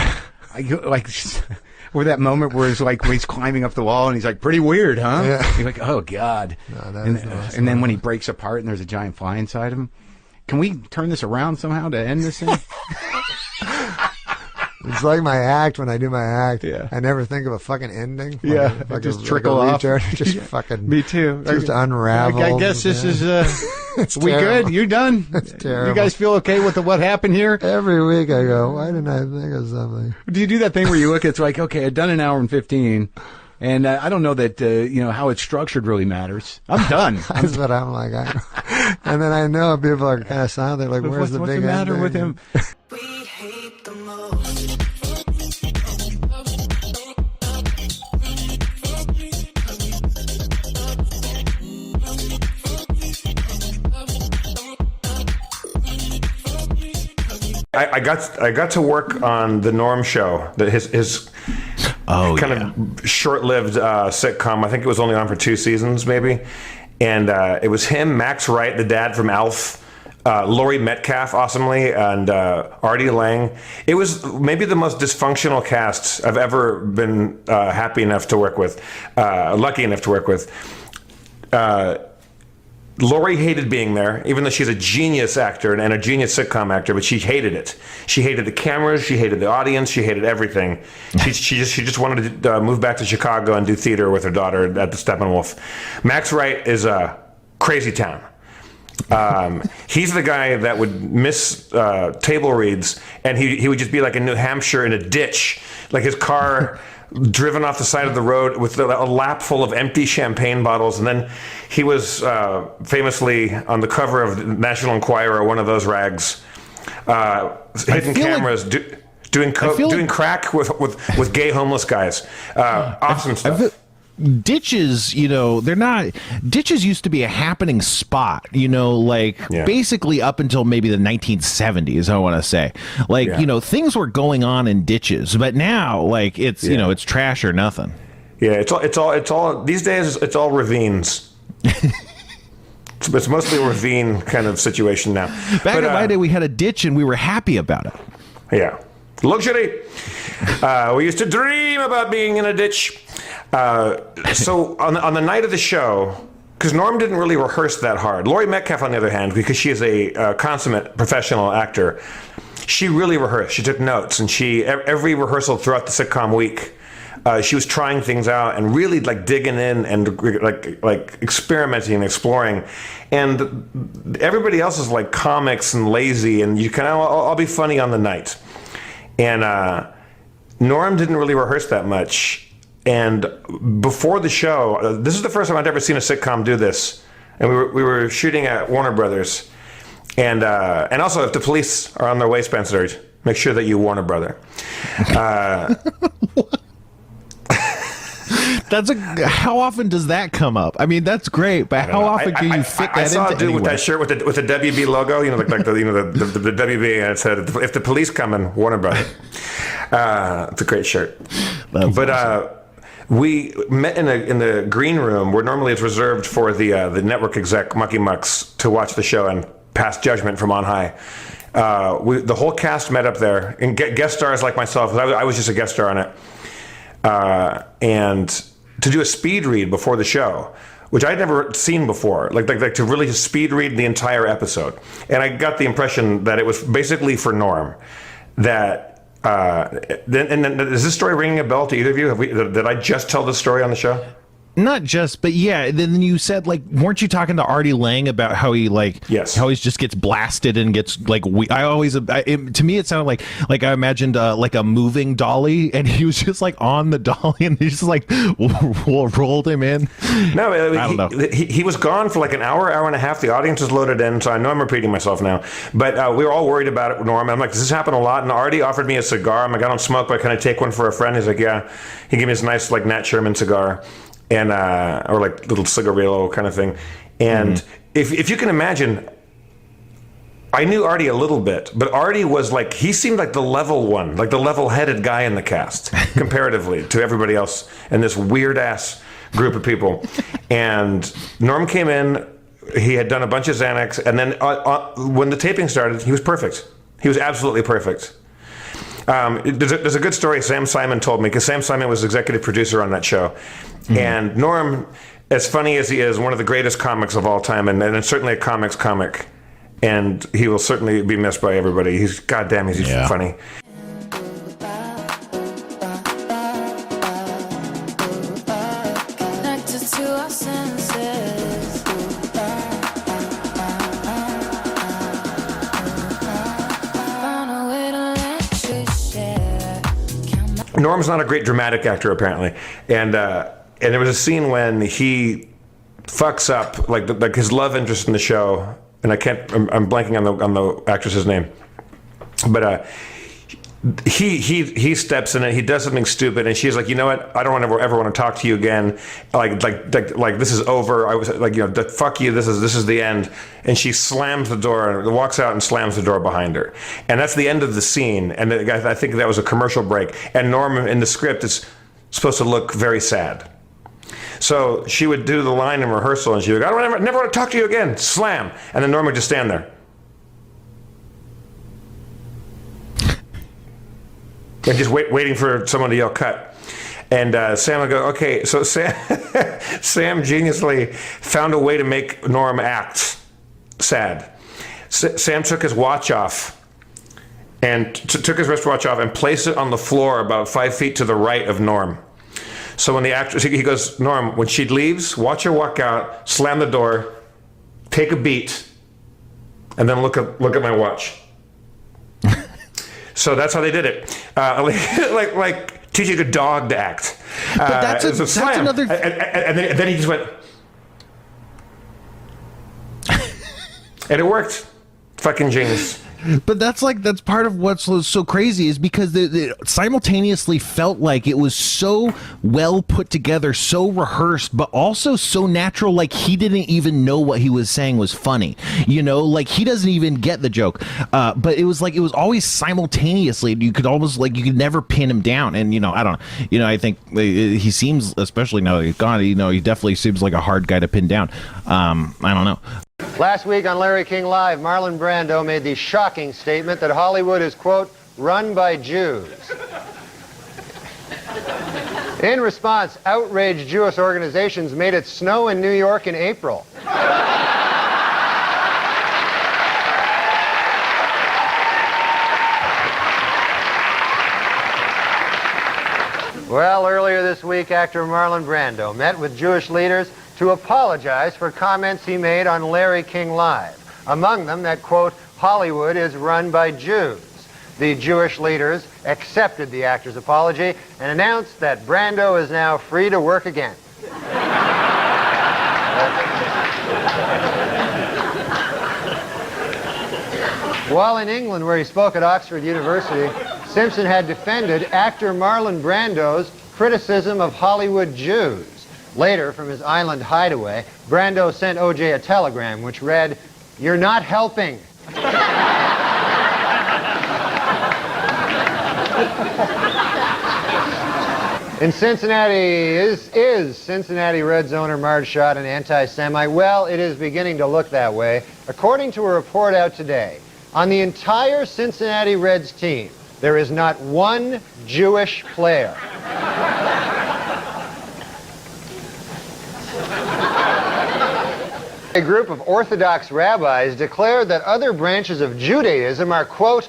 Where that moment where it's like when he's climbing up the wall and he's like, pretty weird, huh? Yeah. You're like, oh God. No, and then when he breaks apart and there's a giant fly inside him. Can we turn this around somehow to end this thing? It's like my act when I do my act. Yeah. I never think of a fucking ending. Just trickle off. Just fucking. Me too. Just unravel. I guess this is. We terrible. good? You done? It's terrible. You guys feel okay with what happened here? Every week I go, why didn't I think of something? Do you do that thing where you look? It's like, okay, I've done an hour and 15. And I don't know that how it's structured really matters. I'm done. That's what I'm like. And then I know people are kind of silent. They're like, "Where's the big What's the matter with him?" I got to work on the Norm show. His kind of short-lived sitcom. I think it was only on for 2 seasons, maybe. And it was him, Max Wright, the dad from Alf, Laurie Metcalf, awesomely, and Artie Lang. It was maybe the most dysfunctional cast I've ever been lucky enough to work with. Laurie hated being there, even though she's a genius actor and a genius sitcom actor, but she hated it. She hated the cameras, she hated the audience, she hated everything. She just wanted to move back to Chicago and do theater with her daughter at the Steppenwolf. Max Wright is a crazy town. He's the guy that would miss table reads, and he would just be like in New Hampshire in a ditch, like his car driven off the side of the road with a lap full of empty champagne bottles. And then he was famously on the cover of the National Enquirer, one of those rags, hidden cameras, doing crack with gay homeless guys. Awesome stuff. Ditches, they're not. Ditches used to be a happening spot, basically up until maybe the 1970s, I want to say. Things were going on in ditches, but now, it's, it's trash or nothing. Yeah, it's all, these days, it's all ravines. It's mostly a ravine kind of situation now. Back in my day, we had a ditch and we were happy about it. Yeah. Luxury. We used to dream about being in a ditch. So on the night of the show, because Norm didn't really rehearse that hard. Laurie Metcalf, on the other hand, because she is a consummate professional actor, she really rehearsed. She took notes, and every rehearsal throughout the sitcom week, she was trying things out and really digging in and like experimenting and exploring. And everybody else is like comics and lazy, and you can I'll be funny on the night. And Norm didn't really rehearse that much. And before the show, this is the first time I'd ever seen a sitcom do this. And we were shooting at Warner Brothers. And also, if the police are on their way, Spencer, make sure that you warn a brother. How often does that come up? I mean, that's great, but how often can you fit that into? I saw a dude with that shirt with the WB logo, the WB, and it said, "If the police come in, warn a brother." It's a great shirt. We met in the green room where normally it's reserved for the network exec mucky mucks to watch the show and pass judgment from on high. The whole cast met up there, and guest stars like myself. I was just a guest star on it, and to do a speed read before the show, which I'd never seen before, like to really speed read the entire episode. And I got the impression that it was basically for Norm. That then is this story ringing a bell to either of you? Did I just tell this story on the show? Not just, but yeah. Then you said, like, weren't you talking to Artie Lang about how he how he just gets blasted and gets like? To me it sounded like I imagined like a moving dolly, and he was just like on the dolly, and he just like rolled him in. No, I don't know. He was gone for like an hour and a half. The audience was loaded in, so I know I'm repeating myself now, but we were all worried about it, Norm. I'm like, does this happen a lot? And Artie offered me a cigar. I'm like, I don't smoke, but can I take one for a friend? He's like, yeah. He gave me this nice like Nat Sherman cigar. And or like little cigarillo kind of thing. And if you can imagine, I knew Artie a little bit, but Artie was like, he seemed like the level one, like the level-headed guy in the cast, comparatively to everybody else in this weird-ass group of people. And Norm came in, he had done a bunch of Xanax, and then when the taping started, he was perfect. He was absolutely perfect. There's a good story Sam Simon told me, because Sam Simon was executive producer on that show. And Norm, as funny as he is, one of the greatest comics of all time, and certainly a comics comic, and he will certainly be missed by everybody. He's goddamn, he's funny. Norm's not a great dramatic actor, apparently, and there was a scene when he fucks up like his love interest in the show, and I'm blanking on the actress's name, but he steps in it. He does something stupid, and she's like, you know what? I don't ever want to talk to you again. Like this is over. I was like, fuck you. This is the end. And she slams the door and walks out and slams the door behind her. And that's the end of the scene. And I think that was a commercial break. And Norm in the script is supposed to look very sad. So she would do the line in rehearsal, and she would go, I never want to talk to you again. Slam. And then Norm would just stand there. And just waiting for someone to yell cut. And Sam would go, okay, so Sam geniusly found a way to make Norm act sad. Sam took his watch off and took his wristwatch off and placed it on the floor about 5 feet to the right of Norm. So when the actress, he goes, Norm, when she leaves, watch her walk out, slam the door, take a beat, and then look at my watch. So that's how they did it. Like teaching a dog to act. But that's another. And then he just went, and it worked. Fucking genius. But that's part of what's so crazy is because it simultaneously felt like it was so well put together, so rehearsed, but also so natural. Like he didn't even know what he was saying was funny, like he doesn't even get the joke. But it was always simultaneously. You could almost you could never pin him down. And I don't know. I think he seems, especially now that he's gone, he definitely seems like a hard guy to pin down. I don't know. Last week on Larry King Live, Marlon Brando made the shocking statement that Hollywood is, quote, run by Jews. In response, outraged Jewish organizations made it snow in New York in April. Well, earlier this week, actor Marlon Brando met with Jewish leaders to apologize for comments he made on Larry King Live. Among them, that, quote, Hollywood is run by Jews. The Jewish leaders accepted the actor's apology and announced that Brando is now free to work again. While in England, where he spoke at Oxford University, Simpson had defended actor Marlon Brando's criticism of Hollywood Jews. Later, from his island hideaway, Brando sent O.J. a telegram which read, "You're not helping." In Cincinnati, is Cincinnati Reds owner Marge Schott an anti-Semite? Well, it is beginning to look that way. According to a report out today, on the entire Cincinnati Reds team, there is not one Jewish player. A group of Orthodox rabbis declared that other branches of Judaism are, quote,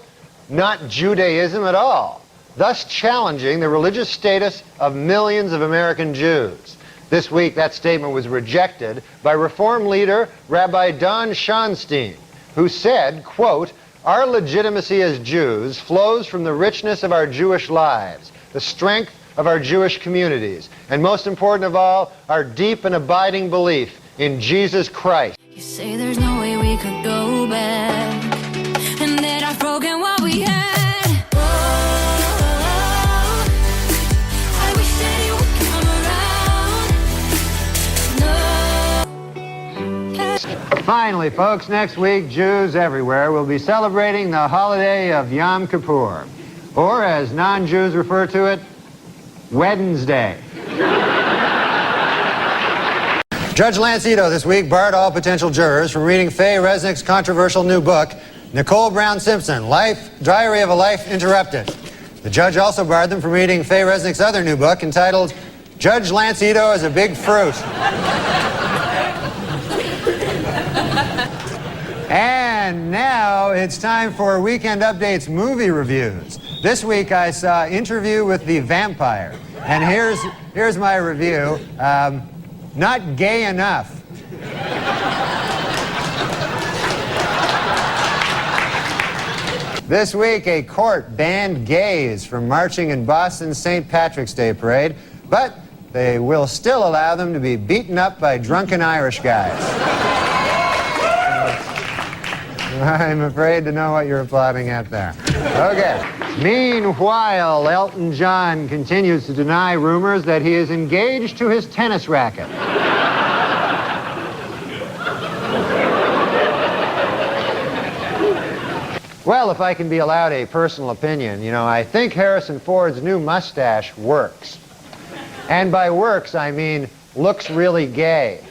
not Judaism at all, thus challenging the religious status of millions of American Jews. This week, that statement was rejected by Reform leader Rabbi Don Schonstein, who said, quote, "Our legitimacy as Jews flows from the richness of our Jewish lives, the strength of our Jewish communities, and most important of all, our deep and abiding belief in Jesus Christ." You say there's no way we could go back, and that I've broken what we had. I wish that you would come around. Finally, folks, next week, Jews everywhere will be celebrating the holiday of Yom Kippur, or as non-Jews refer to it, Wednesday. Judge Lance Ito this week barred all potential jurors from reading Faye Resnick's controversial new book, Nicole Brown Simpson, Diary of a Life Interrupted. The judge also barred them from reading Faye Resnick's other new book entitled Judge Lance Ito is a Big Fruit. And now it's time for Weekend Update's movie reviews. This week I saw Interview with the Vampire. And here's my review. Not gay enough. This week, a court banned gays from marching in Boston's St. Patrick's Day parade, but they will still allow them to be beaten up by drunken Irish guys. I'm afraid to know what you're applauding at there. Okay. Meanwhile, Elton John continues to deny rumors that he is engaged to his tennis racket. Well, if I can be allowed a personal opinion, I think Harrison Ford's new mustache works. And by works, I mean looks really gay.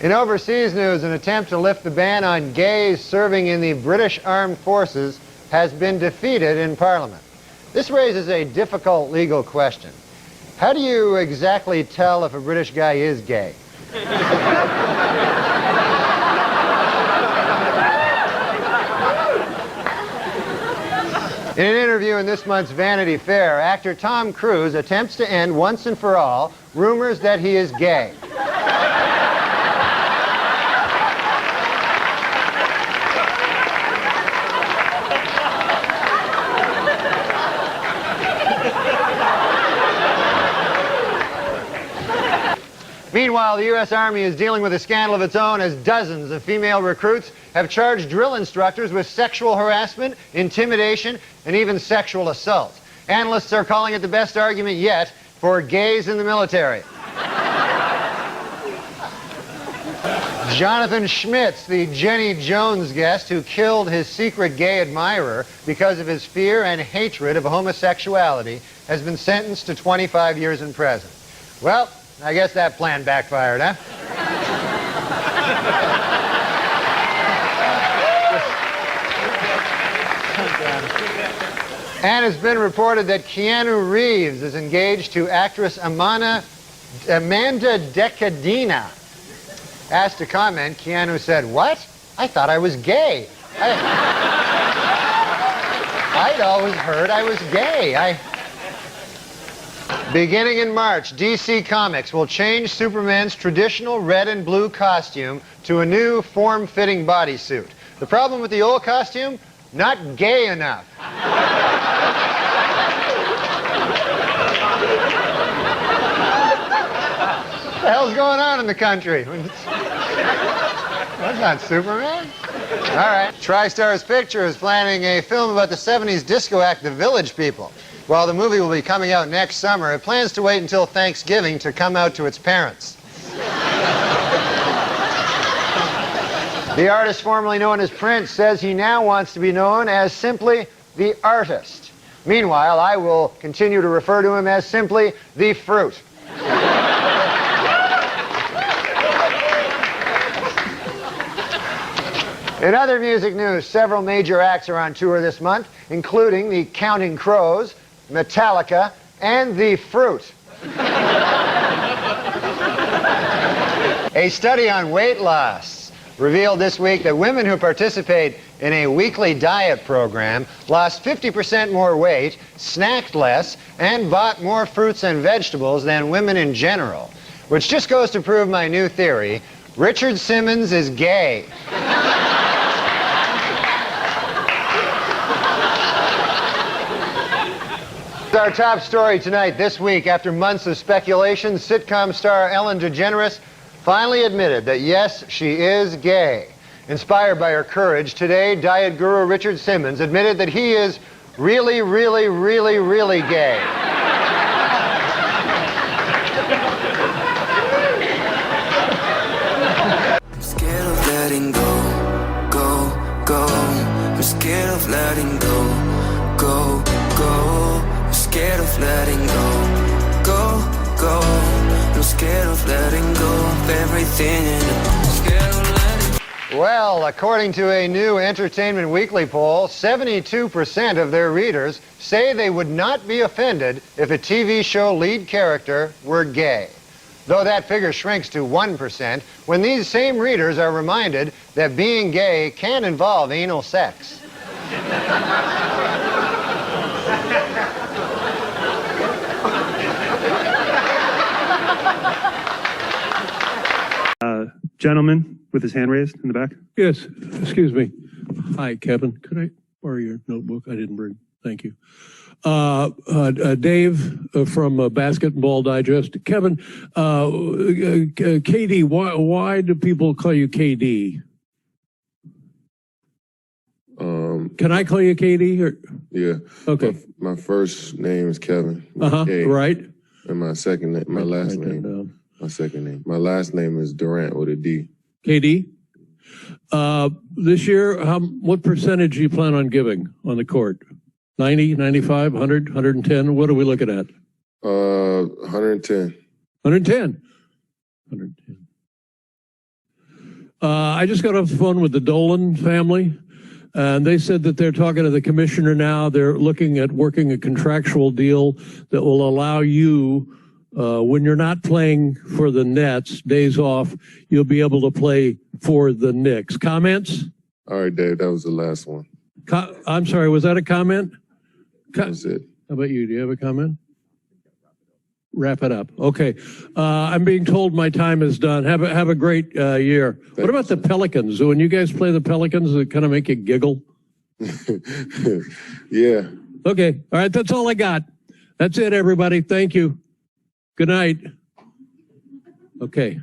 In overseas news, an attempt to lift the ban on gays serving in the British Armed Forces has been defeated in Parliament. This raises a difficult legal question. How do you exactly tell if a British guy is gay? In an interview in this month's Vanity Fair, actor Tom Cruise attempts to end once and for all rumors that he is gay. Meanwhile, the U.S. Army is dealing with a scandal of its own as dozens of female recruits have charged drill instructors with sexual harassment, intimidation, and even sexual assault. Analysts are calling it the best argument yet for gays in the military. Jonathan Schmitz, the Jenny Jones guest who killed his secret gay admirer because of his fear and hatred of homosexuality, has been sentenced to 25 years in prison. Well, I guess that plan backfired, huh? And it's been reported that Keanu Reeves is engaged to actress Amanda Decadina. Asked to comment, Keanu said, "What? I thought I was gay. I'd always heard I was gay. Beginning in March, DC Comics will change Superman's traditional red and blue costume to a new form-fitting bodysuit. The problem with the old costume? Not gay enough. What the hell's going on in the country? That's not Superman. All right. TriStar's Picture is planning a film about the 70s disco act, The Village People. While the movie will be coming out next summer, it plans to wait until Thanksgiving to come out to its parents. The artist formerly known as Prince says he now wants to be known as simply the artist. Meanwhile, I will continue to refer to him as simply the fruit. In other music news, several major acts are on tour this month, including the Counting Crows, Metallica, and the Fruit. A study on weight loss revealed this week that women who participate in a weekly diet program lost 50% more weight, snacked less, and bought more fruits and vegetables than women in general. Which just goes to prove my new theory: Richard Simmons is gay. Our top story tonight. This week, after months of speculation, sitcom star Ellen DeGeneres finally admitted that yes, she is gay. Inspired by her courage, today diet guru Richard Simmons admitted that he is really, really, really, really gay. I'm scared of letting go, go, go. I'm scared of letting go, go, go. I'm scared of letting go, go, go. I'm scared of letting go of everything. I'm scared of letting. Well, according to a new Entertainment Weekly poll, 72% of their readers say they would not be offended if a TV show lead character were gay. Though that figure shrinks to 1% when these same readers are reminded that being gay can involve anal sex. Gentleman with his hand raised in the back. Yes, excuse me. Hi, Kevin. Could I borrow your notebook? I didn't bring. Thank you. Dave from Basketball Digest. Kevin, KD, why do people call you KD? Can I call you KD? Or? Yeah. Okay. My first name is Kevin. Right. And my second name, my last name. My second name. My last name is Durant with a D. KD. This year, what percentage do you plan on giving on the court? 90, 95, 100, 110? What are we looking at? 110. 110. 110. I just got off the phone with the Dolan family, and they said that they're talking to the commissioner now. They're looking at working a contractual deal that will allow you, when you're not playing for the Nets, days off, you'll be able to play for the Knicks. Comments? All right, Dave, that was the last one. I'm sorry, was that a comment? That's it. How about you? Do you have a comment? Wrap it up. Okay. I'm being told my time is done. Have a great year. What about the Pelicans? When you guys play the Pelicans, does it kind of make you giggle? Yeah. Okay. All right. That's all I got. That's it, everybody. Thank you. Good night. Okay.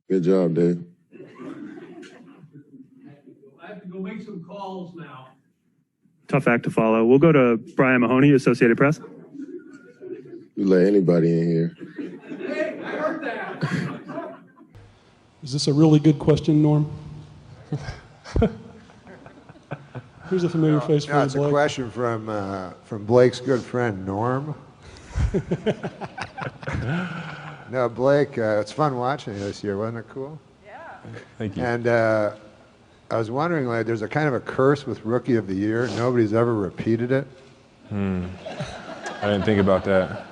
Good job, Dave. I have to go make some calls now. Tough act to follow. We'll go to Brian Mahoney, Associated Press. You let anybody in here. Hey, I heard that. Is this a really good question, Norm? Who's a familiar face for it's Blake? a question from Blake's good friend, Norm. No, Blake, it's fun watching you this year. Wasn't it cool? Yeah. Thank you. And I was wondering, like, there's a kind of a curse with Rookie of the Year. Nobody's ever repeated it. I didn't think about that.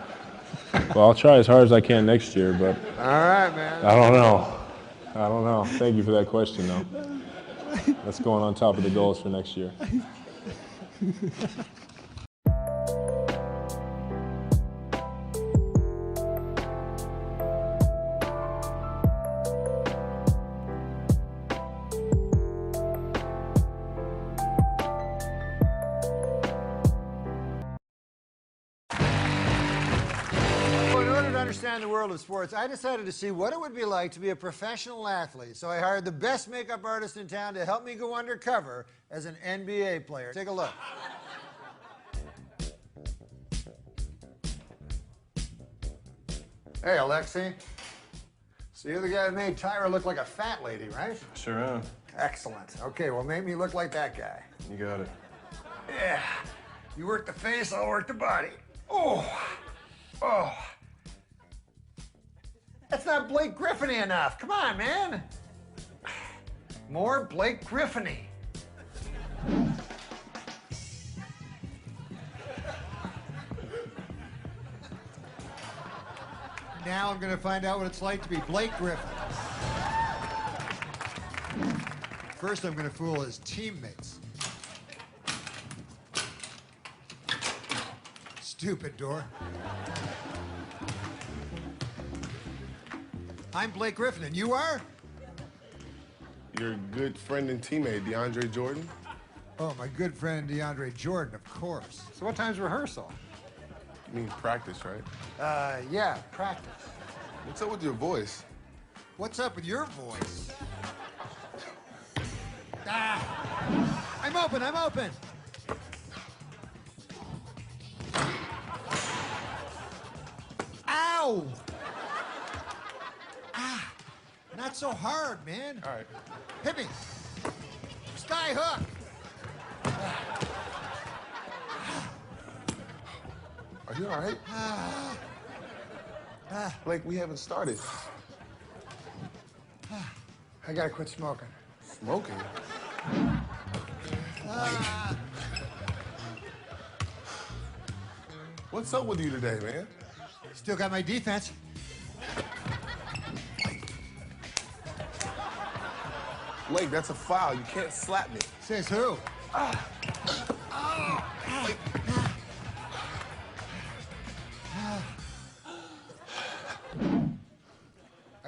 Well, I'll try as hard as I can next year, but All right, man. I don't know. Thank you for that question, though. That's going on top of the goals for next year. Understand the world of sports, I decided to see what it would be like to be a professional athlete. So I hired the best makeup artist in town to help me go undercover as an NBA player. Take a look. Hey, Alexi. So you're the guy that made Tyra look like a fat lady, right? Sure am. Excellent. Okay, well, make me look like that guy. You got it. Yeah. You work the face, I'll work the body. Oh. Oh. That's not Blake Griffin-y enough. Come on, man. More Blake Griffin-y. Now I'm going to find out what it's like to be Blake Griffin. First, I'm going to fool his teammates. Stupid door. I'm Blake Griffin, and you are? Your good friend and teammate, DeAndre Jordan. Oh, my good friend DeAndre Jordan, of course. So what time's rehearsal? You mean practice, right? Yeah, practice. What's up with your voice? What's up with your voice? Ah! I'm open, I'm open! Ow! Ah! Not so hard, man. All right. Hit me. Sky hook. Are you all right? Blake, we haven't started. I gotta quit smoking. Smoking? What's up with you today, man? Still got my defense. Blake, that's a foul. You can't slap me. Says who? I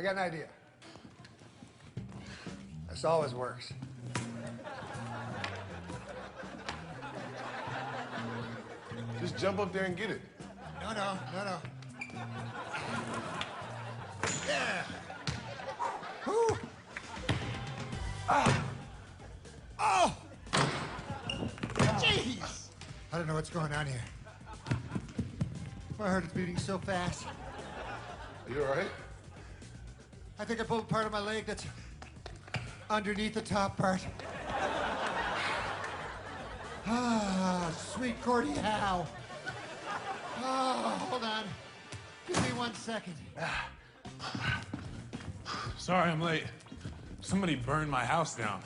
got an idea. This always works. Just jump up there and get it. No. Yeah. Whew. Oh! Jeez! I don't know what's going on here. My heart is beating so fast. Are you all right? I think I pulled part of my leg that's underneath the top part. Sweet Cordy Howe. Oh, hold on. Give me 1 second. Sorry I'm late. Somebody burned my house down.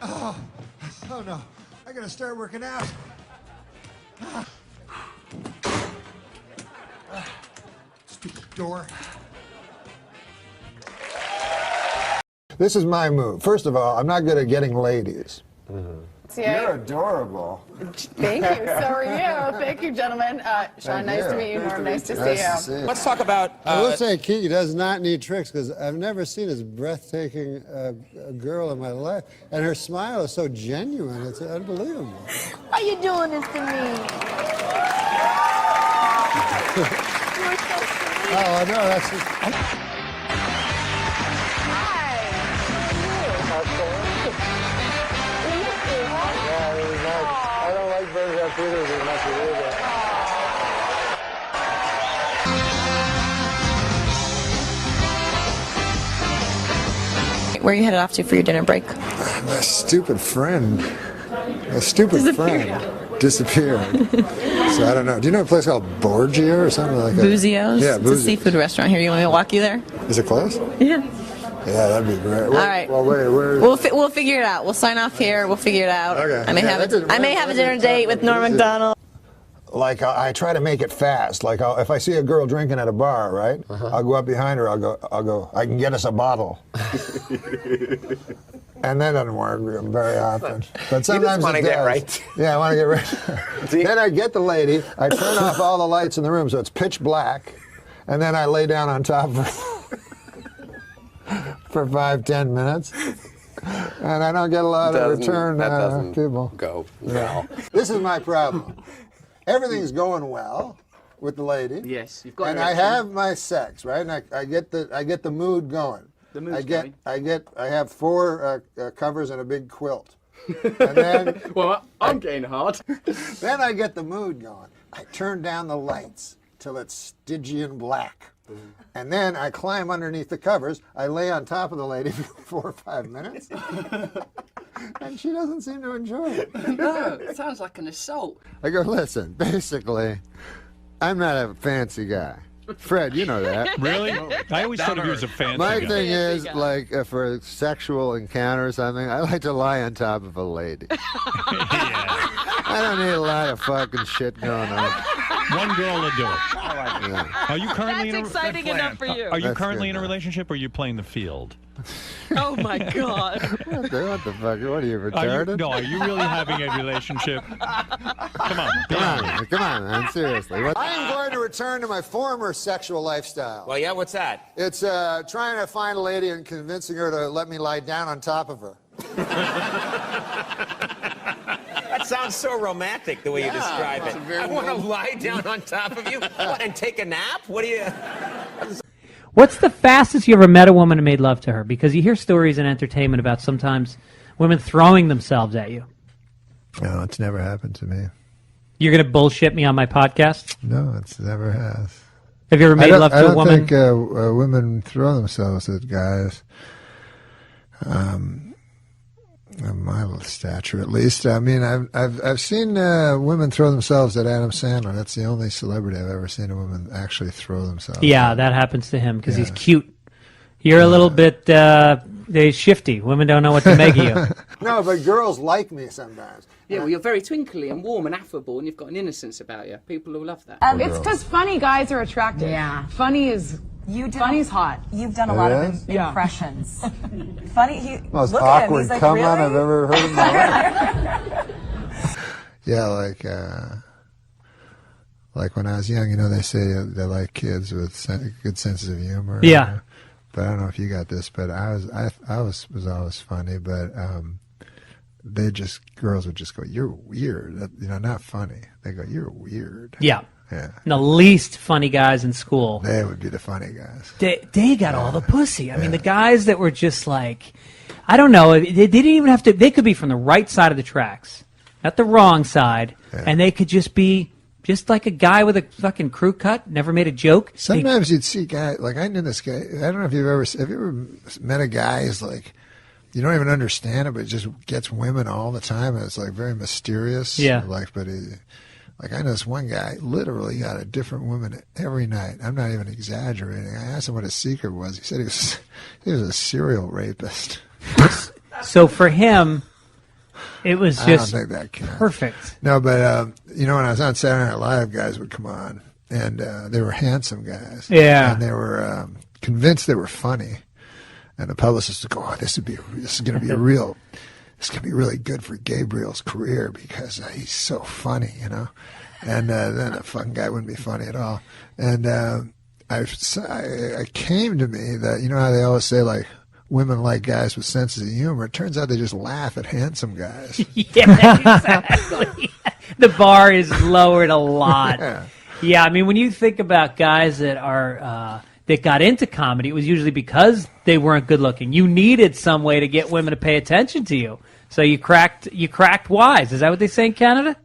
Oh no. I gotta start working out. Stupid door. This is my move. First of all, I'm not good at getting ladies. You're adorable. Thank you. So are you. Thank you, gentlemen. Sean, nice to meet you. Norm, nice to see you. Let's talk about. I will say, Kiki does not need tricks because I've never seen as breathtaking a girl in my life, and her smile is so genuine. It's unbelievable. Why are you doing this to me? You're so sweet. Oh no, that's. Yeah, it was nice. I don't like birds up either as much as you do. Where are you headed off to for your dinner break? My stupid friend. Disappeared. So I don't know. Do you know a place called Borgia or something like that? Buzio's? Yeah, It's a seafood restaurant here. You want me to walk you there? Is it close? Yeah. Yeah, that'd be great. All right. Well, wait, where? We'll figure it out. We'll sign off here. We'll figure it out. Okay. I may have a dinner date with Norm MacDonald. Like I try to make it fast. Like if I see a girl drinking at a bar, right? I'll go up behind her. I'll go. I can get us a bottle. And that doesn't work very often. But sometimes want to it get does. right. Yeah, I want to get right. Then I get the lady. I turn off all the lights in the room so it's pitch black, and then I lay down on top of her for 5-10 minutes. And I don't get a lot of return people. Go well. This is my problem. Everything's going well with the lady. Yes, you've got. And I have my sex, right? And I get the mood going. The mood's I have 4 covers and a big quilt. And then well, I'm getting hard. Then I get the mood going. I turn down the lights till it's Stygian black. And then I climb underneath the covers. I lay on top of the lady for 4 or 5 minutes. And she doesn't seem to enjoy it. No, it sounds like an assault. I go, listen, basically, I'm not a fancy guy. Fred, you know that. Really? I always thought of you as a fancy My guy. thing is, like, for a sexual encounter or something, I like to lie on top of a lady. I don't need a lot of fucking shit going on. One girl will do it. Are you currently That's exciting enough for you. Are you That's currently good, in a relationship, or are you playing the field? Oh my God. What the fuck? What are you, Are retarded? are you really having a relationship? Come on, be honest. Come on, man. Seriously. I am going to return to my former sexual lifestyle. Well, yeah, what's that? It's trying to find a lady and convincing her to let me lie down on top of her. That sounds so romantic, the way you describe it. I want to lie down on top of you and take a nap? What do you... What's the fastest you ever met a woman and made love to her? Because you hear stories in entertainment about sometimes women throwing themselves at you. No, it's never happened to me. You're going to bullshit me on my podcast? No, it's never has. Have you ever made love to a woman? I don't think women throw themselves at guys. Of my stature, at least. I mean, I've seen women throw themselves at Adam Sandler. That's the only celebrity I've ever seen a woman actually throw themselves. Yeah, that happens to him because he's cute. You're a little bit shifty. Women don't know what to make of you. No, but girls like me sometimes. Yeah, well, you're very twinkly and warm and affable, and you've got an innocence about you. People will love that. It's because funny guys are attractive. Yeah. Funny's hot. You've done a lot of impressions. Funny. Most look awkward at him. He's like, come really? on I've ever heard in my life. Yeah, like when I was young, they say they like kids with good senses of humor. Yeah. But I don't know if you got this, but I was always funny, but girls would just go, "You're weird," not funny. They go, "You're weird." Yeah. Yeah. The least funny guys in school. They would be the funny guys. They got all the pussy. I mean, the guys that were just like, I don't know, they didn't even have to, they could be from the right side of the tracks, not the wrong side, and they could just be just like a guy with a fucking crew cut, never made a joke. Sometimes you'd see guys, like I knew this guy, I don't know if have you ever met a guy who's like, you don't even understand it, but just gets women all the time, and it's like very mysterious. Yeah. Like I know this one guy literally got a different woman every night. I'm not even exaggerating. I asked him what his secret was. He said he was a serial rapist. So for him, it was just I don't think that counts. perfect. No, but when I was on Saturday Night Live, guys would come on, and they were handsome guys. Yeah. And they were convinced they were funny, and the publicist would go, "Oh, this is going to be real. This could be really good for Gabriel's career because he's so funny, And then the fucking guy wouldn't be funny at all. And I came to me that, how they always say, like, women like guys with senses of humor. It turns out they just laugh at handsome guys. Yeah, exactly. The bar is lowered a lot. Yeah, I mean, when you think about guys that are... that got into comedy, it was usually because they weren't good looking. You needed some way to get women to pay attention to you. So you cracked wise. Is that what they say in Canada?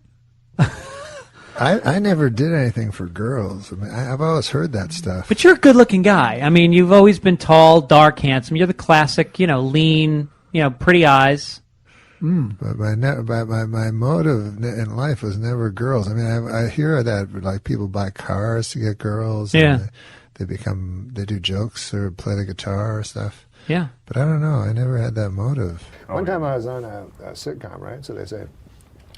I never did anything for girls. I mean, I've always heard that stuff. But you're a good looking guy. I mean, you've always been tall, dark, handsome. You're the classic, lean, pretty eyes. But my motive in life was never girls. I mean, I hear that, like, people buy cars to get girls. Yeah. And they do jokes or play the guitar or stuff. Yeah. But I don't know. I never had that motive. One time I was on a sitcom, right? So they say,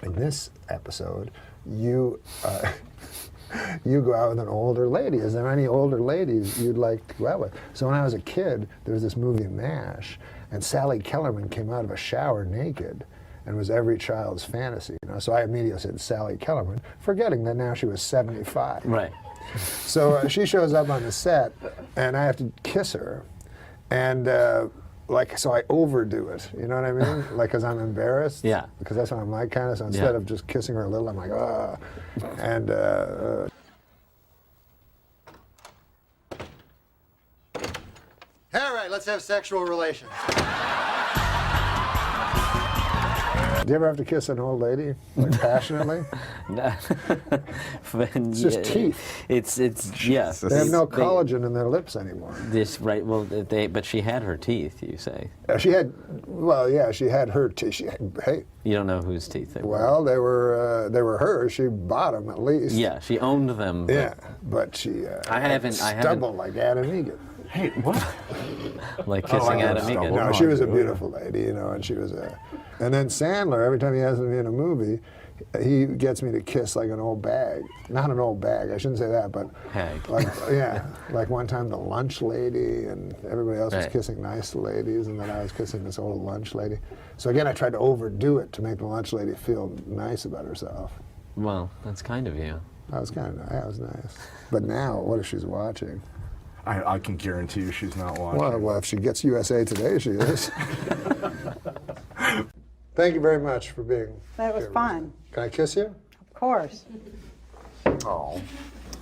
in this episode, you go out with an older lady. Is there any older ladies you'd like to go out with? So when I was a kid, there was this movie MASH, and Sally Kellerman came out of a shower naked and was every child's fantasy. So I immediately said Sally Kellerman, forgetting that now she was 75. Right. So she shows up on the set, and I have to kiss her. And so I overdo it, you know what I mean? Like, because I'm embarrassed. Yeah. Because that's what I'm like, kind of. So instead of just kissing her a little, I'm like, ah. And all right, let's have sexual relations. Do you ever have to kiss an old lady, like, passionately? No. It's just teeth. It's yes. They have no collagen in their lips anymore. Right. Well, but she had her teeth. You say. She had her teeth. Hey. You don't know whose teeth they were. Well, they were hers. She bought them at least. Yeah, she owned them. But yeah, but she. I haven't. Like Adam Egan. Hey, what? Like kissing Adam Egan. No, she was a beautiful lady, and she was a. And then Sandler, every time he has me in a movie, he gets me to kiss like an old bag. Not an old bag, I shouldn't say that, but like, yeah, like one time the lunch lady and everybody else was kissing nice ladies, and then I was kissing this old lunch lady. So again, I tried to overdo it to make the lunch lady feel nice about herself. Well, that's kind of you. That was kind of, that was nice. But now, what if she's watching? I can guarantee you she's not watching. Well, if she gets USA Today, she is. Thank you very much for being That was here. fun. Can I kiss you? Of course. Oh,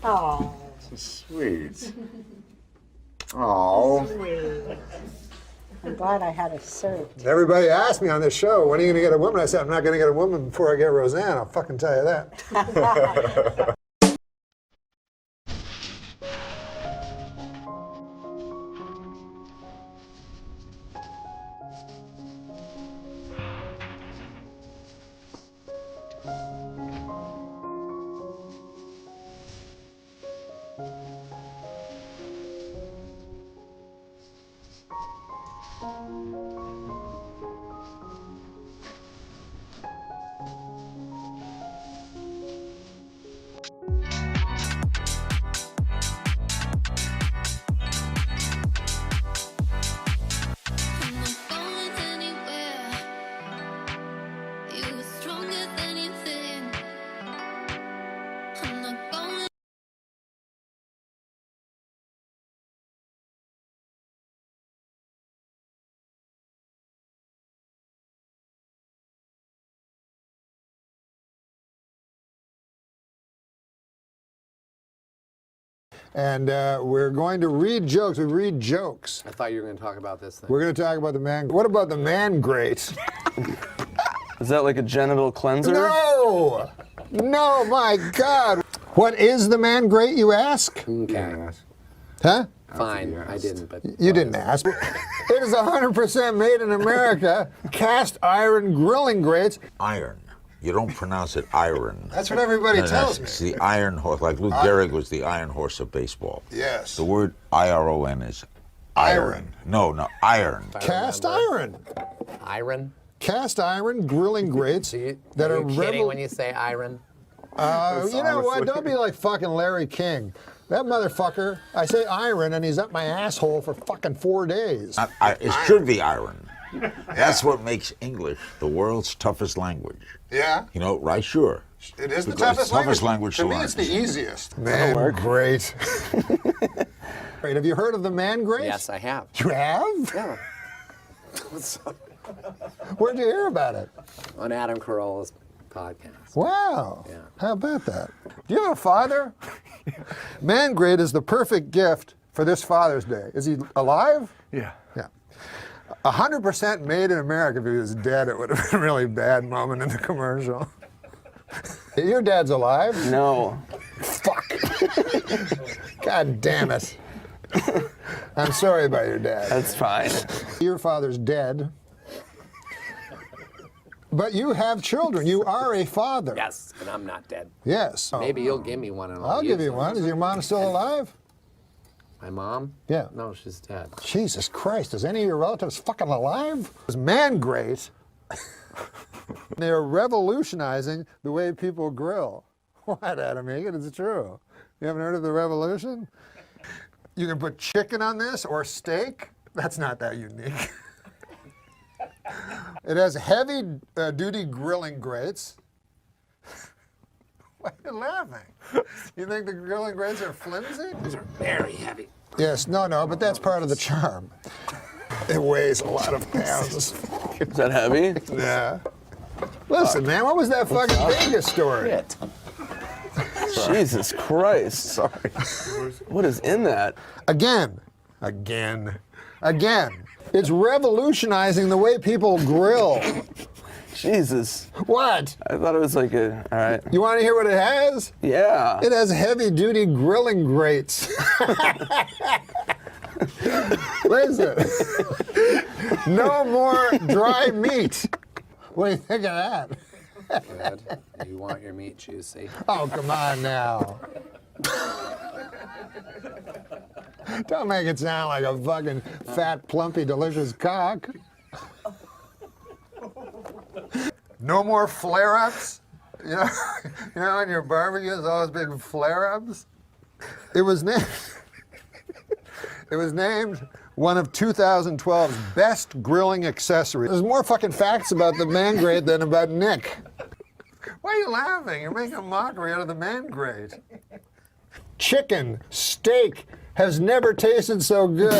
Oh. sweet. Oh. Sweet. I'm glad I had a serve. Everybody asked me on this show, when are you going to get a woman? I said, I'm not going to get a woman before I get Roseanne. I'll fucking tell you that. And we're going to read jokes. We read jokes. I thought you were going to talk about this thing. We're going to talk about the man. What about the man grate? Is that like a genital cleanser? No! No, my God. What is the man grate, you ask? Okay. Huh? Fine, I didn't, but... You didn't ask. It is 100% made in America. Cast iron grilling grates. Iron. You don't pronounce it iron. That's what everybody tells me. It's the iron horse, like Lou Gehrig was the iron horse of baseball. Yes. The word I-R-O-N is iron. No, iron. Cast iron. Iron? Cast iron grilling grates that are kidding when you say iron? You know what? Don't be like fucking Larry King. That motherfucker, I say iron and he's up my asshole for fucking 4 days. It should be iron. That's what makes English the world's toughest language. Yeah? You know, right? Sure. It is the Because toughest language language. to To me, learn. it's the easiest. Man grate. Great. Have you heard of the man grate? Yes, I have. You have? Yeah. Where'd you hear about it? On Adam Carolla's podcast. Wow. Yeah. How about that? Do you have a father? Man grate is the perfect gift for this Father's Day. Is he alive? Yeah. Yeah. 100% made in America. If he was dead, it would have been a really bad moment in the commercial. Your dad's alive? No. Fuck. God damn it. I'm sorry about your dad. That's fine. Your father's dead. But you have children. You are a father. Yes, and I'm not dead. Yes. Maybe you'll give me one. And I'll give you one. Is your mom still alive? My mom? Yeah. No, she's dead. Jesus Christ, is any of your relatives fucking alive? It's man grate. They're revolutionizing the way people grill. What, Adam Egan? It's true. You haven't heard of the revolution? You can put chicken on this or steak. That's not that unique. It has heavy duty grilling grates. Why are you laughing? You think the grilling grates are flimsy? These are very heavy. Yes, no, but that's part of the charm. It weighs a lot of pounds. Is that heavy? Yeah. Listen, man, what was that fucking Vegas story? Shit. Jesus Christ. Sorry. What is in that? Again. It's revolutionizing the way people grill. Jesus. What? I thought it was like a, all right. You want to hear what it has? Yeah. It has heavy-duty grilling grates. Listen. No more dry meat. What do you think of that? Good. You want your meat juicy. Oh, come on now. Don't make it sound like a fucking fat, plumpy, delicious cock. No more flare-ups. You know, in your barbecues, all those big flare-ups. It was named. It was named one of 2012's best grilling accessories. There's more fucking facts about the man grate than about Nick. Why are you laughing? You're making a mockery out of the man grate. Chicken, steak has never tasted so good.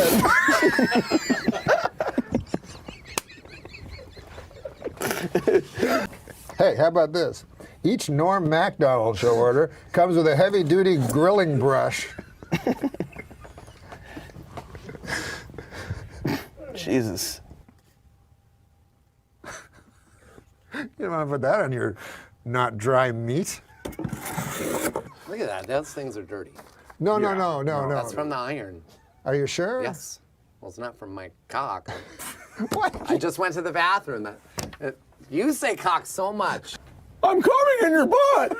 Hey, how about this? Each NORM MACDONALD show order comes with a heavy-duty grilling brush. Jesus. You don't want to put that on your not dry meat. Look at that. Those things are dirty. No. That's from the iron. Are you sure? Yes. Well, it's not from my cock. What? I just went to the bathroom. You say cock so much. I'm coming in your butt.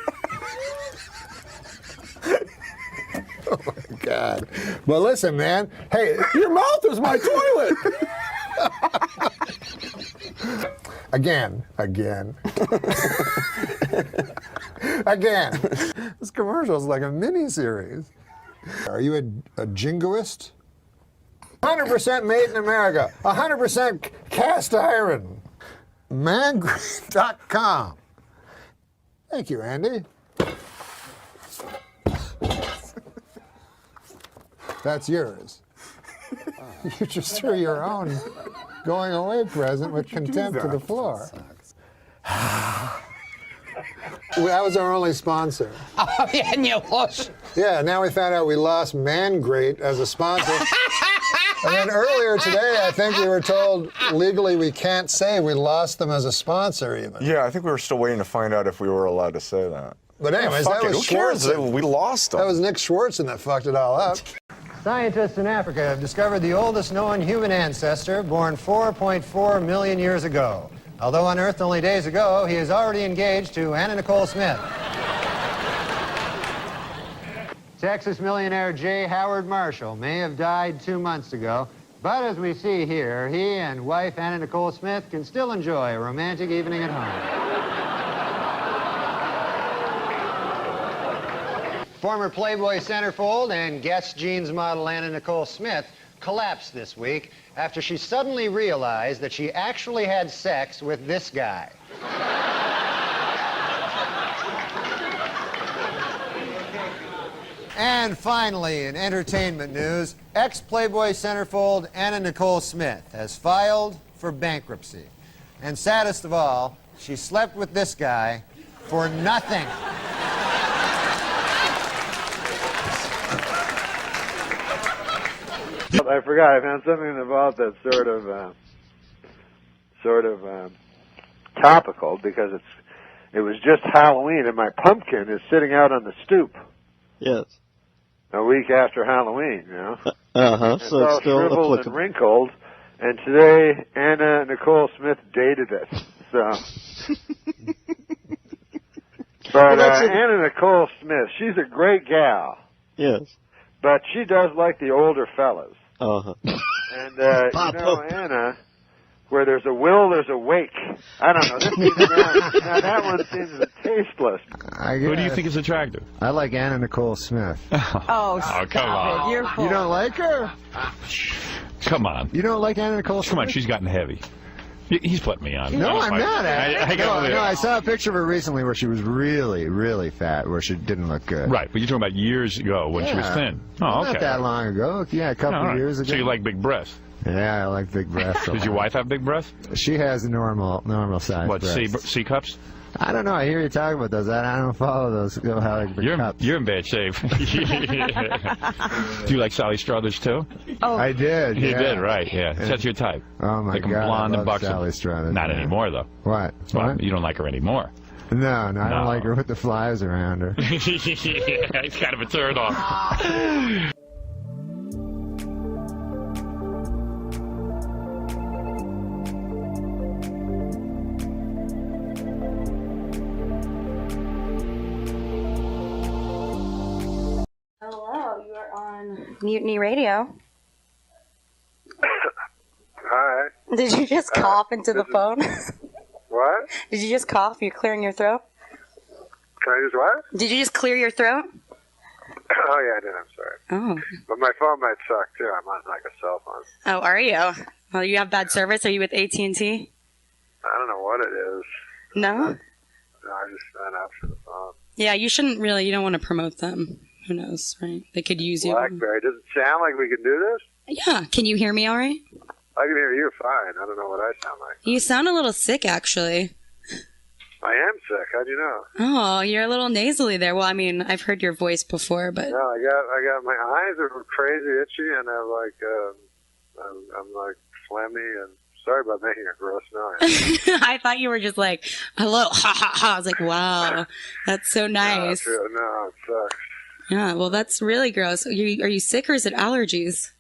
Oh my God. Well, listen, man. Hey, your mouth is my toilet. Again. This commercial is like a mini-series. Are you a jingoist? 100% made in America. 100% cast iron. Mangrate.com. Thank you, Andy. That's yours. You just threw your own going away present with contempt to the floor. That was our only sponsor. Oh, yeah, and you lost. Yeah, now we found out we lost Mangrate as a sponsor. And then earlier today, I think we were told legally we can't say we lost them as a sponsor even. Yeah, I think we were still waiting to find out if we were allowed to say that. But anyways, that was Who cares? Schwartzen. We lost them. That was Nick Schwartzen that fucked it all up. Scientists in Africa have discovered the oldest known human ancestor, born 4.4 million years ago. Although unearthed only days ago, he is already engaged to Anna Nicole Smith. Texas millionaire J. Howard Marshall may have died 2 months ago, but as we see here, he and wife Anna Nicole Smith can still enjoy a romantic evening at home. Former Playboy centerfold and Guess jeans model Anna Nicole Smith collapsed this week after she suddenly realized that she actually had sex with this guy. And finally, in entertainment news, ex-Playboy centerfold Anna Nicole Smith has filed for bankruptcy. And saddest of all, she slept with this guy for nothing. I forgot. I found something about that sort of topical because it was just Halloween and my pumpkin is sitting out on the stoop. Yes. A week after Halloween, you know. So it's all still shriveled applicable. and wrinkled. And today, Anna Nicole Smith dated it. So. But Anna Nicole Smith, she's a great gal. Yes. But she does like the older fellas. Uh-huh. And, you know, Anna, where there's a will, there's a wake. I don't know. This seems now that one seems tasteless. Who do you think is attractive? I like Anna Nicole Smith. Oh, stop come on. it. You're full. You don't like her? Come on. You don't like Anna Nicole Smith? Come on, she's gotten heavy. He's putting me on. No, I'm not. I saw a picture of her recently where she was really, really fat, where she didn't look good. Right, but you're talking about years ago when she was thin. Oh, okay. Not that long ago. Yeah, a couple of years ago. So you like big breasts? Yeah, I like big breasts. Does your wife have big breasts? She has normal size What, breasts. C cups? I don't know. I hear you talking about those. I don't follow those. You're in bad shape. Do you like Sally Struthers too? Oh. I did. You yeah. did, right? Yeah, that's your type. Oh my like God! Blonde I and love buxom. Sally Struthers. Not anymore though. What? Well, What? you don't like her anymore. No, I don't like her with the flies around her. Yeah, it's kind of a turn off. Hello, you are on Mutiny Radio. Hi. Did you just cough into the phone? What? Did you just cough? You're clearing your throat? Can I just what? Did you just clear your throat? Oh, yeah, I did. I'm sorry. Oh. But my phone might suck, too. I'm on, like, a cell phone. Oh, are you? Well, you have bad service. Are you with AT&T? I don't know what it is. No? No, I just signed up for the phone. Yeah, you shouldn't really. You don't want to promote them. Who knows, right? They could use you. BlackBerry. Does it sound like we can do this? Yeah. Can you hear me all right? I can hear you fine. I don't know what I sound like. You sound a little sick, actually. I am sick. How'd you know? Oh, you're a little nasally there. Well, I mean, I've heard your voice before, but No, I got my eyes are crazy itchy, and I'm like phlegmy, and sorry about making a gross noise. I thought you were just like, hello, ha ha ha. I was like, wow, that's so nice. No, it sucks. Yeah, well, that's really gross. Are you sick or is it allergies?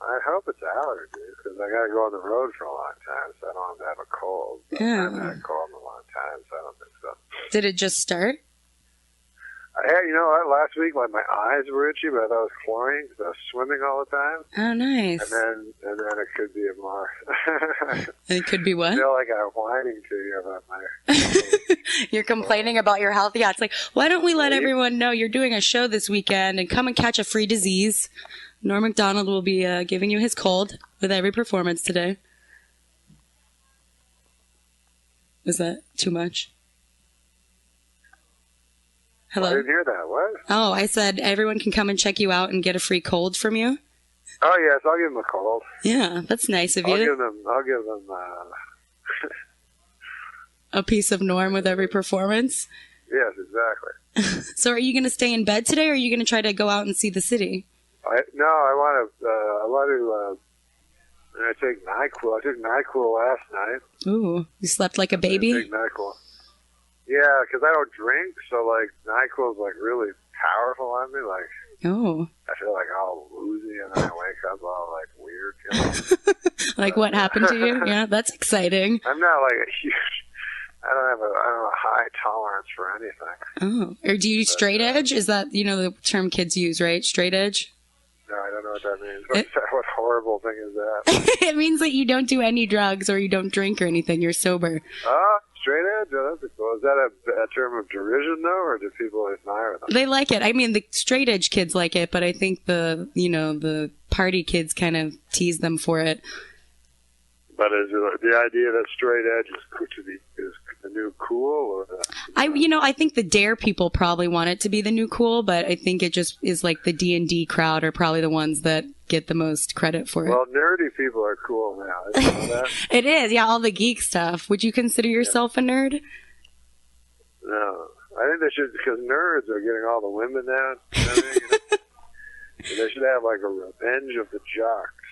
I hope it's allergies, because I got to go on the road for a long time, so I don't have to have a cold. Yeah. I haven't had a cold in a long time, so I don't think so. Did it just start? I had, you know what, last week, like, my eyes were itchy, but I thought it was chlorine, because I was swimming all the time. Oh, nice. And then it could be a more... It could be what? I feel like I'm whining to you about my... You're complaining about your health. Yeah, it's like, why don't we let everyone know you're doing a show this weekend and come and catch a free disease? Norm MacDonald will be giving you his cold with every performance today. Is that too much? Hello? I didn't hear that. What? Oh, I said everyone can come and check you out and get a free cold from you. Oh, yes, I'll give them a cold. Yeah, that's nice of you. I'll give them A piece of Norm with every performance. yes, exactly. So are you going to stay in bed today or are you going to try to go out and see the city? I want to I take NyQuil. I took NyQuil last night. Ooh, you slept like a baby? I take NyQuil. Yeah, because I don't drink, so like NyQuil's like really powerful on me. Like, oh, I feel like all woozy, and then I wake up all like weird. You know? Like what happened to you? Yeah, that's exciting. I'm not like a huge. I don't have a high tolerance for anything. Oh, or do you straight edge? Is that the term kids use, right? Straight edge. No, I don't know what that means. What horrible thing is that? It means that you don't do any drugs or you don't drink or anything. You're sober. Straight edge? Oh, that's cool. Is that a term of derision, though, or do people admire them? They like it. I mean, the straight edge kids like it, but I think the party kids kind of tease them for it. But is it the idea that straight edge is the new cool, or? I think the dare people probably want it to be the new cool, but I think it just is like the D&D crowd are probably the ones that get the most credit for it. Well, nerdy people are cool now. Did you know that? It is, yeah, all the geek stuff. Would you consider yourself a nerd? No. I think they should, because nerds are getting all the women now. You know what I mean? They should have like a revenge of the jocks.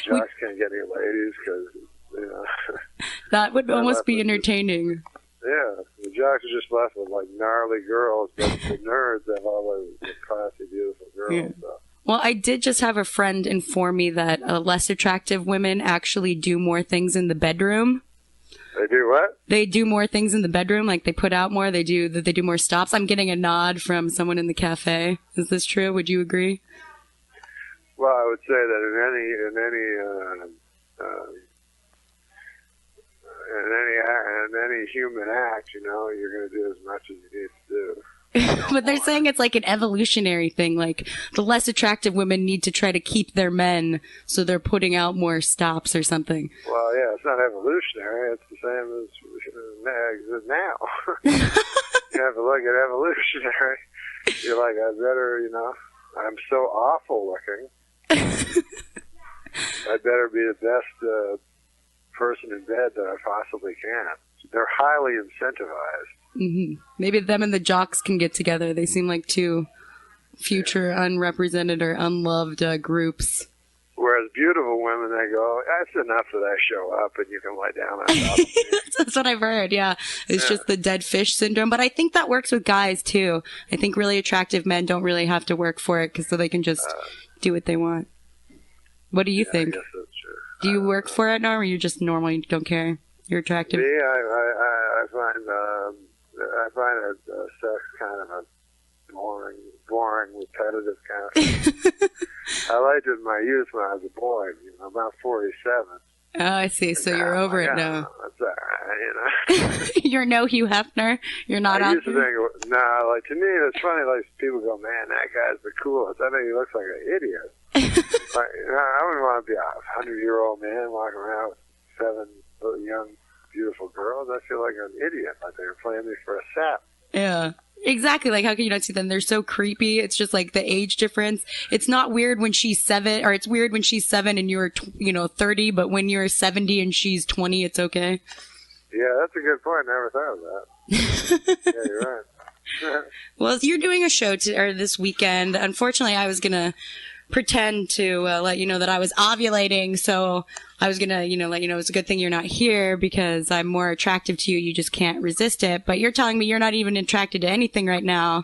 Jocks can't get any ladies because, That would almost be entertaining. Yeah, the jocks are just left with like gnarly girls, but the nerds have all the classy, beautiful girls. Yeah. So. Well, I did just have a friend inform me that less attractive women actually do more things in the bedroom. They do what? They do more things in the bedroom, like they put out more. They do more stops. I'm getting a nod from someone in the cafe. Is this true? Would you agree? Well, I would say that in any human act, you're going to do as much as you need to do. But they're saying it's like an evolutionary thing. Like the less attractive women need to try to keep their men, so they're putting out more stops or something. Well, yeah, it's not evolutionary. It's the same as now. You have to look at evolutionary. You're like, I'm so awful looking. I'd better be the best person in bed that I possibly can. They're highly incentivized. Mm-hmm. Maybe them and the jocks can get together. They seem like two future unrepresented or unloved groups. Whereas beautiful women, they go, that's enough that I show up and you can lie down on top of me. That's what I've heard, yeah. It's just the dead fish syndrome. But I think that works with guys, too. I think really attractive men don't really have to work for it, so they can just do what they want. What do you think? I guess that's true. Do you work for it, Norm, or you just normally don't care? You're attractive? Me, I find sex kind of a boring, repetitive kind of thing. I liked it in my youth when I was a boy. I'm about 47. Oh, I see. So you're over it now. That's all right. you know. You're no Hugh Hefner. You're not I out used to there. think, like to me, it's funny. Like people go, man, that guy's the coolest. I think he looks like an idiot. Like, you know, I wouldn't want to be a 100-year-old man walking around with 7 little young, beautiful girls. I feel like an idiot. Like they're playing me for a sap. Yeah. Exactly. Like, how can you not see them? They're so creepy. It's just like the age difference. It's not weird when she's 7, or it's weird when she's 7 and you're, 30, but when you're 70 and she's 20, it's okay. Yeah, that's a good point. Never thought of that. Yeah, you're right. Well, you're doing a show this weekend. Unfortunately, I was going to pretend to let you know that I was ovulating, so I was gonna, let you know it's a good thing you're not here because I'm more attractive to you. You just can't resist it. But you're telling me you're not even attracted to anything right now.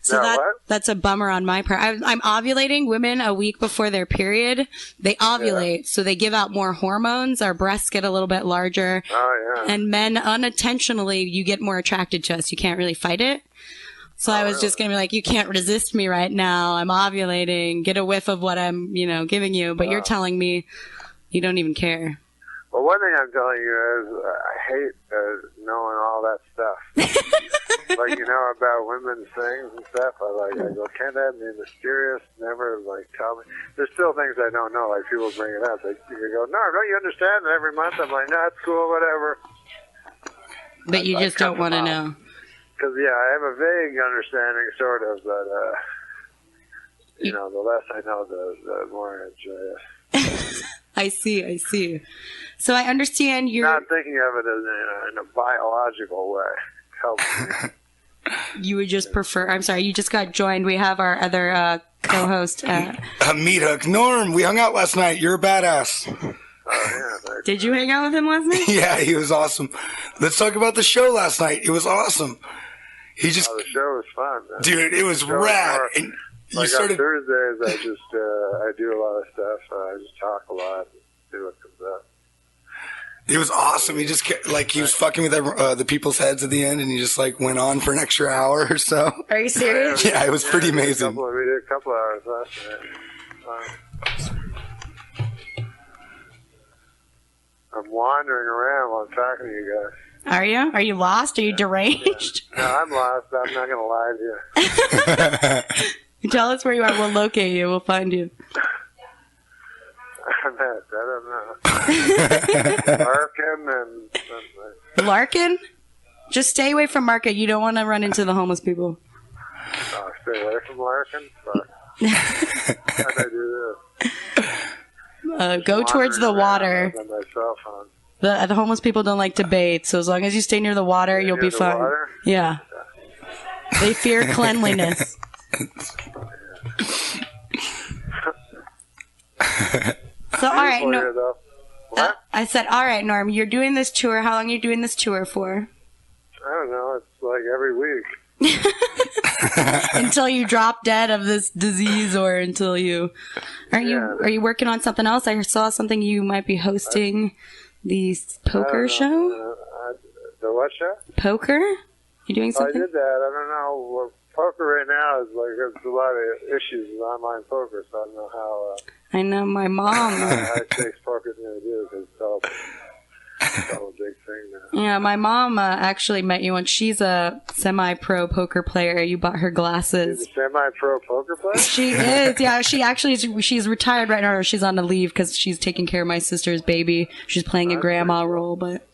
So that's a bummer on my part. I'm ovulating. Women a week before their period, they ovulate, so they give out more hormones. Our breasts get a little bit larger. Oh, yeah. And men, unintentionally, you get more attracted to us. You can't really fight it. So I was just going to be like, you can't resist me right now. I'm ovulating. Get a whiff of what I'm, giving you. But you're telling me you don't even care. Well, one thing I'm telling you is I hate knowing all that stuff. Like, about women's things and stuff. I go, can't that be mysterious? Never, tell me. There's still things I don't know. Like, people bring it up. They go, no, don't you understand? And every month I'm like, no, it's cool, whatever. But you just don't want to know. Because, I have a vague understanding, sort of, but, the less I know, the more I enjoy it. I see. So I understand you're... Not thinking of it as in a biological way. Helps me. You would just prefer... I'm sorry, you just got joined. We have our other co-host. Meat Hook. Norm, we hung out last night. You're a badass. Oh, yeah. Did you hang out with him last night? Yeah, he was awesome. Let's talk about the show last night. It was awesome. The show was fun, man. Dude, it was rad. And you on started... Thursdays, I do a lot of stuff. I just talk a lot and see what comes up. It was awesome. He just kept, he was fucking with the people's heads at the end, and he just went on for an extra hour or so. Are you serious? Yeah, it was pretty amazing. We did a couple hours last night. I'm wandering around while I'm talking to you guys. Are you? Are you lost? Are you deranged? No, I'm lost. I'm not going to lie to you. Tell us where you are. We'll locate you. We'll find you. I don't know. Larkin and something. Larkin? Just stay away from Market. You don't want to run into the homeless people. Oh, stay away from Larkin? Fuck. How'd I do this? Go towards the water. On my cell phone. The homeless people don't like to bathe, so as long as you stay near the water, you'll be fine. Water? Yeah. They fear cleanliness. So, all right, Norm. I said, all right, Norm, you're doing this tour. How long are you doing this tour for? I don't know. It's like every week. Until you drop dead of this disease, or until you... Are you working on something else? I saw something you might be hosting the poker show? The what show? Poker? You doing something? I did that. I don't know. Well, poker right now is there's a lot of issues with online poker, so I don't know how... I know my mom. how it takes poker's going to do, because it's all a big thing now. Yeah, my mom actually met you once. She's a semi-pro poker player. You bought her glasses. She's a semi-pro poker player? She is, yeah. She actually she's retired right now, or she's on a leave because she's taking care of my sister's baby. She's playing a grandma role, but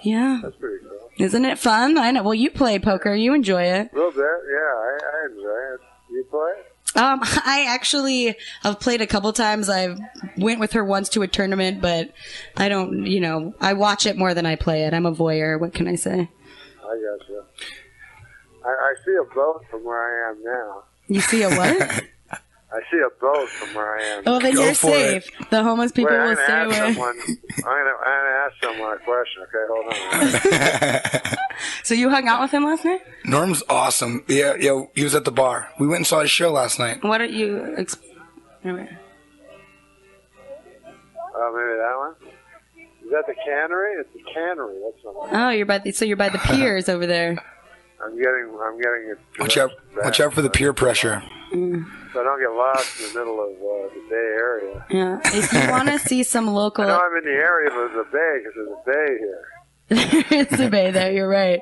yeah. That's pretty cool. Isn't it fun? I know. Well, you play poker. You enjoy it. A little bit, yeah. I enjoy it. You play? I actually have played a couple times. I went with her once to a tournament, but I don't, I watch it more than I play it. I'm a voyeur. What can I say? I gotcha. I see a boat from where I am now. You see a what? I see a boat from where I am. Oh, then you're safe. The homeless people will stay away. I'm going to ask someone a question. Okay, hold on. So you hung out with him last night? Norm's awesome. Yeah, he was at the bar. We went and saw his show last night. What are you... Anyway. Oh, maybe that one? Is that the cannery? It's the cannery. That's something. Oh, you're by the piers over there. I'm getting it. Watch out for the peer pressure. So I don't get lost in the middle of the Bay Area. Yeah. If you want to see some local... I know I'm in the area, but there's a bay, because there's a bay here. It's a bay there. You're right.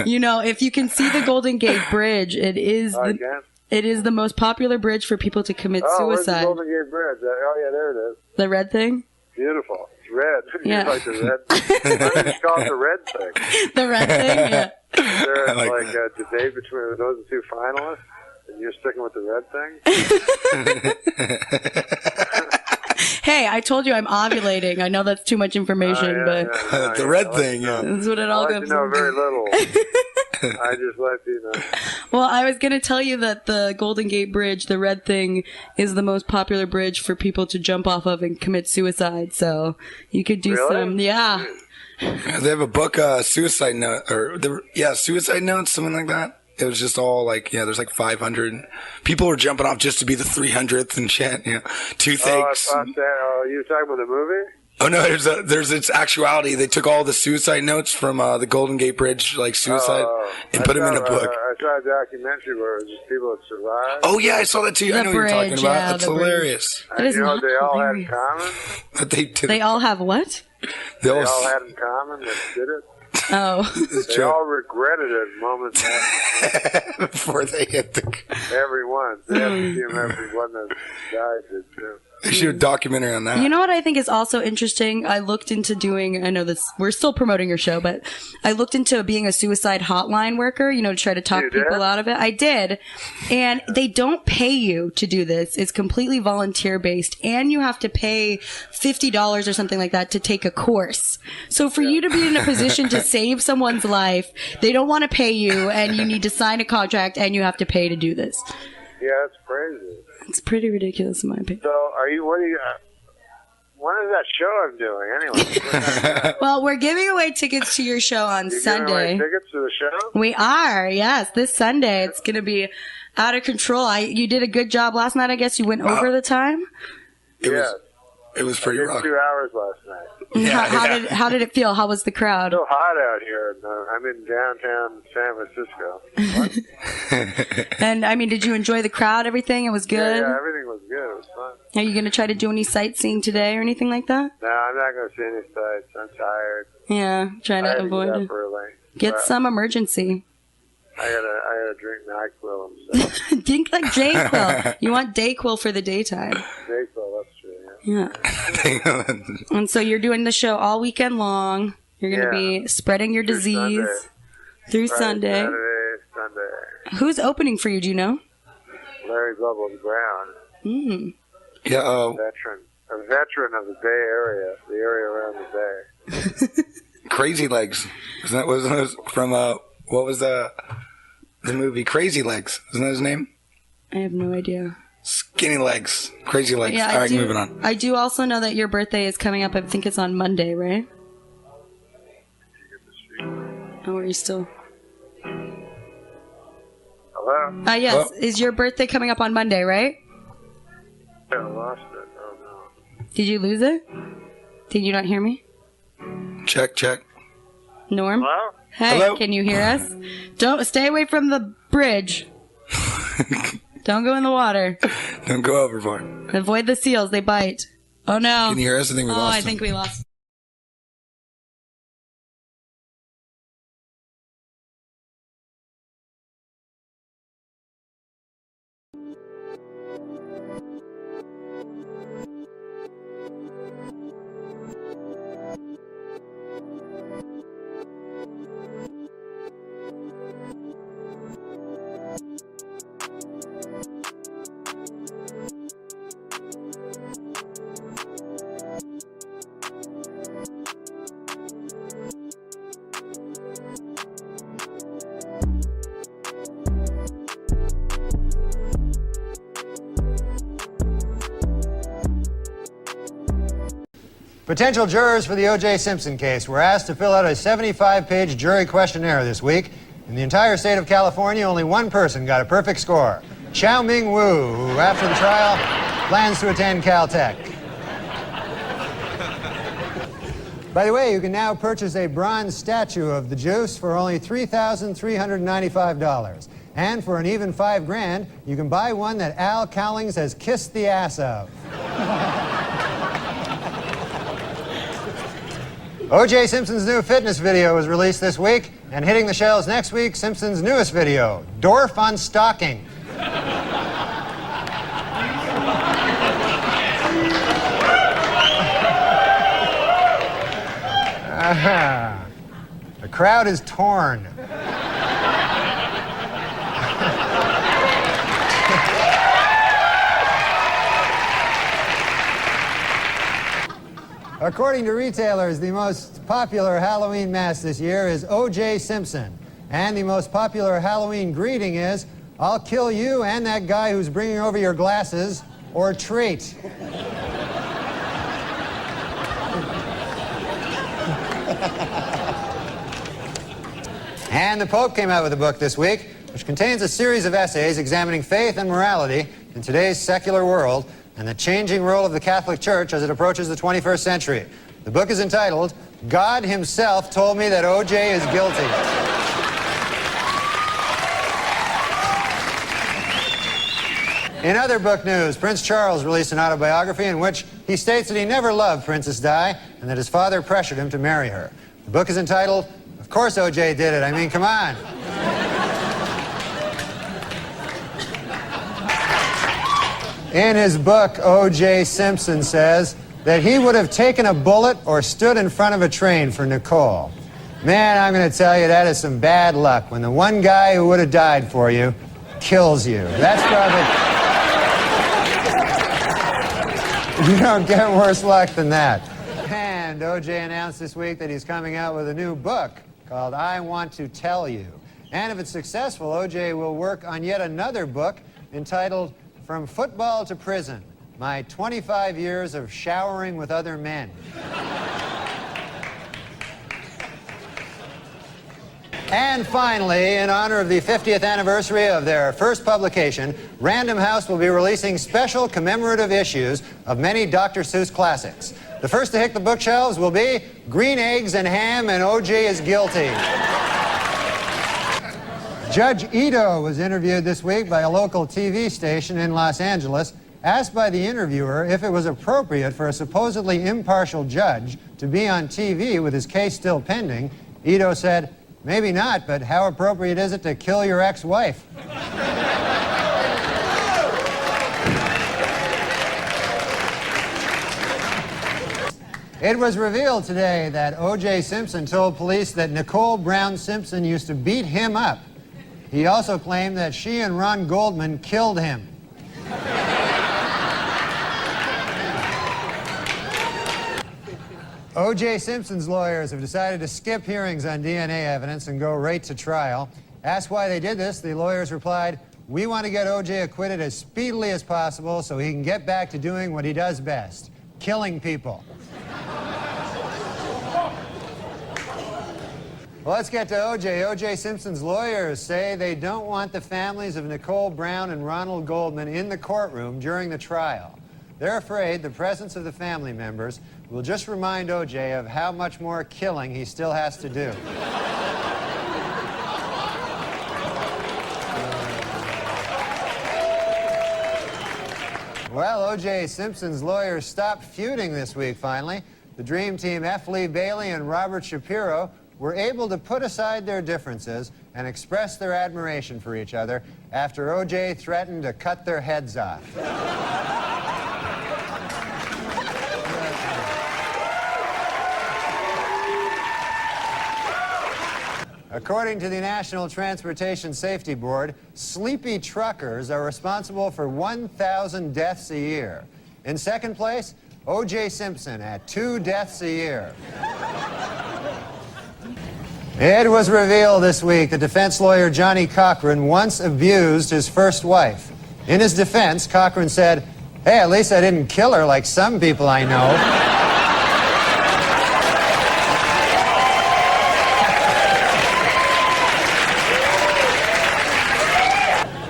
You know, if you can see the Golden Gate Bridge, it is the most popular bridge for people to commit Where's the suicide. Golden Gate Bridge? Oh, yeah, there it is. The red thing? Beautiful. It's red. Yeah. You like the red. Why do you call it the red thing? The red thing, yeah. Is there a debate between those two finalists? And you're sticking with the red thing? Hey, I told you I'm ovulating. I know that's too much information, but The red thing, yeah. that's what it all I comes know from. very little. I just let you know. Well, I was going to tell you that the Golden Gate Bridge, the red thing, is the most popular bridge for people to jump off of and commit suicide. So you could do some, yeah. They have a book, Suicide Note, Suicide Notes, something like that. It was just all there's 500. People were jumping off just to be the 300th and shit, toothaches. Oh, you were talking about the movie? Oh no, there's its actuality. They took all the suicide notes from the Golden Gate Bridge, suicide, and put them in a book. I saw a documentary where it was just people that survived. Oh yeah, I saw that too. I know what you're talking about. yeah, That's the bridge. hilarious. That is You know what not they all had in hilarious. common? But they did. They all have what? They They all had in common that did it. Oh. They all regretted it moments after. Before they hit the. Everyone. They had to see everyone that died did too. They should do a documentary on that. You know what I think is also interesting? I looked into doing, I know this, we're still promoting your show, but I looked into being a suicide hotline worker, to try to talk people out of it. I did. And they don't pay you to do this. It's completely volunteer based. And you have to pay $50 or something like that to take a course. So for you to be in a position to save someone's life, they don't want to pay you and you need to sign a contract and you have to pay to do this. Yeah, it's crazy. It's pretty ridiculous in my opinion. So, when is that show I'm doing anyway? Well, we're giving away tickets to your show on You're Sunday. giving away tickets to the show? We are, yes. This Sunday, it's going to be out of control. You did a good job last night. I guess you went over the time. It was pretty rough. 2 hours last night. How did it feel? How was the crowd? It's so hot out here. I'm in downtown San Francisco. And I mean, did you enjoy the crowd? Everything? It was good. Yeah, everything was good. It was fun. Are you going to try to do any sightseeing today or anything like that? No, I'm not going to see any sights. I'm tired. Yeah, trying to avoid I had to it. get up early. Get But some emergency. I gotta drink NyQuil and Think like Dayquil. You want Dayquil for the daytime. NyQuil, that's true. Yeah. And so you're doing the show all weekend long. You're going to be spreading your disease through Friday, Sunday. Saturday, Sunday. Who's opening for you? Do you know? Larry Bubbles Brown. Yeah. A veteran of the Bay Area, the area around the Bay. Crazy Legs. Isn't that was from what was the movie Crazy Legs? Isn't that his name? I have no idea. Skinny Legs. Crazy Legs. Yeah, All right, moving on. I do also know that your birthday is coming up. I think it's on Monday, right? Oh, are you still? Hello? Yes. Hello? Is your birthday coming up on Monday, right? I lost it. Oh, no. Did you lose it? Did you not hear me? Check. Norm? Hello? Hey, Hello? can you hear us? Don't stay away from the bridge. Don't go in the water. Don't go overboard. Avoid the seals. They bite. Oh, no. Can you hear us? I think we lost I him. think we lost. Potential jurors for the O.J. Simpson case were asked to fill out a 75-page jury questionnaire this week. In the entire state of California, only one person got a perfect score. Chow Ming Wu, who after the trial plans to attend Caltech. By the way, you can now purchase a bronze statue of the Juice for only $3,395. And for an even $5,000, you can buy one that Al Cowlings has kissed the ass of. O.J. Simpson's new fitness video was released this week, and hitting the shelves next week, Simpson's newest video, Dorf on Stocking. The crowd is torn. According to retailers, the most popular Halloween mask this year is O.J. Simpson. And the most popular Halloween greeting is, I'll kill you and that guy who's bringing over your glasses, or treat. And the Pope came out with a book this week, which contains a series of essays examining faith and morality in today's secular world and the changing role of the Catholic Church as it approaches the 21st century. The book is entitled, God Himself Told Me That O.J. is Guilty. In other book news, Prince Charles released an autobiography in which he states that he never loved Princess Di and that his father pressured him to marry her. The book is entitled, Of Course O.J. Did It. I mean, come on. In his book, O.J. Simpson says that he would have taken a bullet or stood in front of a train for Nicole. Man, I'm going to tell you, that is some bad luck when the one guy who would have died for you kills you. That's probably... You don't get worse luck than that. And O.J. announced this week that he's coming out with a new book called I Want to Tell You. And if it's successful, O.J. will work on yet another book entitled From Football to Prison, My 25 Years of Showering with Other Men. And finally, in honor of the 50th anniversary of their first publication, Random House will be releasing special commemorative issues of many Dr. Seuss classics. The first to hit the bookshelves will be Green Eggs and Ham and O.J. is Guilty. Judge Ito was interviewed this week by a local TV station in Los Angeles. Asked by the interviewer if it was appropriate for a supposedly impartial judge to be on TV with his case still pending, Ito said, maybe not, but how appropriate is it to kill your ex-wife? It was revealed today that O.J. Simpson told police that Nicole Brown Simpson used to beat him up. He also claimed that she and Ron Goldman killed him. O.J. Simpson's lawyers have decided to skip hearings on DNA evidence and go right to trial. Asked why they did this, the lawyers replied, we want to get O.J. acquitted as speedily as possible so he can get back to doing what he does best, killing people. Well, let's get to O.J. O.J. Simpson's lawyers say they don't want the families of Nicole Brown and Ronald Goldman in the courtroom during the trial. They're afraid the presence of the family members will just remind O.J. of how much more killing he still has to do. Well, O.J. Simpson's lawyers stopped feuding this week, finally. The Dream Team, F. Lee Bailey and Robert Shapiro, were able to put aside their differences and express their admiration for each other after O.J. threatened to cut their heads off. According to the National Transportation Safety Board, sleepy truckers are responsible for 1,000 deaths a year. In second place, O.J. Simpson at 2 deaths a year. It was revealed this week that defense lawyer Johnny Cochran once abused his first wife. In his defense, Cochran said, hey, at least I didn't kill her like some people I know.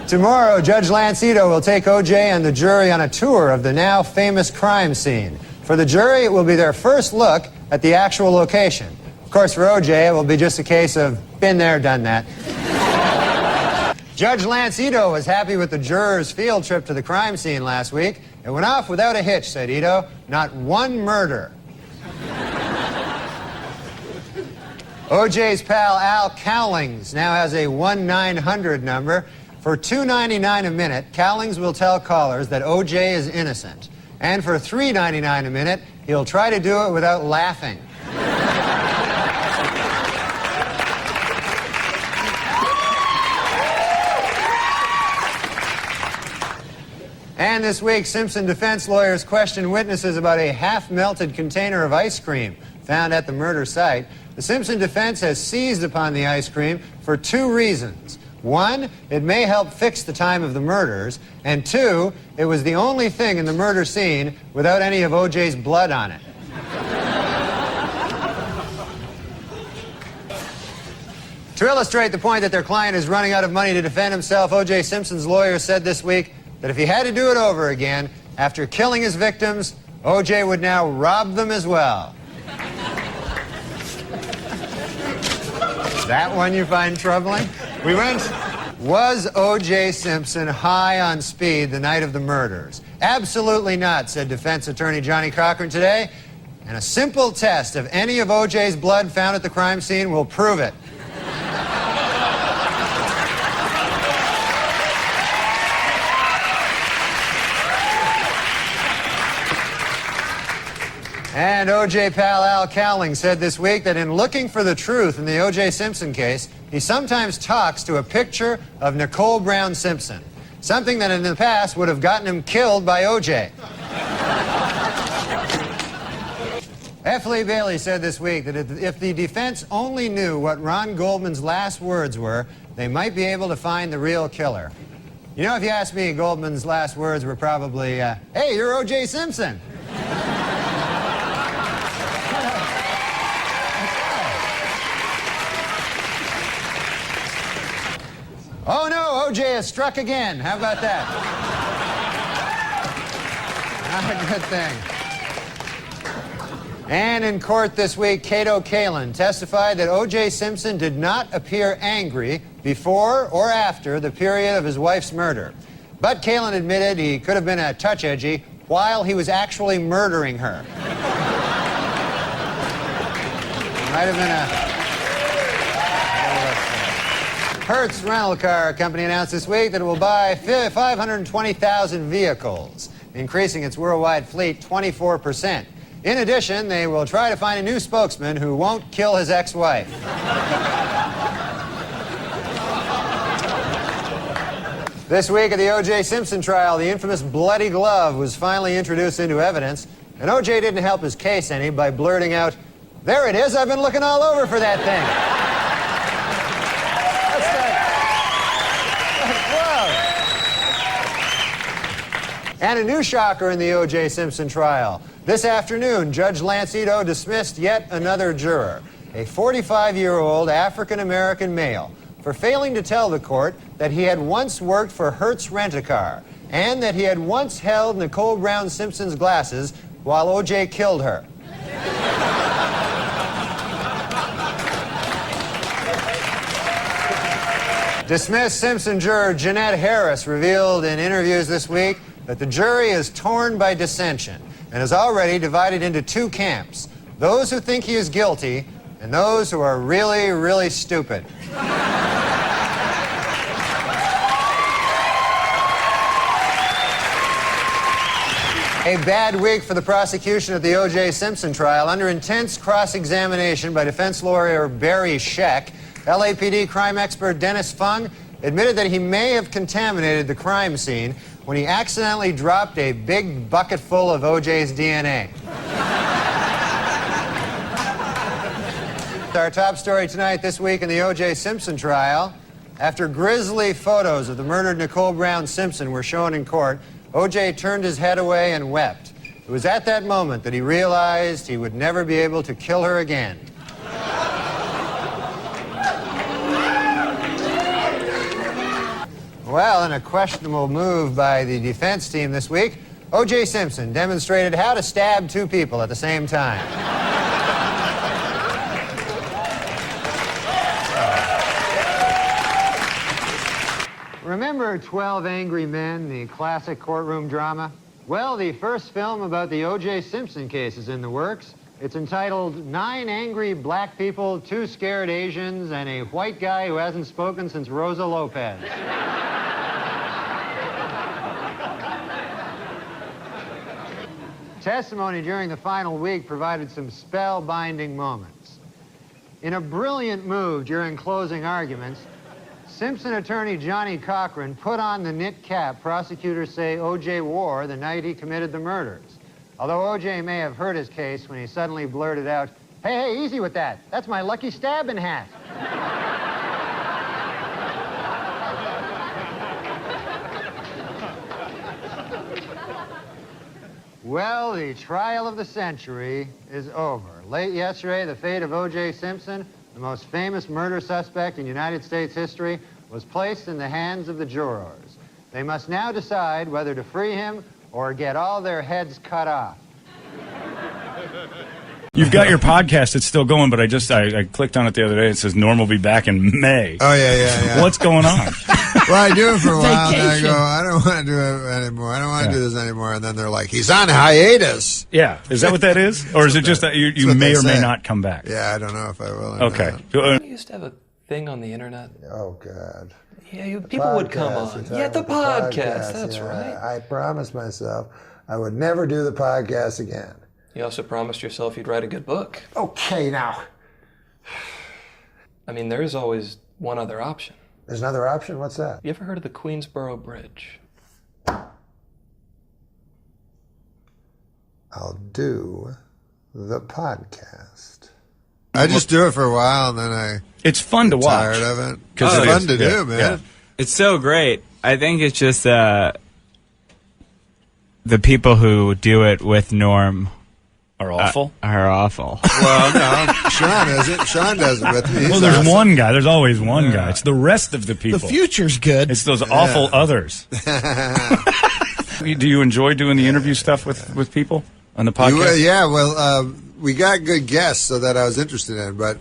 Tomorrow, Judge Lance Ito will take O.J. and the jury on a tour of the now famous crime scene. For the jury, it will be their first look at the actual location. Of course, for O.J., it will be just a case of been there, done that. Judge Lance Ito was happy with the jurors' field trip to the crime scene last week. It went off without a hitch, said Ito. Not one murder. OJ's pal Al Cowlings now has a 1-900 number. For $2.99 a minute, Cowlings will tell callers that OJ is innocent. And for $3.99 a minute, he'll try to do it without laughing. And this week, Simpson defense lawyers questioned witnesses about a half-melted container of ice cream found at the murder site. The Simpson defense has seized upon the ice cream for two reasons. One, it may help fix the time of the murders. And two, it was the only thing in the murder scene without any of OJ's blood on it. To illustrate the point that their client is running out of money to defend himself, O.J. Simpson's lawyer said this week that if he had to do it over again, after killing his victims, O.J. would now rob them as well. That one you find troubling? We went, was O.J. Simpson high on speed the night of the murders? Absolutely not, said defense attorney Johnny Cochran today. And a simple test of any of O.J.'s blood found at the crime scene will prove it. And O.J. pal Al Cowling said this week that in looking for the truth in the O.J. Simpson case, he sometimes talks to a picture of Nicole Brown Simpson, something that in the past would have gotten him killed by O.J. F. Lee Bailey said this week that if the defense only knew what Ron Goldman's last words were, they might be able to find the real killer. You know, if you ask me, Goldman's last words were probably, hey, you're O.J. Simpson. Oh no, O.J. has struck again. How about that? Not a good thing. And in court this week, Cato Kalin testified that O.J. Simpson did not appear angry before or after the period of his wife's murder. But Kalin admitted he could have been a touch edgy while he was actually murdering her. Might have been a... Hertz Rental Car Company announced this week that it will buy 520,000 vehicles, increasing its worldwide fleet 24%. In addition, they will try to find a new spokesman who won't kill his ex-wife. This week at the O.J. Simpson trial, the infamous bloody glove was finally introduced into evidence, and O.J. didn't help his case any by blurting out, "There it is, I've been looking all over for that thing." And a new shocker in the O.J. Simpson trial. This afternoon, Judge Lance Ito dismissed yet another juror, a 45-year-old African-American male, for failing to tell the court that he had once worked for Hertz Rent-A-Car and that he had once held Nicole Brown Simpson's glasses while O.J. killed her. Dismissed Simpson juror Jeanette Harris revealed in interviews this week that the jury is torn by dissension and is already divided into two camps, those who think he is guilty and those who are really, really stupid. A bad week for the prosecution at the O.J. Simpson trial. Under intense cross-examination by defense lawyer Barry Scheck, LAPD crime expert Dennis Fung admitted that he may have contaminated the crime scene when he accidentally dropped a big bucket full of O.J.'s DNA. Our top story tonight this week in the O.J. Simpson trial. After grisly photos of the murdered Nicole Brown Simpson were shown in court, O.J. turned his head away and wept. It was at that moment that he realized he would never be able to kill her again. Well, in a questionable move by the defense team this week, O.J. Simpson demonstrated how to stab two people at the same time. Remember 12 Angry Men, the classic courtroom drama? Well, the first film about the O.J. Simpson case is in the works. It's entitled 9 Angry Black People, 2 Scared Asians, and a White Guy Who Hasn't Spoken Since Rosa Lopez. Testimony during the final week provided some spellbinding moments. In a brilliant move during closing arguments, Simpson attorney Johnny Cochran put on the knit cap prosecutors say O.J. wore the night he committed the murders. Although O.J. may have hurt his case when he suddenly blurted out, "Hey, easy with that. That's my lucky stabbing hat." Well, the trial of the century is over. Late yesterday, the fate of O.J. Simpson, the most famous murder suspect in United States history, was placed in the hands of the jurors. They must now decide whether to free him or get all their heads cut off. You've got your podcast. It's still going, but I clicked on it the other day. It says Norm will be back in May. Oh, yeah. What's going on? Well, I do it for a while, and I go, I don't want to do it anymore. I don't want to do this anymore. And then they're like, he's on hiatus. Yeah. Is that what that is? Or is it just that you may or may not come back? Yeah, I don't know if I will or Okay. We used to have a thing on the internet. Oh, God. Yeah, people would come on. Yeah, the podcast. That's right. I promised myself I would never do the podcast again. You also promised yourself you'd write a good book. Okay, now. I mean, there is always one other option. There's another option? What's that? You ever heard of the Queensboro Bridge? I'll do the podcast. I just do it for a while, and then it's fun to watch. Tired of it. It's fun to do, man. Yeah. It's so great. I think it's just the people who do it with Norm are awful. Are awful. Well, no, Sean isn't. Sean does it with me. Well, there's one guy. There's always one guy. It's the rest of the people. The future's good. It's those awful others. Do you enjoy doing the interview stuff with people on the podcast? We got good guests, so that I was interested in, but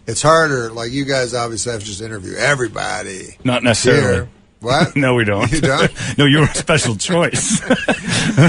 it's harder. Like, you guys obviously have to just interview everybody. Not necessarily. Here. What? No, we don't. You don't? No, you were a special choice.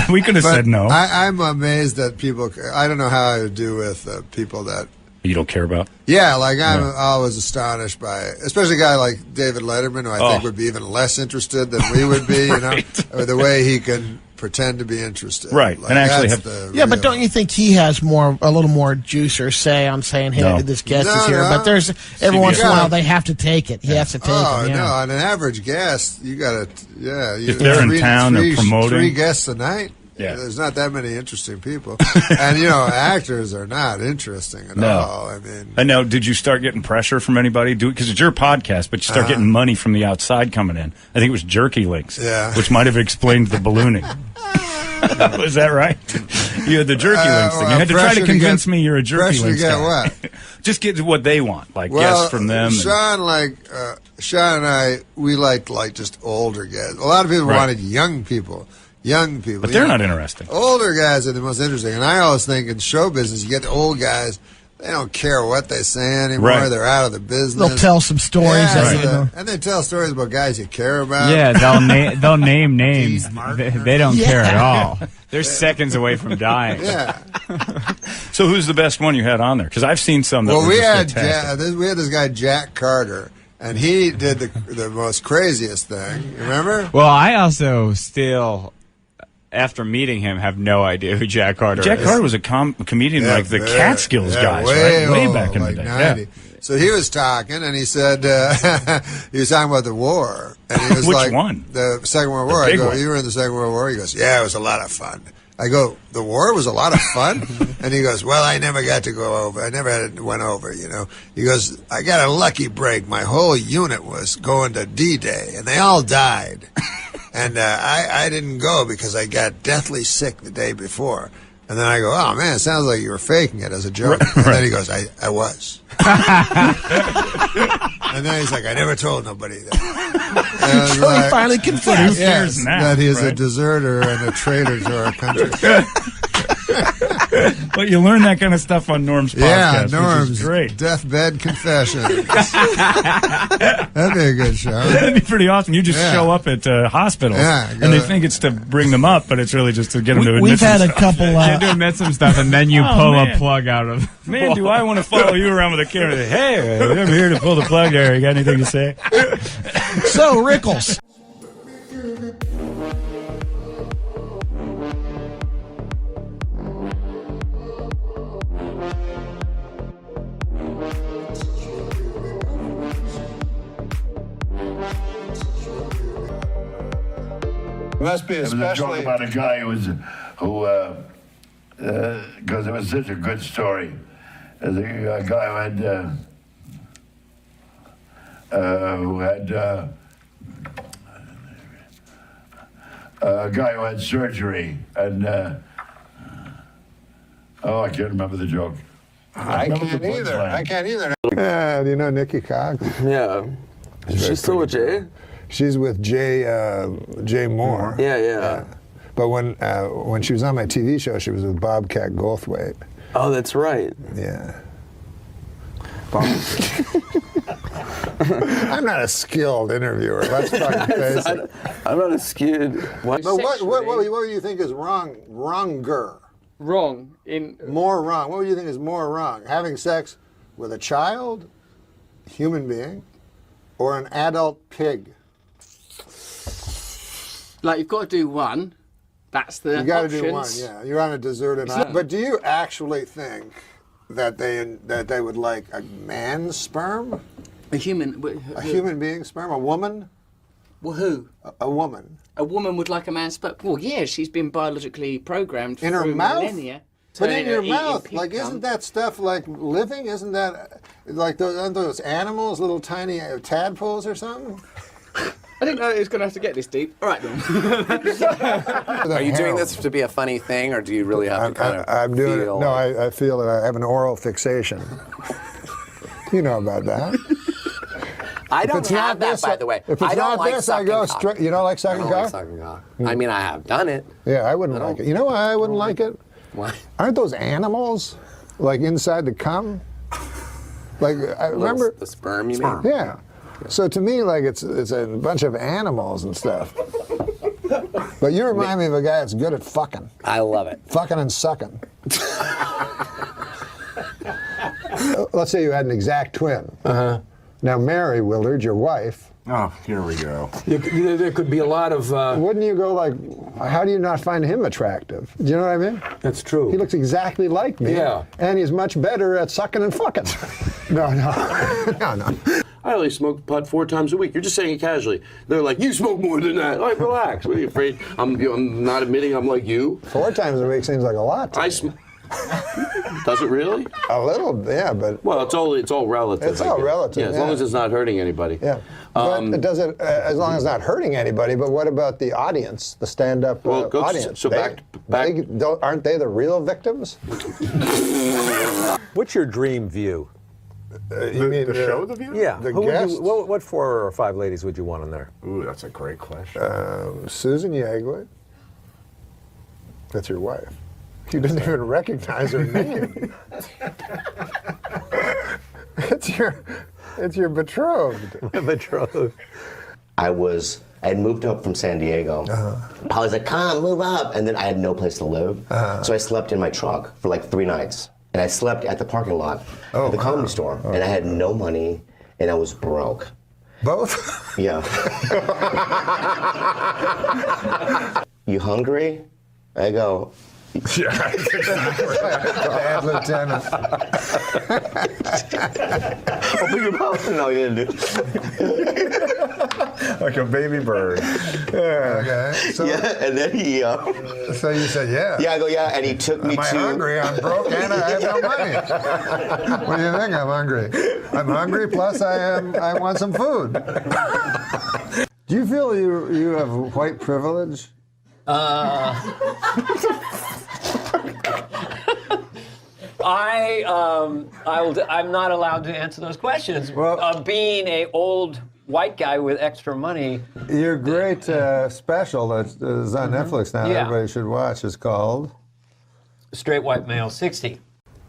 We could have said no. I'm amazed that people. I don't know how I would do with people that you don't care about. Yeah, like I'm always astonished by, especially a guy like David Letterman, who I think would be even less interested than we would be. Right. You know, or the way he can pretend to be interested. Right, like, and actually have. But don't you think he has a little more juice or say on saying, "Hey, this guest is here"? But there's every once in a while they have to take it. He has to take it. Yeah. No, on an average guest, you got to. Yeah, if they're in town, they're promoting 3 guests a night. Yeah. There's not that many interesting people. And, actors are not interesting at all. I know. Did you start getting pressure from anybody? Because it's your podcast, but you start getting money from the outside coming in. I think it was Jerky Links, which might have explained the ballooning. Was that right? You had the Jerky Links thing. You had to try to convince me you're a Jerky Links guy. What? Just get what they want, like guests from them. Sean and I, we liked just older guys. A lot of people wanted young people. But they're not interesting. Older guys are the most interesting. And I always think in show business, you get the old guys, they don't care what they say anymore. Right. They're out of the business. They'll tell some stories. And they tell stories about guys you care about. Yeah, they'll name names. They don't care at all. They're seconds away from dying. Yeah. So who's the best one you had on there? Because I've seen some that were we just had this guy, Jack Carter. And he did the most craziest thing. You remember? Well, I also still, after meeting him, have no idea who Jack Carter is. Jack Carter was a comedian like the Catskills guys, way back in the day. 90. So he was talking, and he said he was talking about the war. And he was Which one? The Second World War. I go, you were in the Second World War? He goes, yeah, it was a lot of fun. I go, the war was a lot of fun? And he goes, well, I never got to go over. I never went over, He goes, I got a lucky break. My whole unit was going to D-Day, and they all died. And I didn't go because I got deathly sick the day before. And then I go, oh, man, it sounds like you were faking it as a joke. And then he goes, I was. And then he's like, I never told nobody that. So he finally confessed. Yes, that he's a deserter and a traitor to our country. But you learn that kind of stuff on Norm's Yeah, podcast, Norm's which is great. Deathbed Confessions. That'd be a good show. That'd be pretty awesome. You just show up at hospitals, and they think it's to bring them up, but it's really just to get them to admit We've had some a stuff. couple. You do admit some stuff, and then you pull man. a plug out of. Man, do I want to follow you around with a camera? Hey, I'm here to pull the plug there. You got anything to say? So, Rickles. Must be It was a joke about a guy who because it was such a good story. There's a guy who had surgery, and I can't remember the joke. I can't either. Do you know Nikki Cox? Yeah. Is she still with Jay? She's with Jay Moore. Yeah. But when she was on my TV show, she was with Bobcat Goldthwait. Oh, that's right. Yeah. I'm not a skilled interviewer. Let's fucking face it. I'm not a skilled. But what do you think is wronger? Wrong in more wrong. What would you think is more wrong? Having sex with a child, human being, or an adult pig? Like you've got to do one. That's the You got to options. do one. Yeah, you're on a deserted island. But do you actually think that they would like a man's sperm? A human being sperm? A woman? Well, who? A woman. A woman would like a man's sperm. Well, yeah, she's been biologically programmed In her through mouth? millennia. But to in your eat mouth, pig like, cum. isn't that stuff like living? Isn't that like aren't those animals, little tiny tadpoles or something? I didn't know it was going to have to get this deep. All right, then. Are you doing this to be a funny thing, or do you really have to kind of I'm doing it. feel No, I feel that I have an oral fixation. You know about that. I If don't it's have not that, this, by the way. If it's I don't not like this, I sucking go cock. straight. You don't like sucking I don't like cock? sucking cock. I mean, I have done it. Yeah, I wouldn't like it. You know why I wouldn't like it? Why? Aren't those animals like inside the cum? Like I remember the sperm, you mean? Yeah. So to me, like it's a bunch of animals and stuff. But you remind me of a guy that's good at fucking. I love it. Fucking and sucking. Let's say you had an exact twin. Now Mary Willard, your wife. Oh, here we go. There could be a lot of. Wouldn't you go like, how do you not find him attractive? Do you know what I mean? That's true. He looks exactly like me. Yeah. And he's much better at sucking and fucking. No. I only smoke pot 4 times a week. You're just saying it casually. They're like, you smoke more than that. Like, relax. What are you afraid? I'm not admitting I'm like you. 4 times a week seems like a lot. Does it really? A little, yeah, but. Well, it's all relative. It's all relative. Yeah, as long as it's not hurting anybody. Yeah. But it doesn't, as long as it's not hurting anybody, but what about the audience, the stand-up audience? Aren't they the real victims? What's your dream view? You mean the show, The View? Yeah. The Who would guests? you, what 4 or 5 ladies would you want on there? Ooh, that's a great question. Susan Yeagley. That's your wife. You didn't even recognize her name. It's your betrothed. Betrothed. I had moved up from San Diego. Polly's like, come, move up. And then I had no place to live. So I slept in my truck for like 3 nights. And I slept at the parking lot at the comedy store. And I had no money, and I was broke. Both? Yeah. You hungry? I go, yeah, bad lieutenant. open your mouth. No, you didn't do Like a baby bird. Yeah. Okay. So, yeah, and then he. So you said yeah. Yeah, I go yeah, and he took me Am I hungry? I'm broke and I have no money. What do you think? I'm hungry. I'm hungry. Plus, I want some food. Do you feel you have white privilege? I'm not allowed to answer those questions. Well, being a old white guy with extra money. Your great special that is on Netflix now, Yeah. everybody should watch, is called straight white male, 60.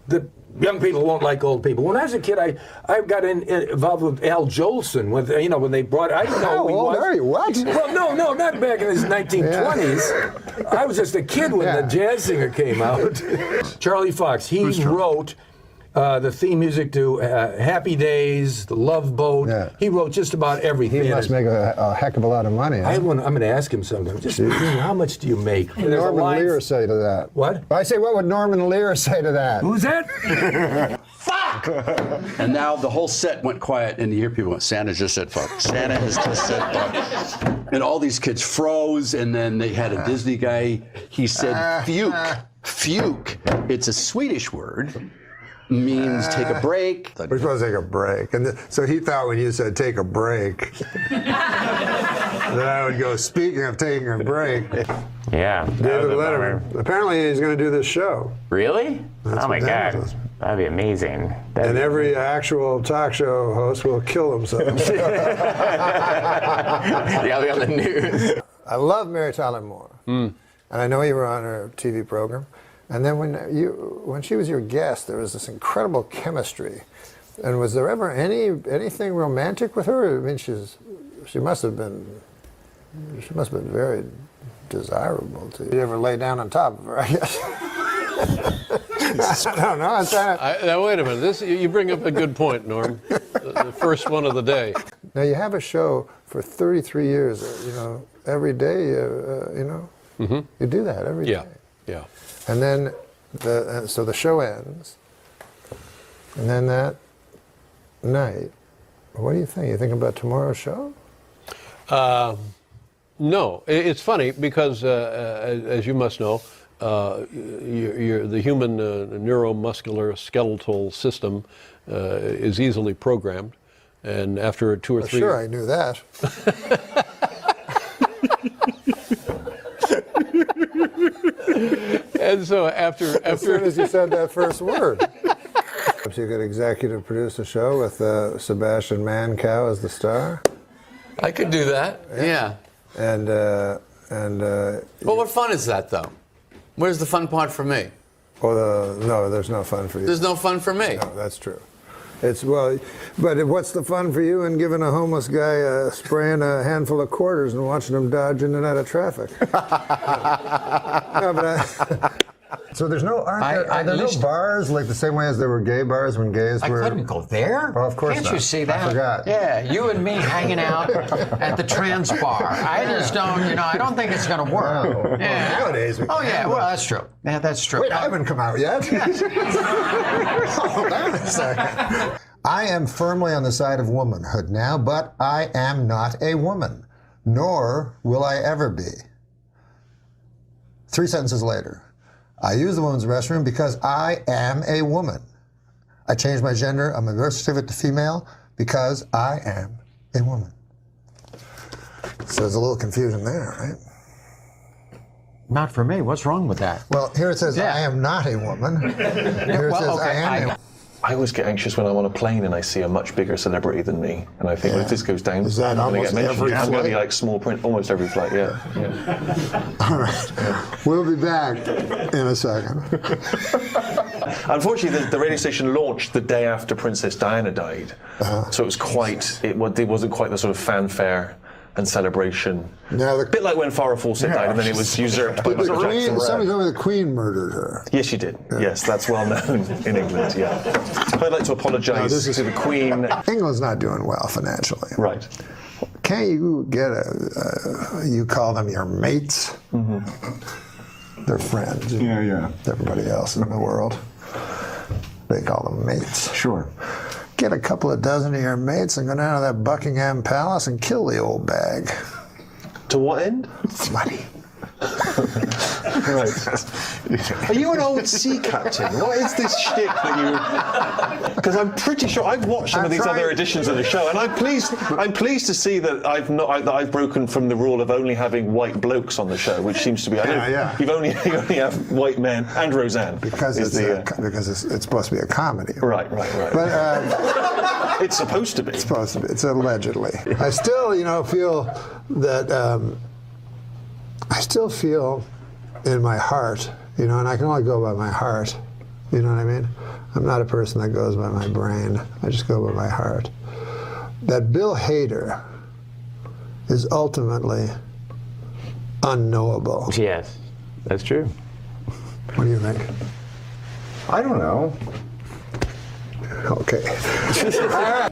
The young people won't like old people. When I was a kid, I got involved with Al Jolson. With when they brought, I didn't know How who he old was. are you? What? Well, no, not back in the 1920s. I was just a kid when the jazz singer came out. Charlie Fox. He wrote the theme music to Happy Days, The Love Boat. Yeah. He wrote just about everything. He must make a heck of a lot of money. Huh? I'm going to ask him sometime. Just how much do you make? What would Norman Lear say to that? What? I say, what would Norman Lear say to that? Who's that? Fuck! And now the whole set went quiet, and you hear people going, Santa just said fuck. Santa has just said fuck. And all these kids froze, and then they had a Disney guy. He said fuke. Fuke. It's a Swedish word. Means take a break. We're supposed to take a break. And so he thought when you said take a break, that I would go, speaking of taking a break. Yeah. David Letterman. Apparently he's going to do this show. Really? That's oh my what God. David does. That'd be amazing. And every actual talk show host will kill himself. Yeah, we got the news. I love Mary Tyler Moore. And I know you were on her TV program. And then when she was your guest, there was this incredible chemistry. And was there ever anything romantic with her? I mean, she must have been very desirable to you. You ever lay down on top of her, I guess. I don't know. I'm trying to... Now wait a minute. You bring up a good point, Norm. The first one of the day. Now you have a show for 33 years. Every day. You do that every day. Yeah. And then, so the show ends, and then that night, what do you think? You think about tomorrow's show? No, it's funny because, as you must know, the human neuromuscular skeletal system is easily programmed, and after 2 or 3. Sure, I knew that. And so after as soon as you said that first word, perhaps you could executive produce a show with Sebastian Mancow as the star. I could do that. Yeah. And well, what fun is that, though? Where's the fun part for me? No, there's no fun for you. There's no fun for me. No, that's true. But what's the fun for you in giving a homeless guy spraying a handful of quarters and watching him dodge in and out of traffic? So there's no are there no bars like the same way as there were gay bars when gays were? I couldn't go there. Oh, of course Can't not. you see that? I forgot. Yeah, you and me hanging out at the trans bar. I just don't, I don't think it's going to work. No. Yeah. Well, nowadays we Oh, can, yeah, but- well, that's true. Yeah, that's true. Wait, I haven't come out yet. Hold on a second. I am firmly on the side of womanhood now, but I am not a woman, nor will I ever be. 3 sentences later. I use the women's restroom because I am a woman. I changed my gender on my birth certificate to female because I am a woman. So there's a little confusion there, right? Not for me. What's wrong with that? Well, here it says I am not a woman. Here it says I am a woman. I always get anxious when I'm on a plane and I see a much bigger celebrity than me, and I think, well, if this goes down, Is that I'm going to almost get mentioned. every I'm going to be flight? like small print almost every flight. Yeah. All right. We'll be back in a second. Unfortunately, the radio station launched the day after Princess Diana died, so it was it wasn't quite the sort of fanfare and celebration. Now a bit like when Farrah Fawcett died, and then it was usurped by But the Michael Jackson. Queen, somebody told me the Queen murdered her. Yes, she did. Yes, that's well known in England. Yeah, I'd like to apologise to the Queen. England's not doing well financially. Right. Can't you get you call them your mates? Mm-hmm. They're friends. Yeah. Everybody else in the world. They call them mates. Sure. Get a couple of dozen of your mates and go down to that Buckingham Palace and kill the old bag. To what end? Money. Right. Are you an old sea captain? What is this shtick that you? Because I'm pretty sure I've watched some of these other editions of the show, and I'm pleased to see that I've broken from the rule of only having white blokes on the show, which seems to be you only have white men and Roseanne Because it's supposed to be a comedy. Right. But it's supposed to be. It's supposed to be. It's allegedly. I still, feel that. I still feel in my heart, You know, and I can only go by my heart. You know what I mean? I'm not a person that goes by my brain. I just go by my heart. That Bill Hader is ultimately unknowable. Yes, that's true. What do you think? I don't know. Okay. All right.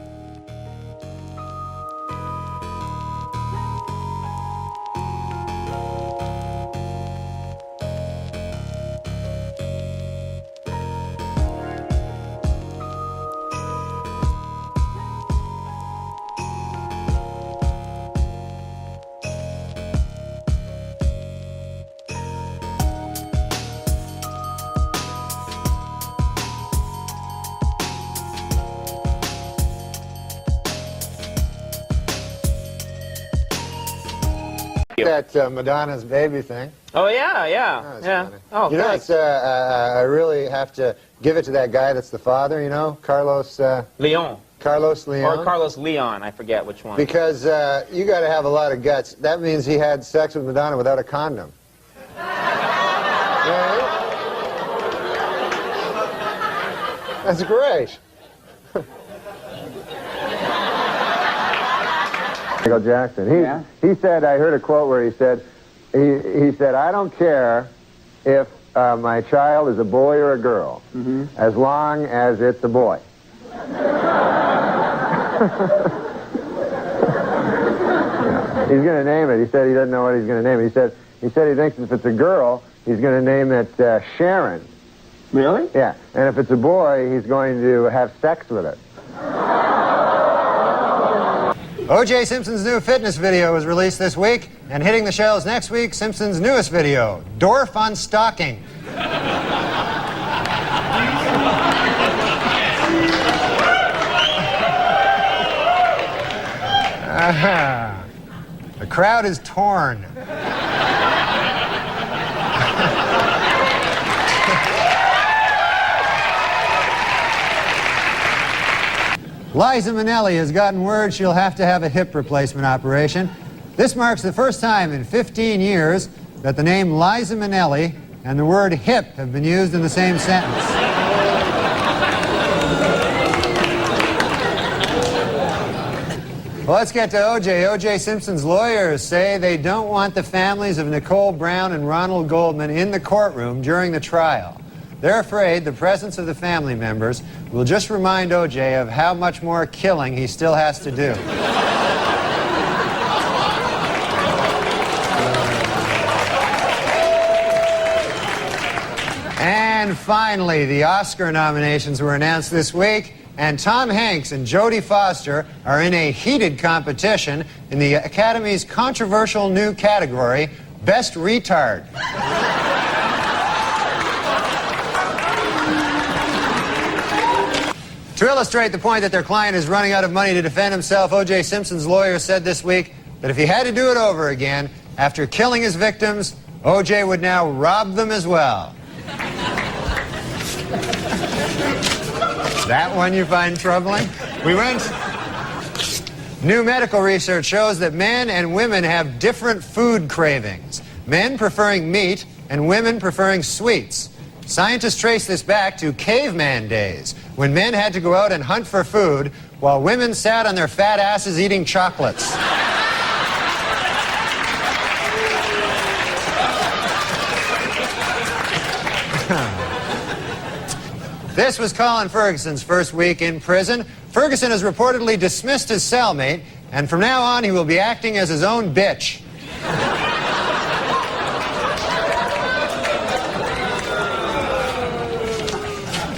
That Madonna's baby thing. Oh yeah, yeah, Oh, yeah. funny. Oh, you know, thanks. it's, I really have to give it to that guy that's the father. You know, Carlos. Leon. Carlos Leon. Or Carlos Leon, I forget which one. Because you got to have a lot of guts. That means he had sex with Madonna without a condom. That's great. Michael Jackson. He said, I heard a quote where he said, he said, I don't care if my child is a boy or a girl, as long as it's a boy. He's going to name it. He said he doesn't know what he's going to name it. He said he thinks if it's a girl, he's going to name it Sharon. Really? Yeah. And if it's a boy, he's going to have sex with it. O.J. Simpson's new fitness video was released this week, and hitting the shelves next week, Simpson's newest video, Dorf on Stocking. The crowd is torn. Liza Minnelli has gotten word she'll have to have a hip replacement operation. This marks the first time in 15 years that the name Liza Minnelli and the word hip have been used in the same sentence. Well, let's get to O.J. O.J. Simpson's lawyers say they don't want the families of Nicole Brown and Ronald Goldman in the courtroom during the trial. They're afraid the presence of the family members will just remind O.J. of how much more killing he still has to do. And finally, the Oscar nominations were announced this week, and Tom Hanks and Jodie Foster are in a heated competition in the Academy's controversial new category, Best Retard. To illustrate the point that their client is running out of money to defend himself, O.J. Simpson's lawyer said this week that if he had to do it over again, after killing his victims, O.J. would now rob them as well. That one you find troubling? New medical research shows that men and women have different food cravings. Men preferring meat and women preferring sweets. Scientists trace this back to caveman days, when men had to go out and hunt for food while women sat on their fat asses eating chocolates. This was Colin Ferguson's first week in prison. Ferguson has reportedly dismissed his cellmate, and from now on he will be acting as his own bitch.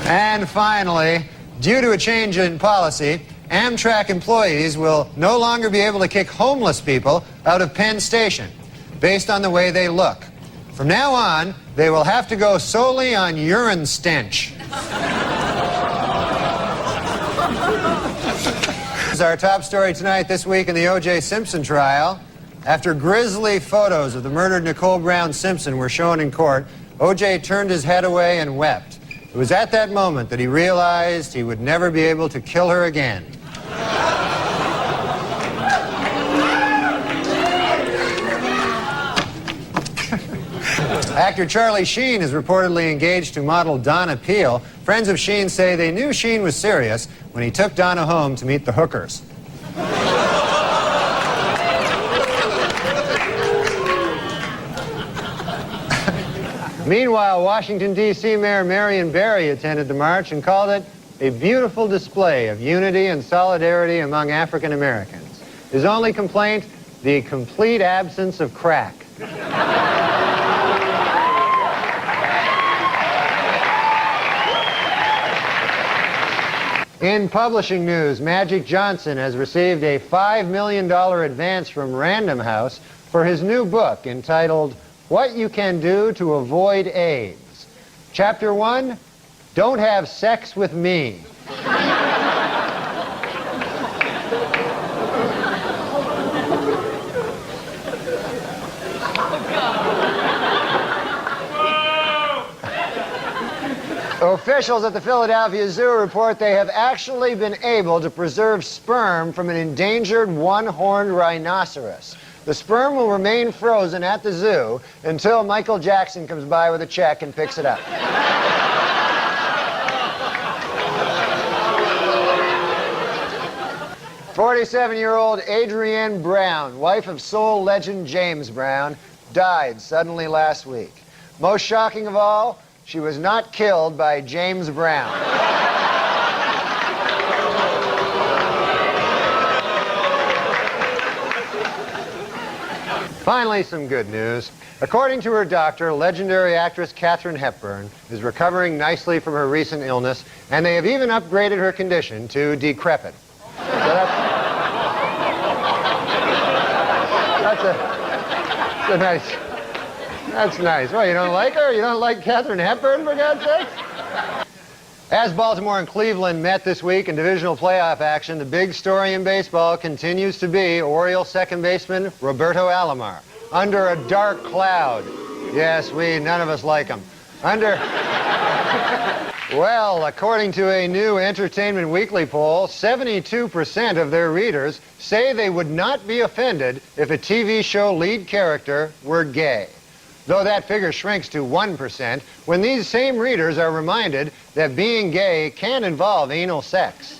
And finally, due to a change in policy, Amtrak employees will no longer be able to kick homeless people out of Penn Station based on the way they look. From now on, they will have to go solely on urine stench. This is our top story tonight this week in the O.J. Simpson trial. After grisly photos of the murdered Nicole Brown Simpson were shown in court, O.J. turned his head away and wept. It was at that moment that he realized he would never be able to kill her again. Actor Charlie Sheen is reportedly engaged to model Donna Peel. Friends of Sheen say they knew Sheen was serious when he took Donna home to meet the hookers. Meanwhile, Washington, D.C. Mayor Marion Barry attended the march and called it a beautiful display of unity and solidarity among African Americans. His only complaint, the complete absence of crack. In publishing news, Magic Johnson has received a $5 million advance from Random House for his new book entitled What You Can Do to Avoid AIDS. Chapter 1, Don't Have Sex with Me. Officials at the Philadelphia Zoo report they have actually been able to preserve sperm from an endangered one-horned rhinoceros. The sperm will remain frozen at the zoo until Michael Jackson comes by with a check and picks it up. 47-year-old Adrienne Brown, wife of soul legend James Brown, died suddenly last week. Most shocking of all, she was not killed by James Brown. Finally, some good news. According to her doctor, legendary actress Katharine Hepburn is recovering nicely from her recent illness, and they have even upgraded her condition to decrepit. So that's nice. Well, you don't like her? You don't like Katharine Hepburn, for God's sake? As Baltimore and Cleveland met this week in divisional playoff action, the big story in baseball continues to be Orioles second baseman Roberto Alomar. Under a dark cloud. Yes, none of us like him. Well, according to a new Entertainment Weekly poll, 72% of their readers say they would not be offended if a TV show lead character were gay. Though that figure shrinks to 1% when these same readers are reminded that being gay can involve anal sex.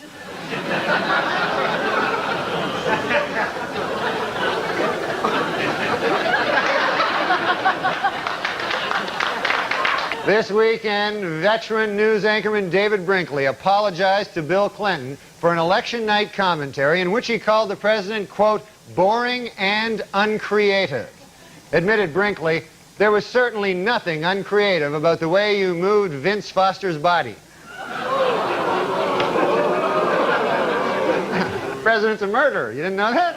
This weekend, veteran news anchorman David Brinkley apologized to Bill Clinton for an election night commentary in which he called the president, quote, boring and uncreative. Admitted Brinkley, there was certainly nothing uncreative about the way you moved Vince Foster's body. President's a murderer. You didn't know that?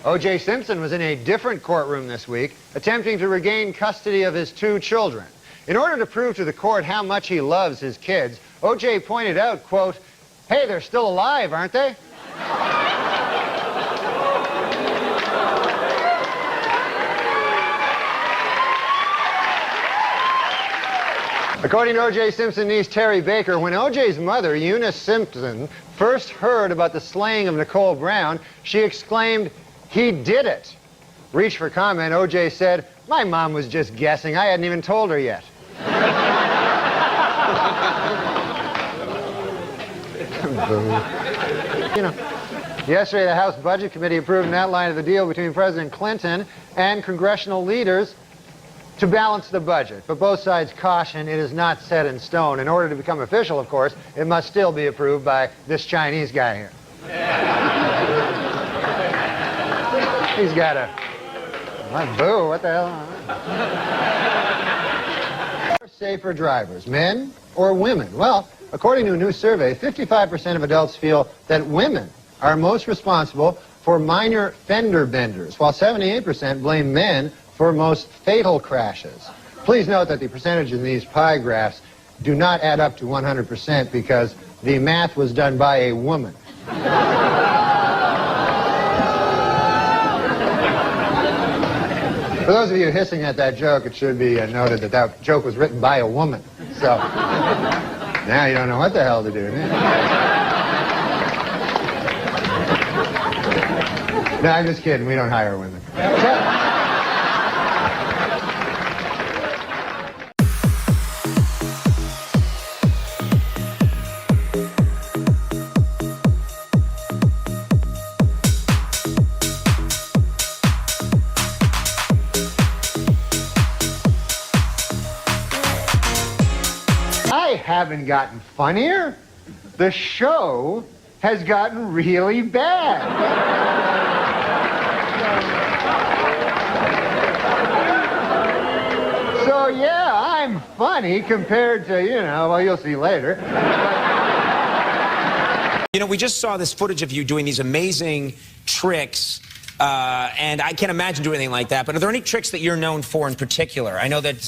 O.J. Simpson was in a different courtroom this week, attempting to regain custody of his 2 children. In order to prove to the court how much he loves his kids, O.J. pointed out, quote, hey, they're still alive, aren't they? According to O.J. Simpson's niece, Terry Baker, when O.J.'s mother, Eunice Simpson, first heard about the slaying of Nicole Brown, she exclaimed, he did it. Reached for comment, O.J. said, my mom was just guessing. I hadn't even told her yet. Yesterday the House Budget Committee approved an outline of the deal between President Clinton and congressional leaders to balance the budget. But both sides caution it is not set in stone. In order to become official, of course, it must still be approved by this Chinese guy here. He's got a... Boo, what the hell? Safer drivers, men or women? Well, according to a new survey, 55% of adults feel that women are most responsible for minor fender benders, while 78% blame men for most fatal crashes. Please note that the percentage in these pie graphs do not add up to 100% because the math was done by a woman. For those of you hissing at that joke, it should be noted that that joke was written by a woman. So, now you don't know what the hell to do. No, I'm just kidding. We don't hire women. haven't gotten funnier. The show has gotten really bad. So yeah, I'm funny compared to, well, you'll see later. You know, we just saw this footage of you doing these amazing tricks, and I can't imagine doing anything like that, but are there any tricks that you're known for in particular? I know that,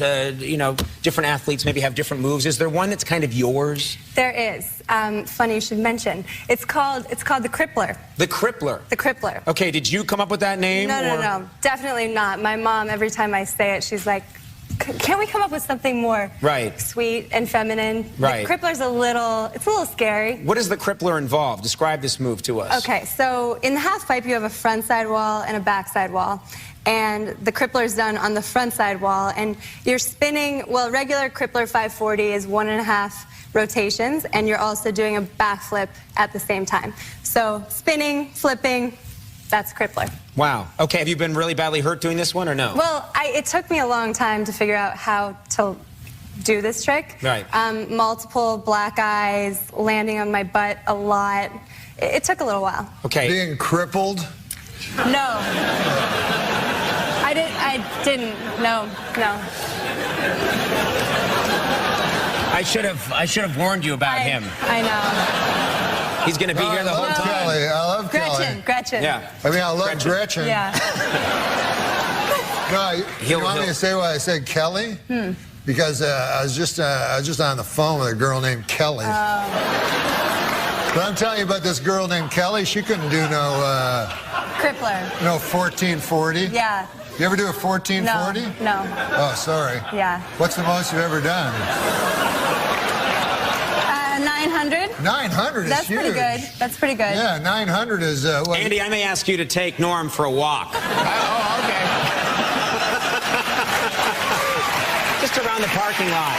different athletes maybe have different moves. Is there one that's kind of yours? There is. Funny you should mention. It's called the crippler. The crippler? The crippler. Okay, did you come up with that name? No. Definitely not. My mom, every time I say it, she's like, can't we come up with something more sweet and feminine? Right. The crippler's it's a little scary. What does the crippler involve? Describe this move to us. Okay, so in the half pipe, you have a front side wall and a back side wall. And the crippler is done on the front side wall. And you're spinning, well, regular crippler 540 is 1.5 rotations, and you're also doing a backflip at the same time. So spinning, flipping, that's crippler. Wow. Okay, have you been really badly hurt doing this one or no? Well, it took me a long time to figure out how to do this trick. Right. Multiple black eyes, landing on my butt a lot. It took a little while. Okay. Being crippled? No. I didn't. No. I should have warned you about him. I know. He's going to be here the whole time. Kelly. I love Kelly. Gretchen. Yeah. I mean, I love Gretchen. Yeah. No, you want me to say why I said Kelly? Because I was just on the phone with a girl named Kelly. But I'm telling you about this girl named Kelly. She couldn't do no crippler. No 1440. Yeah. You ever do a 1440? No. Oh, sorry. Yeah. What's the most you've ever done? 900. 900 is That's huge. pretty good. That's pretty good. Yeah, 900 is. Andy, I may ask you to take Norm for a walk. Oh, okay. Just around the parking lot.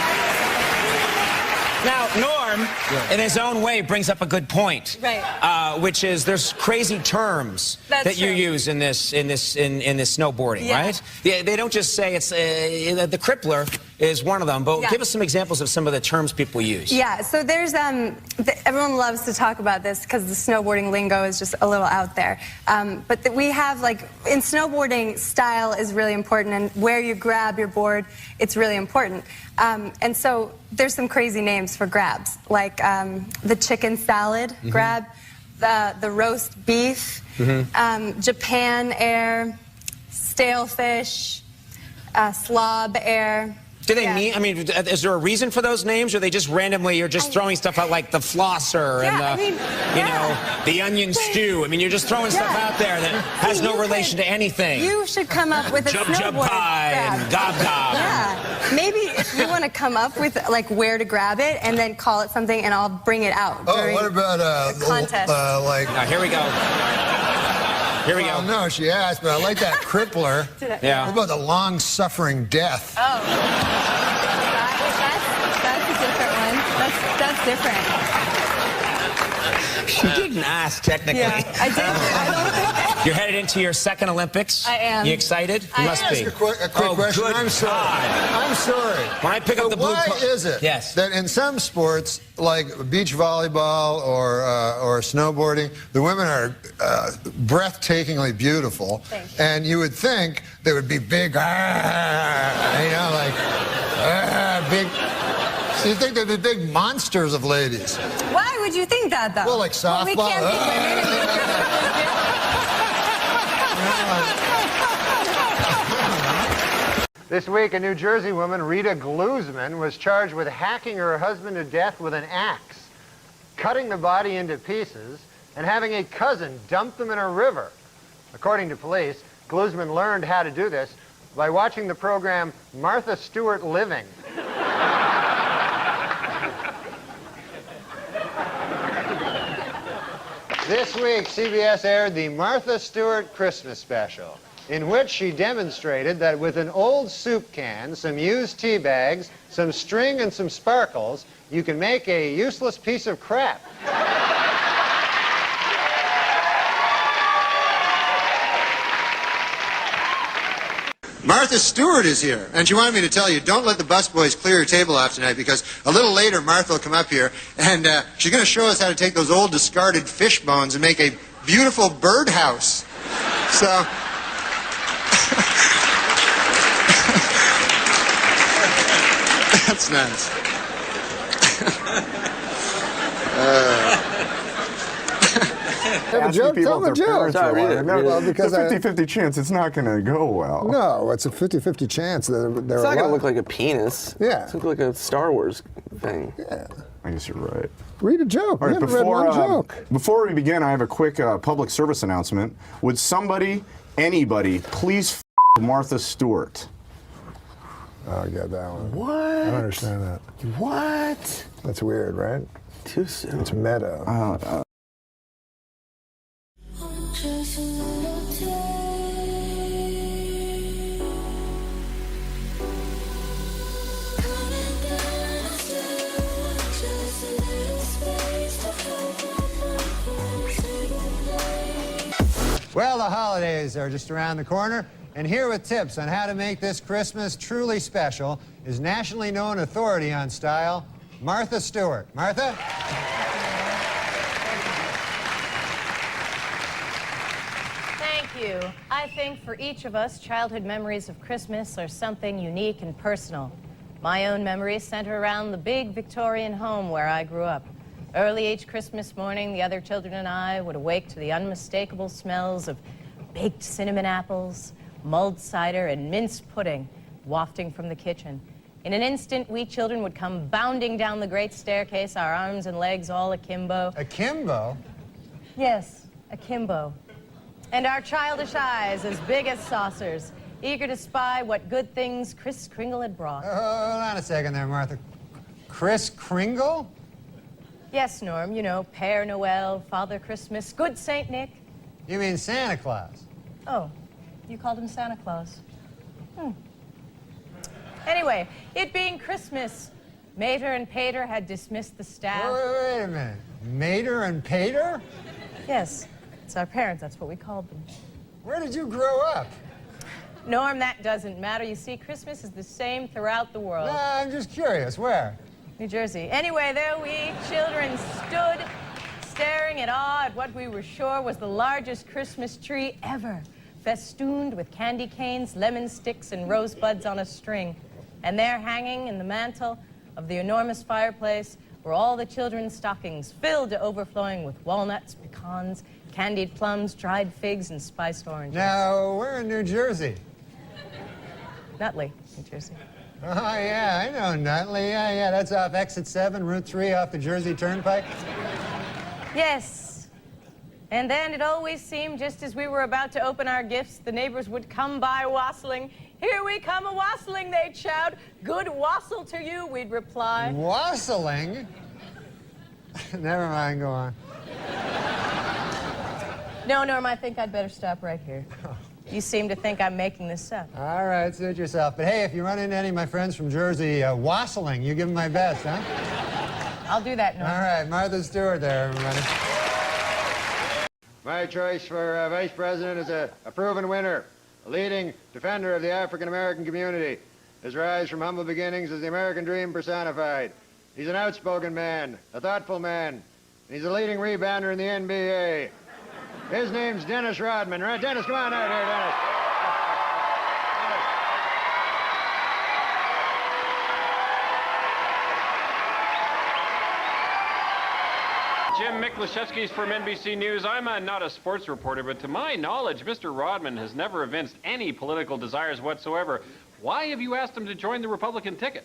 Now, Norm, in his own way, brings up a good point. Right. Which is there's crazy terms that you use in this snowboarding, right? They don't just say it's the crippler is one of them, but give us some examples of some of the terms people use. Yeah. So there's everyone loves to talk about this because the snowboarding lingo is just a little out there. But we have in snowboarding, style is really important, and where you grab your board, it's really important. And so there's some crazy names for grabs, like the chicken salad grab, the roast beef, Japan air, stale fish, slob air. Do they mean? I mean, is there a reason for those names, or are they just randomly? You're just throwing stuff out like the flosser and the onion stew. I mean, you're just throwing stuff out there that has no relation to anything. You should come up with a snowboard pie and gob gob. Yeah, maybe if you want to come up with where to grab it and then call it something, and I'll bring it out. Oh, what about a contest? Now, here we go. Here we go. No, she asked, but I like that crippler. Yeah. What about the long-suffering death? Oh, that's a different one. That's different. She didn't ask, technically. Yeah, I did. You're headed into your second Olympics. I am. You excited? You must be. A quick question. Good I'm sorry. I'm sorry. When I pick up the blue Why is it that in some sports, like beach volleyball or snowboarding, the women are breathtakingly beautiful, and you would think they would be big, big. So you think they'd be big monsters of ladies? Why would you think that, though? Well, like softball. Well, we can't be women. This week, a New Jersey woman, Rita Glusman, was charged with hacking her husband to death with an axe, cutting the body into pieces, and having a cousin dump them in a river. According to police, Glusman learned how to do this by watching the program Martha Stewart Living. This week, CBS aired the Martha Stewart Christmas special, in which she demonstrated that with an old soup can, some used tea bags, some string, and some sparkles, you can make a useless piece of crap. Martha Stewart is here, and she wanted me to tell you, don't let the busboys clear your table off tonight, because a little later Martha will come up here, and she's going to show us how to take those old discarded fish bones and make a beautiful birdhouse. So... That's nice. Have a joke? Tell them a joke. Well, because it's a 50-50 chance it's not going to go well. No, it's a 50-50 chance that they're It's not alive. going to look like a penis. Yeah. It's going to look like a Star Wars thing. Yeah. I guess you're right. Read a joke. All right, You haven't read one joke. Before we begin, I have a quick public service announcement. Would somebody, anybody, please f Martha Stewart? Oh, I got that one. What? I don't understand that. What? That's weird, right? Too soon. It's meta. Well, the holidays are just around the corner, and here with tips on how to make this Christmas truly special is nationally known authority on style, Martha Stewart. Martha? Thank you. I think for each of us, childhood memories of Christmas are something unique and personal. My own memories center around the big Victorian home where I grew up. Early each Christmas morning, the other children and I would awake to the unmistakable smells of baked cinnamon apples, mulled cider, and mince pudding wafting from the kitchen. In an instant, we children would come bounding down the great staircase, our arms and legs all akimbo. Akimbo? Yes, akimbo. And our childish eyes as big as saucers, eager to spy what good things Kris Kringle had brought. Hold on a second there, Martha. Kris Kringle? Yes, Norm, you know, Père Noël, Father Christmas, good Saint Nick. You mean Santa Claus? Oh, you called him Santa Claus. Anyway, it being Christmas, Mater and Pater had dismissed the staff. Wait a minute. Mater and Pater? Yes, it's our parents, that's what we called them. Where did you grow up? Norm, that doesn't matter. You see, Christmas is the same throughout the world. No, I'm just curious. Where? New Jersey. Anyway, there we children stood staring in awe at what we were sure was the largest Christmas tree ever, festooned with candy canes, lemon sticks, and rosebuds on a string. And there, hanging in the mantel of the enormous fireplace, were all the children's stockings, filled to overflowing with walnuts, pecans, candied plums, dried figs, and spiced oranges. Now, we're in New Jersey. Nutley, New Jersey. Oh, yeah, I know Nutley. Yeah, that's off Exit 7, Route 3, off the Jersey Turnpike. Yes. And then it always seemed just as we were about to open our gifts, the neighbors would come by wassailing. Here we come a-wassailing, they'd shout. Good wassail to you, we'd reply. Wassailing? Never mind, go on. No, Norm, I think I'd better stop right here. You seem to think I'm making this up. All right, suit yourself. But hey, if you run into any of my friends from Jersey wassailing, you give them my best, huh? I'll do that, Norm. All right, Martha Stewart there, everybody. My choice for vice president is a proven winner, a leading defender of the African-American community. His rise from humble beginnings is the American dream personified. He's an outspoken man, a thoughtful man, and he's a leading rebounder in the NBA. His name's Dennis Rodman. Right, Dennis, come on out here, Dennis. Jim Miklaszewski's from NBC News. I'm not a sports reporter, but to my knowledge, Mr. Rodman has never evinced any political desires whatsoever. Why have you asked him to join the Republican ticket?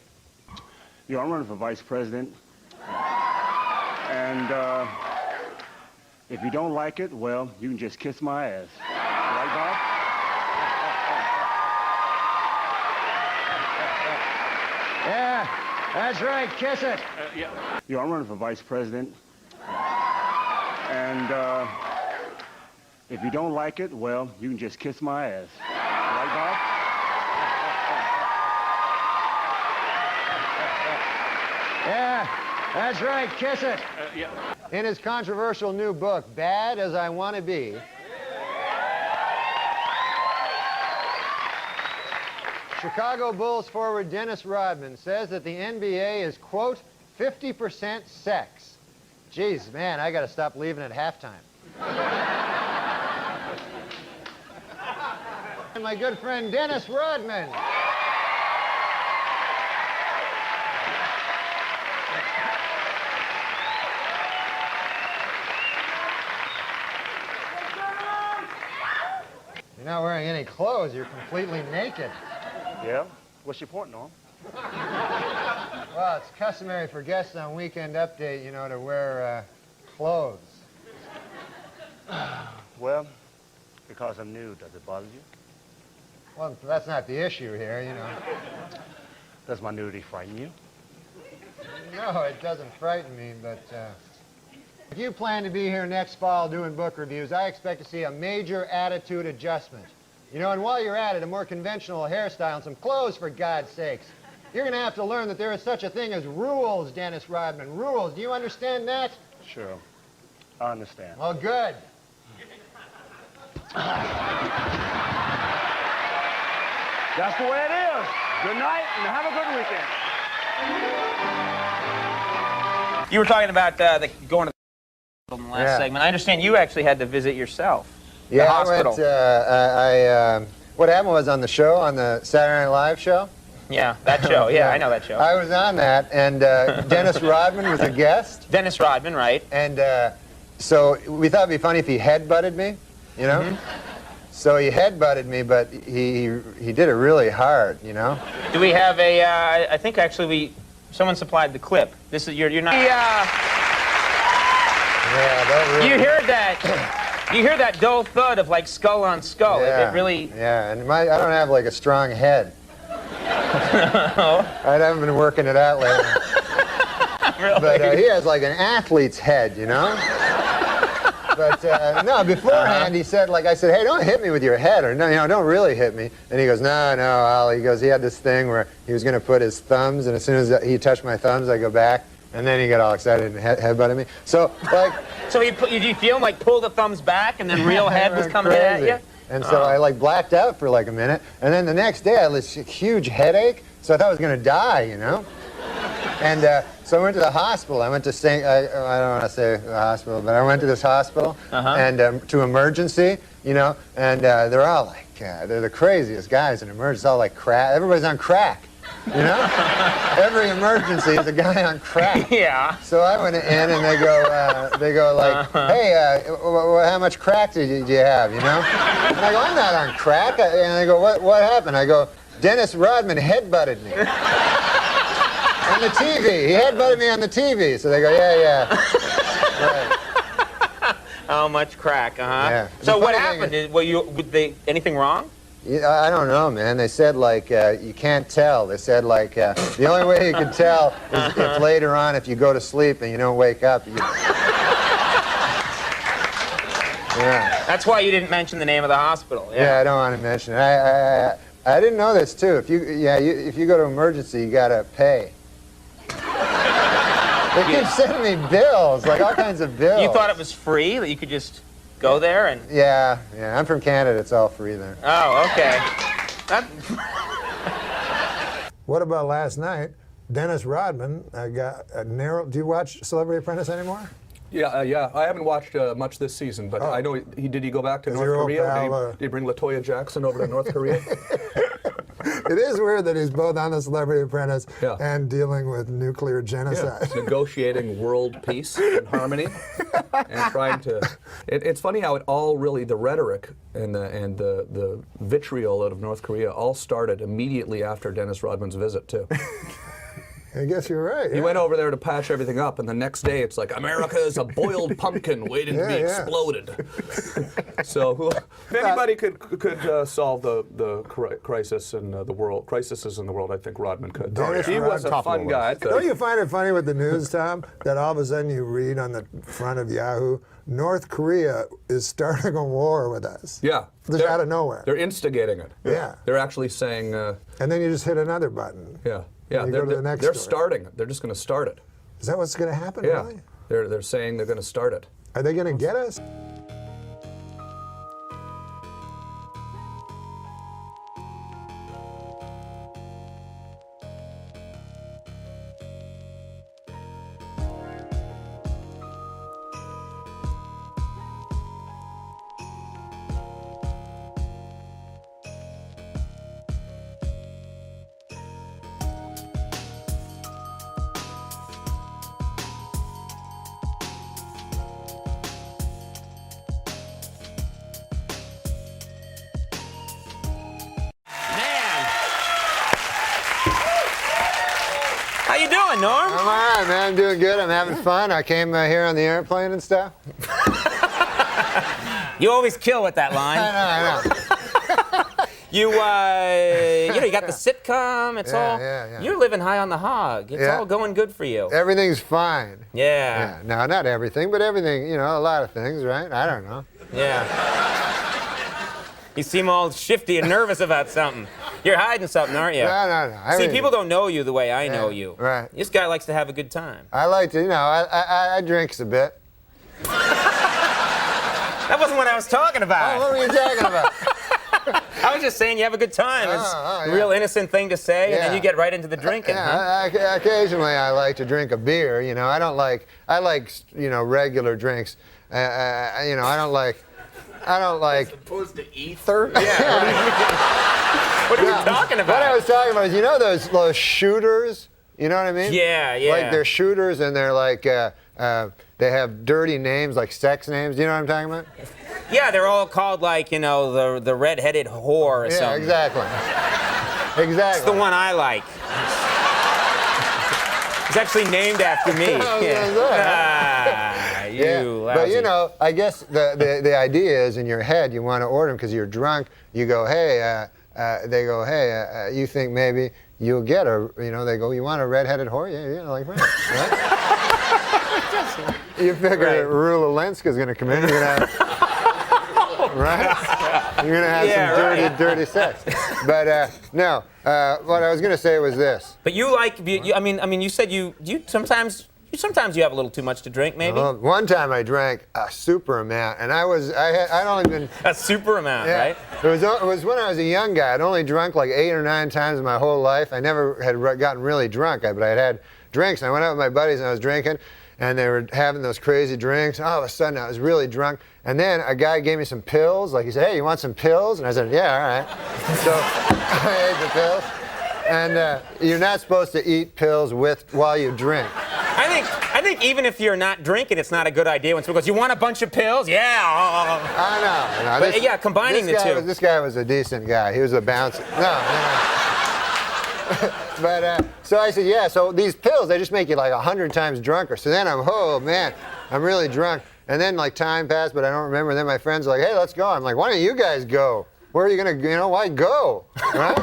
Yeah, I'm running for vice president. And if you don't like it, well, you can just kiss my ass. Right, Bob? Yeah, that's right, kiss it. Yeah, I'm running for vice president. And if you don't like it, well, you can just kiss my ass. Right, Bob? Yeah, that's right, kiss it. In his controversial new book, Bad as I Want to Be, Chicago Bulls forward Dennis Rodman says that the NBA is, quote, 50% sex. Jeez, man, I got to stop leaving at halftime. And my good friend Dennis Rodman. You're not wearing any clothes. You're completely naked. Yeah? What's your point, Norm? Well, it's customary for guests on Weekend Update, you know, to wear clothes. Well, because I'm nude, does it bother you? Well, that's not the issue here, you know. Does my nudity frighten you? No, it doesn't frighten me, but if you plan to be here next fall doing book reviews, I expect to see a major attitude adjustment. You know, and while you're at it, a more conventional hairstyle and some clothes, for God's sakes. You're going to have to learn that there is such a thing as rules, Dennis Rodman. Rules. Do you understand that? Sure. I understand. Well, good. That's the way it is. Good night and have a good weekend. You were talking about going to the in the last segment. I understand you actually had to visit yourself. Yeah, the hospital. I went, what happened was on the show, on the Saturday Night Live show. Yeah, that show. Yeah, I know that show. I was on that, and Dennis Rodman was a guest. Dennis Rodman, right. And so we thought it'd be funny if he head-butted me, you know? Mm-hmm. So he head-butted me, but he did it really hard, you know? Do we have a, I think actually someone supplied the clip. This is, you're not... Yeah, that really... You hear that dull thud of like skull on skull. Yeah, it really... Yeah, and I don't have like a strong head. I haven't been working it out lately. Really? But he has like an athlete's head, you know? But no, beforehand he said, like, I said, hey, don't hit me with your head, or no, you know, don't really hit me. And he goes, no, Al. He goes, he had this thing where he was going to put his thumbs, and as soon as he touched my thumbs, I go back, and then he got all excited and headbutted me. So, like... So did you feel him, like, pull the thumbs back, and then real head was coming at you? And so I, like, blacked out for, like, a minute, and then the next day I had this huge headache, so I thought I was going to die, you know? And so I went to the hospital. I went to I don't want to say the hospital, but I went to this hospital and to emergency, you know, and they're all like, they're the craziest guys in emergency, all like crack. Everybody's on crack, you know? Every emergency is a guy on crack. Yeah. So I went in and they go like, hey, how much crack do you have, you know? And I go, I'm not on crack. And they go, what happened? I go, Dennis Rodman headbutted me. On the TV. He headbutted me on the TV. So they go, yeah. Right. How much crack, Yeah. So what happened? Anything wrong? Yeah, I don't know, man. They said, like, you can't tell. They said, like, the only way you can tell is if later on, if you go to sleep and you don't wake up. Yeah. That's why you didn't mention the name of the hospital. Yeah, I don't want to mention it. I didn't know this, too. If you go to emergency, you got to pay. They keep sending me bills, like all kinds of bills. You thought it was free, that you could just go there and... Yeah, I'm from Canada. It's all free there. Oh, okay. What about last night? Dennis Rodman got a narrow... Do you watch Celebrity Apprentice anymore? Yeah. I haven't watched much this season, but I know did he go back to North Korea? Did he bring LaToya Jackson over to North Korea? It is weird that he's both on the Celebrity Apprentice and dealing with nuclear genocide. Yeah. Negotiating world peace and harmony, and trying to. It's funny how it all really, the rhetoric and the vitriol out of North Korea all started immediately after Dennis Rodman's visit too. I guess you're right. He went over there to patch everything up, and the next day it's like, America is a boiled pumpkin waiting to be exploded. So if anybody could solve the crisis in the world, crises in the world, I think Rodman could. He was a fun guy. Don't you find it funny with the news, Tom, that all of a sudden you read on the front of Yahoo, North Korea is starting a war with us. Yeah. Just out of nowhere. They're instigating it. Yeah. They're actually saying... and then you just hit another button. Yeah. They're starting it. They're just going to start it. Is that what's going to happen? Yeah. Really? They're saying they're going to start it. Are they going to get us? going, Norm? I'm all right, man. I'm doing good. I'm having fun. I came here on the airplane and stuff. You always kill with that line. I know. You you got the sitcom. It's all. Yeah. You're living high on the hog. It's all going good for you. Everything's fine. Yeah. No, not everything, but everything. You know, a lot of things, right? I don't know. Yeah. You seem all shifty and nervous about something. You're hiding something, aren't you? No. See, people don't know you the way I know you. Right. This guy likes to have a good time. I like to, I drinks a bit. That wasn't what I was talking about. Oh, what were you talking about? I was just saying you have a good time. It's a real innocent thing to say, and then you get right into the drinking. Occasionally I like to drink a beer. I like regular drinks. I don't like. As opposed to ether? Yeah. What are you talking about? What I was talking about is, those shooters? You know what I mean? Yeah. Like they're shooters and they're like, they have dirty names, like sex names. You know what I'm talking about? Yeah, they're all called like, the red-headed whore or something. Yeah, exactly. It's the one I like. It's actually named after me. Lousy. But I guess the idea is in your head you want to order them because you're drunk. You go, hey, they go, hey, you think maybe you'll get a, they go, you want a red-headed whore? Yeah, like right? You figure Rula Lenska's going to come in. You're going to have, right? You're going to have some dirty sex. But no, what I was going to say was this. But you like, you said you sometimes you have a little too much to drink, maybe? One time I drank a super amount, and I'd only been... A super amount, right? It was when I was a young guy. I'd only drunk like 8 or 9 times in my whole life. I never had gotten really drunk, but I'd had drinks. And I went out with my buddies, and I was drinking, and they were having those crazy drinks. All of a sudden, I was really drunk. And then a guy gave me some pills. Like, he said, hey, you want some pills? And I said, yeah, all right. So I ate the pills. And you're not supposed to eat pills while you drink. I think even if you're not drinking, it's not a good idea when someone goes, you want a bunch of pills? Yeah. I know. But combining the two. This guy was a decent guy. He was a bouncer. No. But so I said, yeah, so these pills, they just make you like 100 times drunker. So then I'm really drunk. And then like time passed, but I don't remember. And then my friends are like, hey, let's go. I'm like, why don't you guys go? Where are you going to, why go? Right?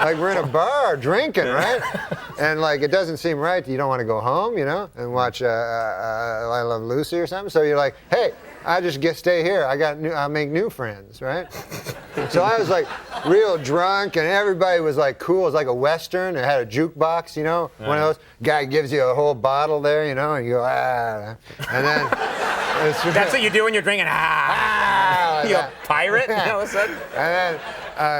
Like we're in a bar drinking, right? And like it doesn't seem right. You don't want to go home, and watch I Love Lucy or something. So you're like, hey, I just stay here. I'll make new friends, right? So I was like real drunk, and everybody was like cool. It was like a Western. It had a jukebox, one of those. Guy gives you a whole bottle there, and you go, and then. That's what you do when you're drinking. You a pirate? All of a sudden. And then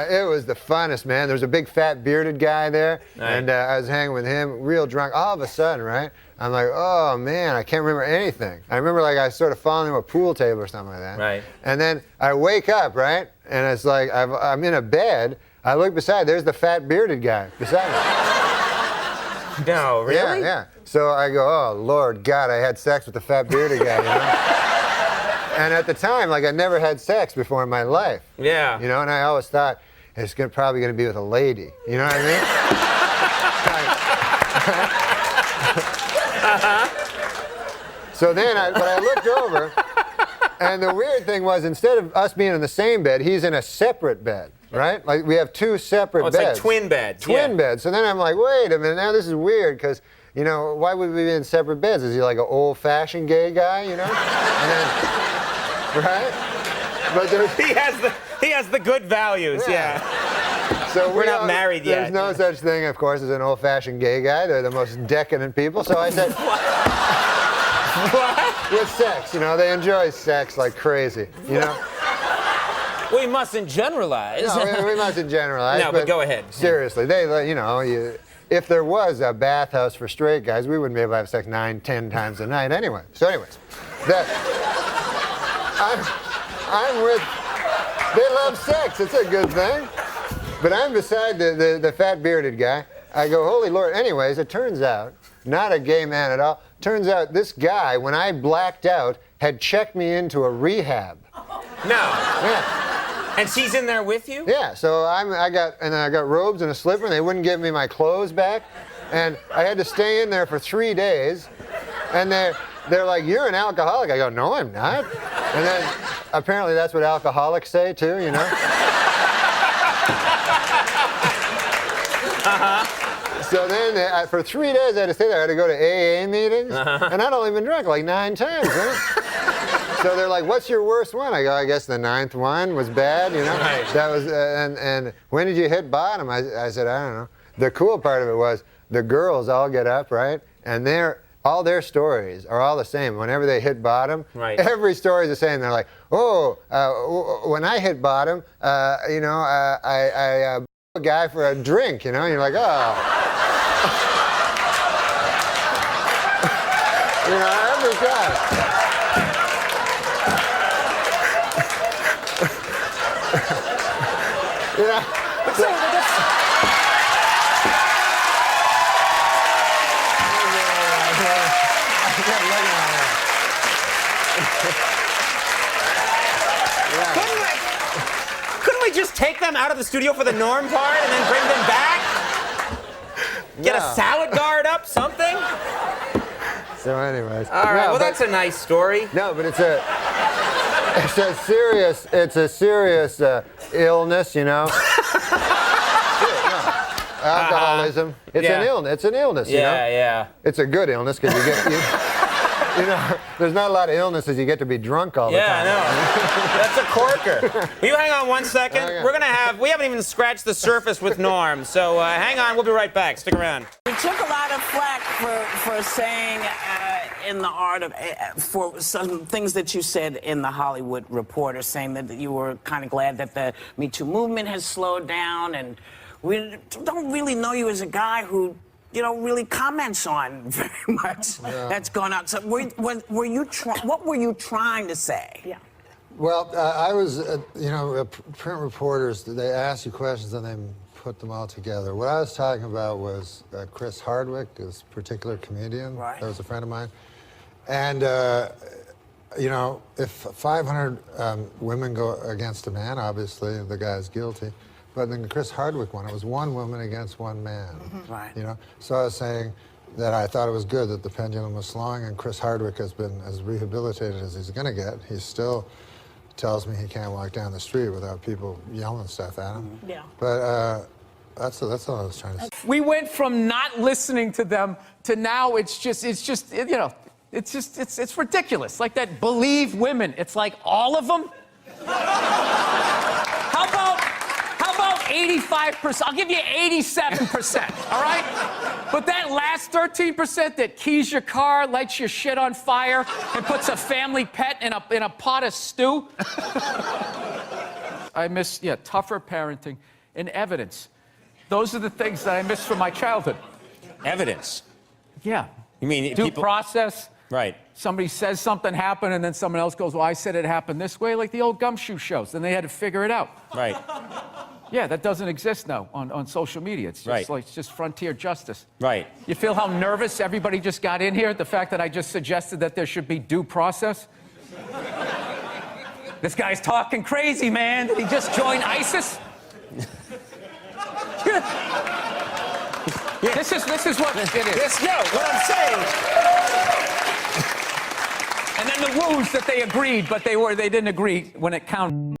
it was the funnest, man. There was a big fat bearded guy there, and I was hanging with him, real drunk. All of a sudden, right? I'm like, oh man, I can't remember anything. I remember like I sort of falling into a pool table or something like that. Right. And then I wake up, right? And it's like I'm in a bed. I look beside. There's the fat bearded guy beside me. No, really? Yeah. So I go, oh Lord God, I had sex with the fat bearded guy, And at the time, like I never had sex before in my life. Yeah. And I always thought it's probably going to be with a lady. You know what I mean? So then, I looked over, and the weird thing was, instead of us being in the same bed, he's in a separate bed, right? Like we have 2 separate beds. It's like twin beds. Twin beds. So then I'm like, wait a minute, now this is weird, because why would we be in separate beds? Is he like an old-fashioned gay guy, And then, right? But he has the good values, yeah. So we're not married yet. There's no such thing, of course, as an old-fashioned gay guy. They're the most decadent people. So I said, what? With sex, they enjoy sex like crazy, We mustn't generalize. No, we mustn't generalize. No, but go ahead. Seriously, if there was a bathhouse for straight guys, we wouldn't be able to have sex 9-10 times a night anyway. So anyways, I'm with, they love sex, it's a good thing. But I'm beside the fat bearded guy. I go, holy Lord. Anyways, it turns out, not a gay man at all. Turns out this guy, when I blacked out, had checked me into a rehab. No. Yeah. And she's in there with you? Yeah, so I got robes and a slipper, and they wouldn't give me my clothes back. And I had to stay in there for 3 days. And they're like, "You're an alcoholic." I go, "No, I'm not." And then apparently that's what alcoholics say too, you know? So then for 3 days I had to stay there. I had to go to AA meetings. And I'd only been drunk like 9 times, right? So they're like, "What's your worst one?" I go, "I guess the 9th one was bad, you know?" Right. That was, and when did you hit bottom? I said, "I don't know." The cool part of it was the girls all get up, right? And all their stories are all the same. Whenever they hit bottom, right. Every story is the same. They're like, "Oh, when I hit bottom, you know, I a guy for a drink," you know? And you're like, "Oh." You know, every time. You know? Couldn't we just take them out of the studio for the Norm part and then bring them back? Get a salad guard up, something? So anyways. All right, well, that's a nice story. No, but it's a serious illness, you know? Alcoholism. It's an illness. It's an illness, you know? Yeah. It's a good illness because you know, there's not a lot of illnesses you get to be drunk all the time. Yeah, I know. That's a corker. Will you hang on 1 second? Okay. We haven't even scratched the surface with Norm, so hang on, we'll be right back. Stick around. We took a lot of flack for saying in the art of, for some things that you said in the Hollywood Reporter, saying that you were kind of glad that the Me Too movement has slowed down, and we don't really know you as a guy who, you know, really comments on very much that's gone out. So what were you trying to say? Yeah. Well, I was, you know, print reporters, they ask you questions and they put them all together. What I was talking about was Chris Hardwick, this particular comedian. Right. That was a friend of mine. And, you know, if 500 women go against a man, obviously the guy's guilty. But in the Chris Hardwick one, it was one woman against one man. Mm-hmm. Right. You know, so I was saying that I thought it was good that the pendulum was swung, and Chris Hardwick has been as rehabilitated as he's going to get. He still tells me he can't walk down the street without people yelling stuff at him. Mm-hmm. Yeah. But that's all I was trying to say. We went from not listening to them to now it's just you know, it's ridiculous. Like that Believe women. It's like all of them. How about 85%? I'll give you 87%, all right? But that last 13% that keys your car, lights your shit on fire, and puts a family pet in a pot of stew. I miss, tougher parenting and evidence. Those are the things that I miss from my childhood. Evidence? Yeah. You mean due process? Right. Somebody says something happened, and then someone else goes, "Well, I said it happened this way," like the old Gumshoe shows. Then they had to figure it out. Right. Yeah, that doesn't exist now on social media. It's just Right. like it's just frontier justice. Right. You feel how nervous everybody just got in here? The fact that I just suggested that there should be due process? This guy's talking crazy, man. Did he just join ISIS? This is what it is. Yes, what I'm saying. And then the woos that they agreed, but they didn't agree when it counted.